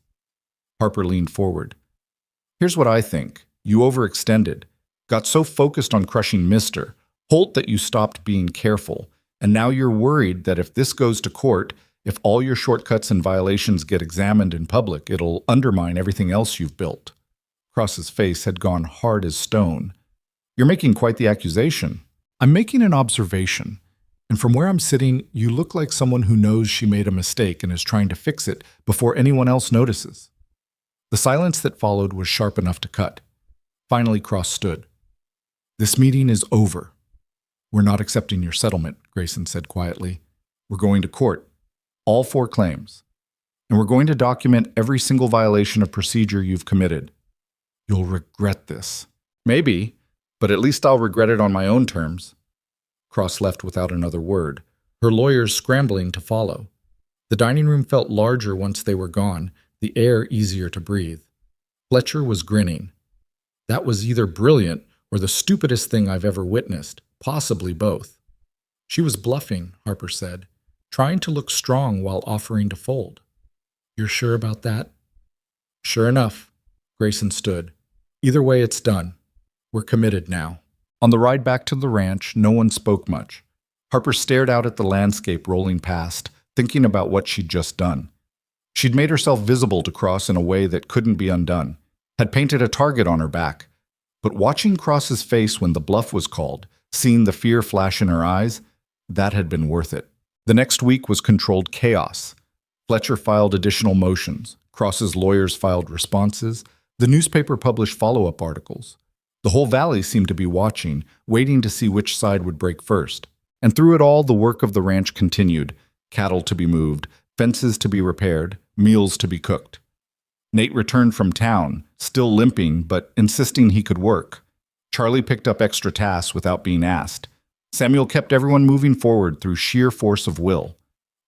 Harper leaned forward. Here's what I think. You overextended, got so focused on crushing Mr. Holt that you stopped being careful, and now you're worried that if this goes to court, if all your shortcuts and violations get examined in public, it'll undermine everything else you've built. Cross's face had gone hard as stone. You're making quite the accusation. I'm making an observation, and from where I'm sitting, you look like someone who knows she made a mistake and is trying to fix it before anyone else notices. The silence that followed was sharp enough to cut. Finally, Cross stood. This meeting is over. We're not accepting your settlement, Grayson said quietly. We're going to court. All 4 claims. And we're going to document every single violation of procedure you've committed. You'll regret this. Maybe, but at least I'll regret it on my own terms. Cross left without another word, her lawyers scrambling to follow. The dining room felt larger once they were gone, the air easier to breathe. Fletcher was grinning. That was either brilliant or the stupidest thing I've ever witnessed, possibly both. She was bluffing, Harper said, trying to look strong while offering to fold. You're sure about that? Sure enough. Grayson stood. Either way, it's done. We're committed now. On the ride back to the ranch, no one spoke much. Harper stared out at the landscape rolling past, thinking about what she'd just done. She'd made herself visible to Cross in a way that couldn't be undone, had painted a target on her back. But watching Cross's face when the bluff was called, seeing the fear flash in her eyes, that had been worth it. The next week was controlled chaos. Fletcher filed additional motions. Cross's lawyers filed responses. The newspaper published follow-up articles. The whole valley seemed to be watching, waiting to see which side would break first. And through it all, the work of the ranch continued. Cattle to be moved, fences to be repaired, meals to be cooked. Nate returned from town, still limping, but insisting he could work. Charlie picked up extra tasks without being asked. Samuel kept everyone moving forward through sheer force of will.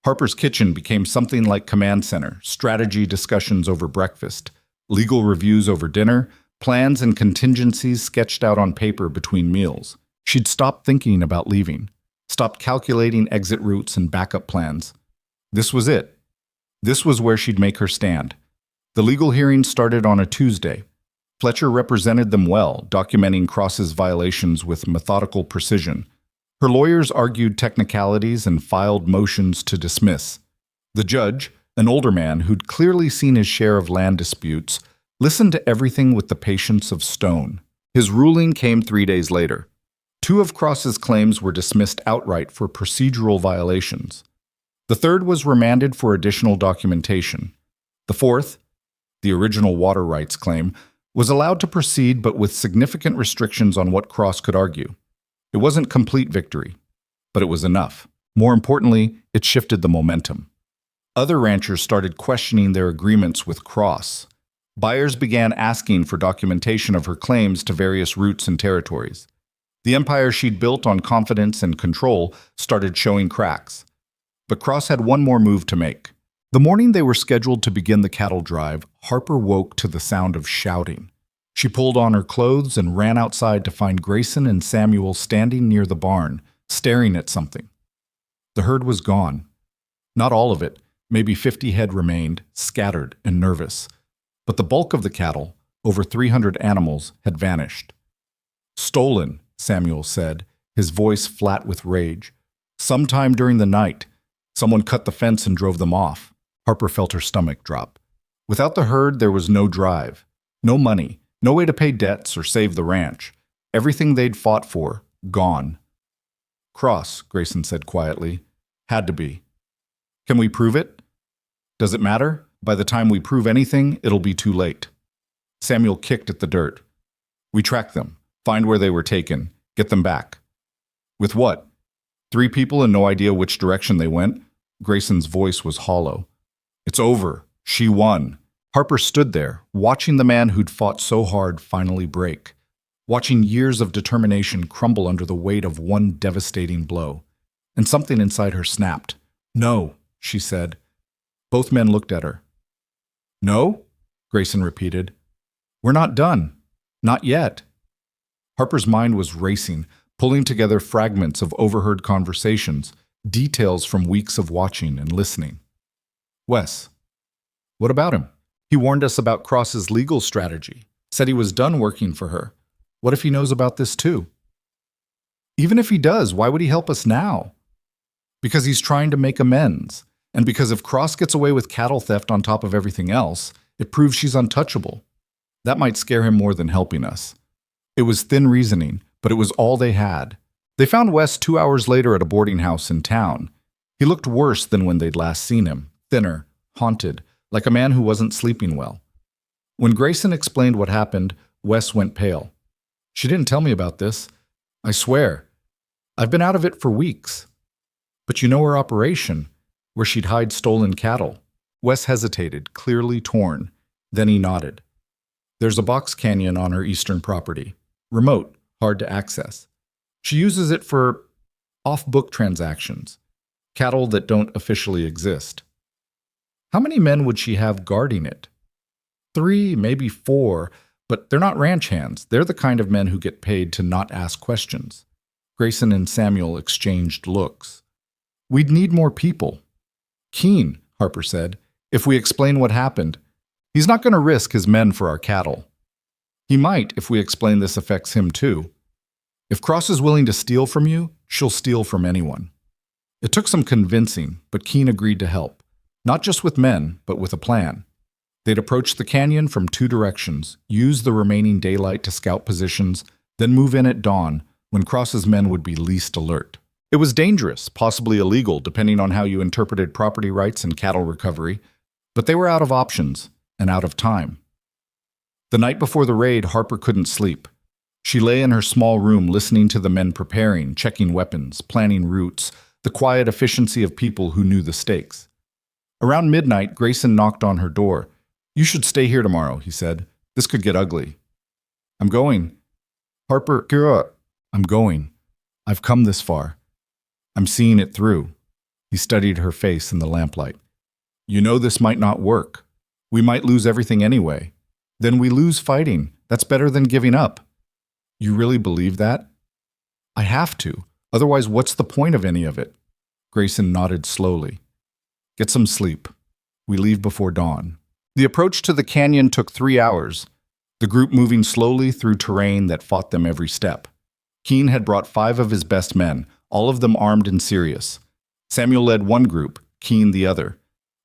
Harper's kitchen became something like command center, strategy discussions over breakfast, legal reviews over dinner, plans and contingencies sketched out on paper between meals. She'd stopped thinking about leaving, stopped calculating exit routes and backup plans. This was it. This was where she'd make her stand. The legal hearing started on a Tuesday. Fletcher represented them well, documenting Cross's violations with methodical precision. Her lawyers argued technicalities and filed motions to dismiss. The judge, an older man who'd clearly seen his share of land disputes, listened to everything with the patience of stone. His ruling came 3 days later. 2 of Cross's claims were dismissed outright for procedural violations. The third was remanded for additional documentation. The fourth, the original water rights claim, was allowed to proceed but with significant restrictions on what Cross could argue. It wasn't complete victory, but it was enough. More importantly, it shifted the momentum. Other ranchers started questioning their agreements with Cross. Buyers began asking for documentation of her claims to various routes and territories. The empire she'd built on confidence and control started showing cracks. But Cross had one more move to make. The morning they were scheduled to begin the cattle drive, Harper woke to the sound of shouting. She pulled on her clothes and ran outside to find Grayson and Samuel standing near the barn, staring at something. The herd was gone. Not all of it, maybe 50 head remained, scattered and nervous. But the bulk of the cattle, over 300 animals, had vanished. Stolen, Samuel said, his voice flat with rage. Sometime during the night, someone cut the fence and drove them off. Harper felt her stomach drop. Without the herd, there was no drive, no money, no way to pay debts or save the ranch. Everything they'd fought for, gone. Cross, Grayson said quietly. Had to be. Can we prove it? Does it matter? By the time we prove anything, it'll be too late. Samuel kicked at the dirt. We track them, find where they were taken, get them back. With what? 3 people and no idea which direction they went? Grayson's voice was hollow. It's over. She won. Harper stood there, watching the man who'd fought so hard finally break, watching years of determination crumble under the weight of one devastating blow. And something inside her snapped. No, she said. Both men looked at her. No? Grayson repeated. We're not done. Not yet. Harper's mind was racing, pulling together fragments of overheard conversations, details from weeks of watching and listening. Wes. What about him? He warned us about Cross's legal strategy, said he was done working for her. What if he knows about this too? Even if he does, why would he help us now? Because he's trying to make amends, and because if Cross gets away with cattle theft on top of everything else, it proves she's untouchable. That might scare him more than helping us. It was thin reasoning, but it was all they had. They found Wes 2 hours later at a boarding house in town. He looked worse than when they'd last seen him, thinner, haunted, like a man who wasn't sleeping well. When Grayson explained what happened, Wes went pale. She didn't tell me about this. I swear. I've been out of it for weeks. But you know her operation, where she'd hide stolen cattle. Wes hesitated, clearly torn. Then he nodded. There's a box canyon on her eastern property. Remote, hard to access. She uses it for off-book transactions, cattle that don't officially exist. How many men would she have guarding it? 3, maybe 4, but they're not ranch hands. They're the kind of men who get paid to not ask questions. Grayson and Samuel exchanged looks. We'd need more people. Keen, Harper said, if we explain what happened. He's not going to risk his men for our cattle. He might if we explain this affects him too. If Cross is willing to steal from you, she'll steal from anyone. It took some convincing, but Keen agreed to help. Not just with men, but with a plan. They'd approach the canyon from 2 directions, use the remaining daylight to scout positions, then move in at dawn, when Cross's men would be least alert. It was dangerous, possibly illegal, depending on how you interpreted property rights and cattle recovery, but they were out of options and out of time. The night before the raid, Harper couldn't sleep. She lay in her small room listening to the men preparing, checking weapons, planning routes, the quiet efficiency of people who knew the stakes. Around midnight, Grayson knocked on her door. You should stay here tomorrow, he said. This could get ugly. I'm going. Harper, I'm going. I've come this far. I'm seeing it through. He studied her face in the lamplight. You know this might not work. We might lose everything anyway. Then we lose fighting. That's better than giving up. You really believe that? I have to. Otherwise, what's the point of any of it? Grayson nodded slowly. Get some sleep. We leave before dawn. The approach to the canyon took 3 hours, the group moving slowly through terrain that fought them every step. Keen had brought 5 of his best men, all of them armed and serious. Samuel led one group, Keen the other.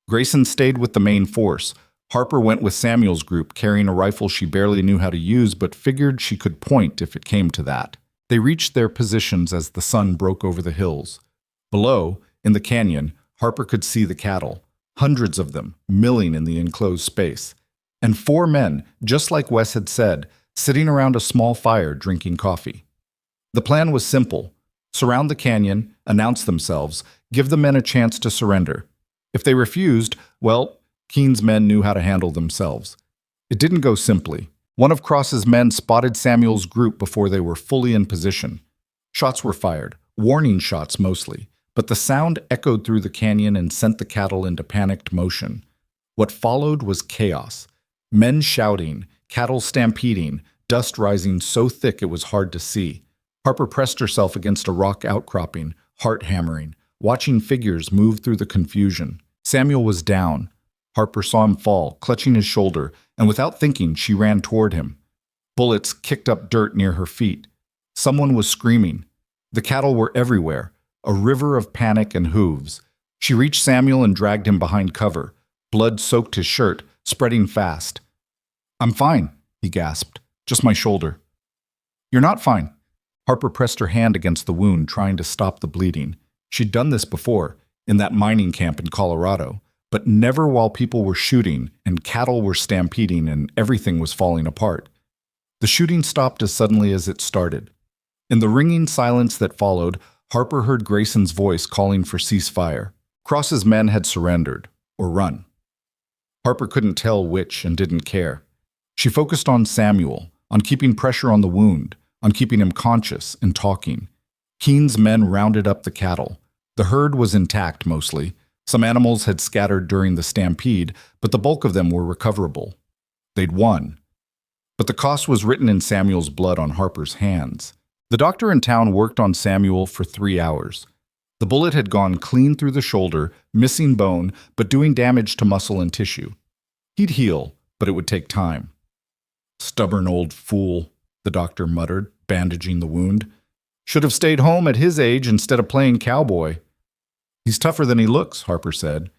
Grayson stayed with the main force. Harper went with Samuel's group, carrying a rifle she barely knew how to use but figured she could point if it came to that. They reached their positions as the sun broke over the hills. Below, in the canyon, Harper could see the cattle, hundreds of them, milling in the enclosed space. And 4 men, just like Wes had said, sitting around a small fire drinking coffee. The plan was simple. Surround the canyon, announce themselves, give the men a chance to surrender. If they refused, well, Keen's men knew how to handle themselves. It didn't go simply. One of Cross's men spotted Samuel's group before they were fully in position. Shots were fired, warning shots mostly, but the sound echoed through the canyon and sent the cattle into panicked motion. What followed was chaos. Men shouting, cattle stampeding, dust rising so thick it was hard to see. Harper pressed herself against a rock outcropping, heart hammering, watching figures move through the confusion. Samuel was down. Harper saw him fall, clutching his shoulder, and without thinking, she ran toward him. Bullets kicked up dirt near her feet. Someone was screaming. The cattle were everywhere. a river of panic and hooves. She reached Samuel and dragged him behind cover. Blood soaked his shirt, spreading fast. "I'm fine," he gasped. "Just my shoulder." "You're not fine." Harper pressed her hand against the wound, trying to stop the bleeding. She'd done this before, in that mining camp in Colorado, but never while people were shooting and cattle were stampeding and everything was falling apart. The shooting stopped as suddenly as it started. In the ringing silence that followed, Harper heard Grayson's voice calling for ceasefire. Cross's men had surrendered, or run. Harper couldn't tell which and didn't care. She focused on Samuel, on keeping pressure on the wound, on keeping him conscious and talking. Keene's men rounded up the cattle. The herd was intact mostly. Some animals had scattered during the stampede, but the bulk of them were recoverable. They'd won. But the cost was written in Samuel's blood on Harper's hands. The doctor in town worked on Samuel for 3 hours. The bullet had gone clean through the shoulder, missing bone, but doing damage to muscle and tissue. He'd heal, but it would take time. "Stubborn old fool," the doctor muttered, bandaging the wound. "Should have stayed home at his age instead of playing cowboy." "He's tougher than he looks," Harper said.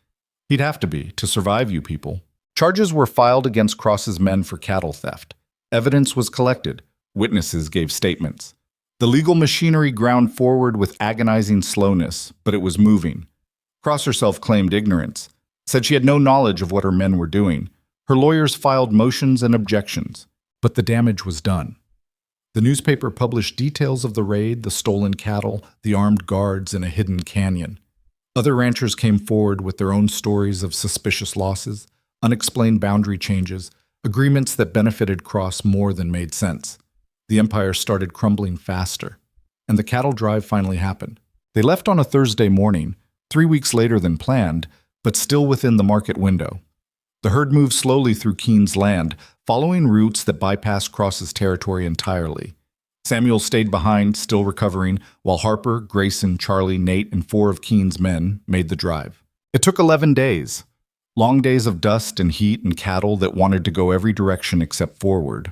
"He'd have to be, to survive you people." Charges were filed against Cross's men for cattle theft. Evidence was collected. Witnesses gave statements. The legal machinery ground forward with agonizing slowness, but it was moving. Cross herself claimed ignorance, said she had no knowledge of what her men were doing. Her lawyers filed motions and objections, but the damage was done. The newspaper published details of the raid, the stolen cattle, the armed guards in a hidden canyon. Other ranchers came forward with their own stories of suspicious losses, unexplained boundary changes, agreements that benefited Cross more than made sense. The empire started crumbling faster, and the cattle drive finally happened. They left on a Thursday morning, 3 weeks later than planned, but still within the market window. The herd moved slowly through Keene's land, following routes that bypassed Cross's territory entirely. Samuel stayed behind, still recovering, while Harper, Grayson, Charlie, Nate, and 4 of Keene's men made the drive. It took 11 days. Long days of dust and heat and cattle that wanted to go every direction except forward.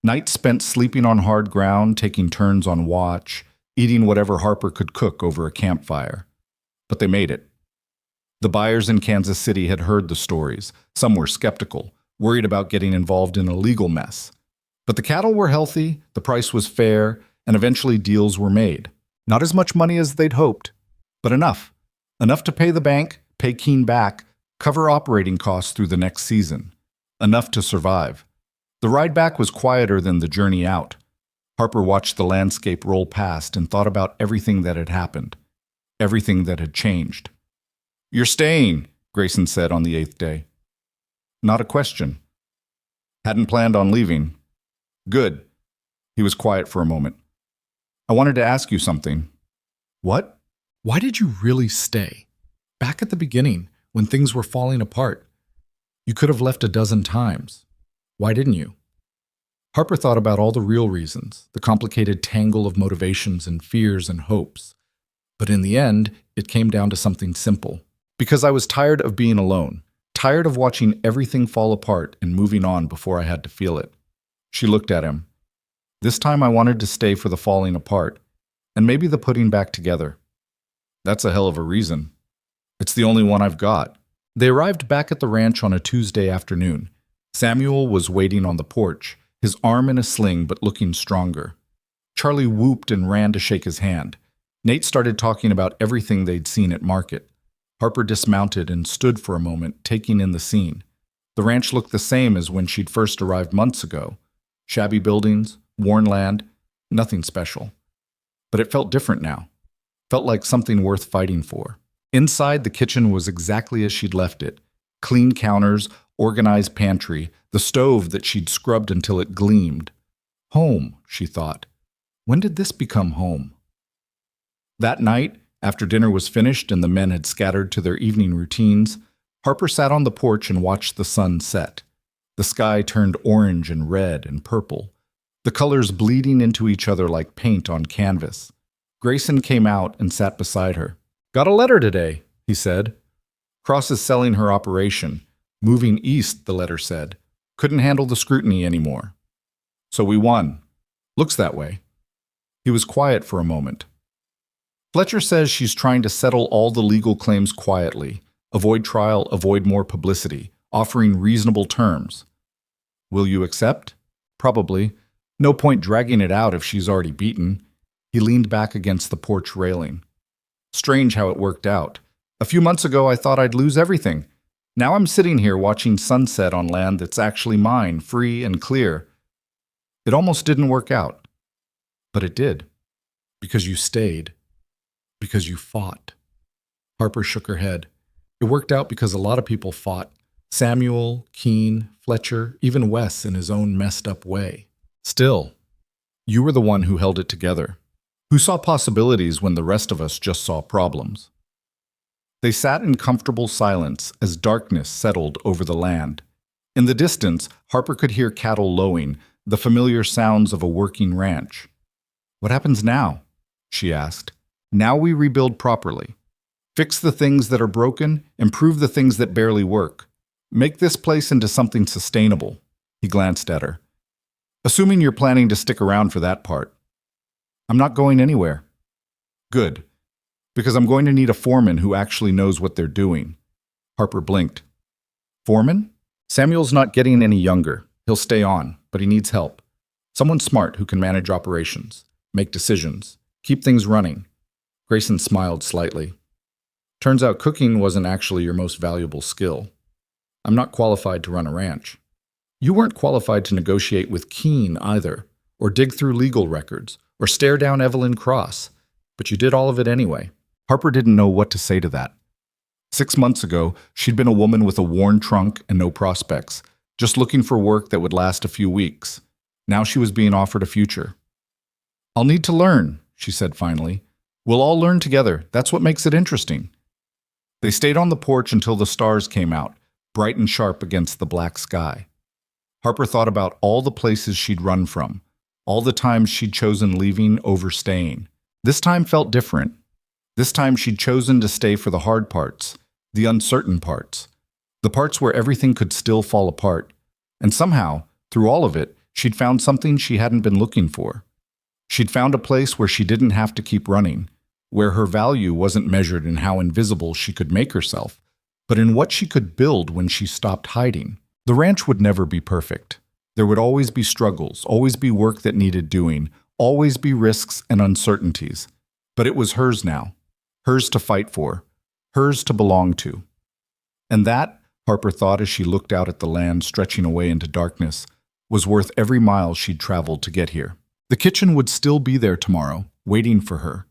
Nights spent sleeping on hard ground, taking turns on watch, eating whatever Harper could cook over a campfire. But they made it. The buyers in Kansas City had heard the stories. Some were skeptical, worried about getting involved in a legal mess. But the cattle were healthy, the price was fair, and eventually deals were made. Not as much money as they'd hoped, but enough. Enough to pay the bank, pay Keene back, cover operating costs through the next season. Enough to survive. The ride back was quieter than the journey out. Harper watched the landscape roll past and thought about everything that had happened, everything that had changed. "You're staying," Grayson said on the 8th day. Not a question. Hadn't planned on leaving. "Good." He was quiet for a moment. "I wanted to ask you something." "What?" "Why did you really stay? Back at the beginning, when things were falling apart. You could have left a dozen times. Why didn't you?" Harper thought about all the real reasons, the complicated tangle of motivations and fears and hopes. But in the end, it came down to something simple. Because I was tired of being alone, tired of watching everything fall apart and moving on before I had to feel it. She looked at him. "This time I wanted to stay for the falling apart, and maybe the putting back together." "That's a hell of a reason." "It's the only one I've got." They arrived back at the ranch on a Tuesday afternoon. Samuel was waiting on the porch, his arm in a sling but looking stronger. Charlie whooped and ran to shake his hand. Nate started talking about everything they'd seen at market. Harper dismounted and stood for a moment, taking in the scene. The ranch looked the same as when she'd first arrived months ago. Shabby buildings, worn land, nothing special. But it felt different now. Felt like something worth fighting for. Inside, the kitchen was exactly as she'd left it. Clean counters, organized pantry, the stove that she'd scrubbed until it gleamed. Home, she thought. When did this become home? That night, after dinner was finished and the men had scattered to their evening routines, Harper sat on the porch and watched the sun set. The sky turned orange and red and purple, the colors bleeding into each other like paint on canvas. Grayson came out and sat beside her. "Got a letter today," he said. "Cross is selling her operation. Moving east," the letter said. "Couldn't handle the scrutiny anymore. So we won. Looks that way." He was quiet for a moment. Fletcher says she's trying to settle all the legal claims quietly, avoid trial, avoid more publicity, offering reasonable terms. Will you accept? Probably. No point dragging it out if she's already beaten. He leaned back against the porch railing. Strange how it worked out. A few months ago, I thought I'd lose everything. Now I'm sitting here watching sunset on land that's actually mine, free and clear. It almost didn't work out. But it did. Because you stayed. Because you fought. Harper shook her head. It worked out because a lot of people fought. Samuel, Keene, Fletcher, even Wes in his own messed up way. Still, you were the one who held it together, who saw possibilities when the rest of us just saw problems. They sat in comfortable silence as darkness settled over the land. In the distance, Harper could hear cattle lowing, the familiar sounds of a working ranch. What happens now? She asked. Now we rebuild properly. Fix the things that are broken, improve the things that barely work. Make this place into something sustainable. He glanced at her. Assuming you're planning to stick around for that part. I'm not going anywhere. Good. Because I'm going to need a foreman who actually knows what they're doing. Harper blinked. Foreman? Samuel's not getting any younger. He'll stay on, but he needs help. Someone smart who can manage operations, make decisions, keep things running. Grayson smiled slightly. Turns out cooking wasn't actually your most valuable skill. I'm not qualified to run a ranch. You weren't qualified to negotiate with Keene either, or dig through legal records, or stare down Evelyn Cross, but you did all of it anyway. Harper didn't know what to say to that. 6 months ago, she'd been a woman with a worn trunk and no prospects, just looking for work that would last a few weeks. Now she was being offered a future. I'll need to learn, she said finally. We'll all learn together. That's what makes it interesting. They stayed on the porch until the stars came out, bright and sharp against the black sky. Harper thought about all the places she'd run from, all the times she'd chosen leaving over staying. This time felt different. This time she'd chosen to stay for the hard parts, the uncertain parts, the parts where everything could still fall apart. And somehow, through all of it, she'd found something she hadn't been looking for. She'd found a place where she didn't have to keep running, where her value wasn't measured in how invisible she could make herself, but in what she could build when she stopped hiding. The ranch would never be perfect. There would always be struggles, always be work that needed doing, always be risks and uncertainties. But it was hers now, hers to fight for, hers to belong to. And that, Harper thought as she looked out at the land stretching away into darkness, was worth every mile she'd traveled to get here. The kitchen would still be there tomorrow, waiting for her.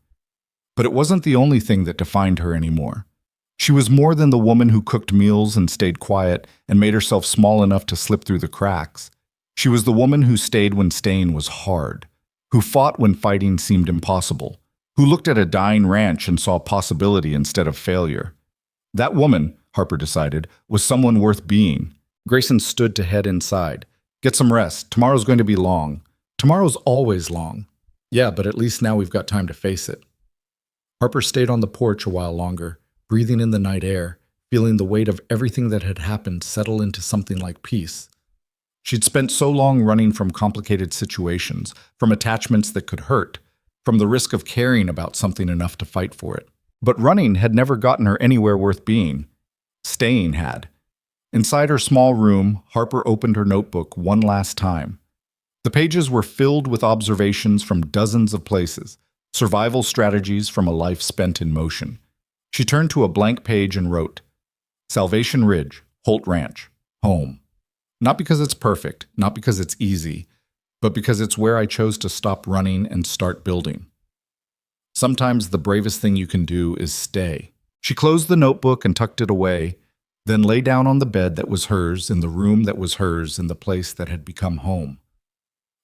But it wasn't the only thing that defined her anymore. She was more than the woman who cooked meals and stayed quiet and made herself small enough to slip through the cracks. She was the woman who stayed when staying was hard, who fought when fighting seemed impossible, who looked at a dying ranch and saw possibility instead of failure. That woman, Harper decided, was someone worth being. Grayson stood to head inside. Get some rest. Tomorrow's going to be long. Tomorrow's always long. Yeah, but at least now we've got time to face it. Harper stayed on the porch a while longer, breathing in the night air, feeling the weight of everything that had happened settle into something like peace. She'd spent so long running from complicated situations, from attachments that could hurt, from the risk of caring about something enough to fight for it. But running had never gotten her anywhere worth being. Staying had. Inside her small room, Harper opened her notebook one last time. The pages were filled with observations from dozens of places, survival strategies from a life spent in motion. She turned to a blank page and wrote, Salvation Ridge, Holt Ranch, home. Not because it's perfect, not because it's easy, but because it's where I chose to stop running and start building. Sometimes the bravest thing you can do is stay. She closed the notebook and tucked it away, then lay down on the bed that was hers in the room that was hers in the place that had become home.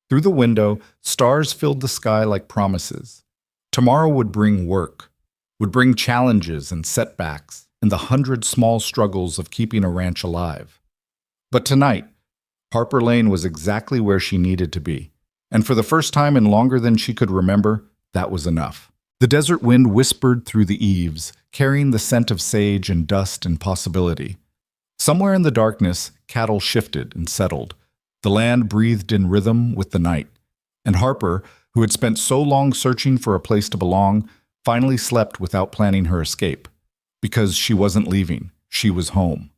Through the window, stars filled the sky like promises. Tomorrow would bring work, would bring challenges and setbacks, and the 100 small struggles of keeping a ranch alive. But tonight, Harper Lane was exactly where she needed to be, and for the first time in longer than she could remember, that was enough. The desert wind whispered through the eaves, carrying the scent of sage and dust and possibility. Somewhere in the darkness, cattle shifted and settled. The land breathed in rhythm with the night, and Harper, who had spent so long searching for a place to belong, finally slept without planning her escape. Because she wasn't leaving, she was home.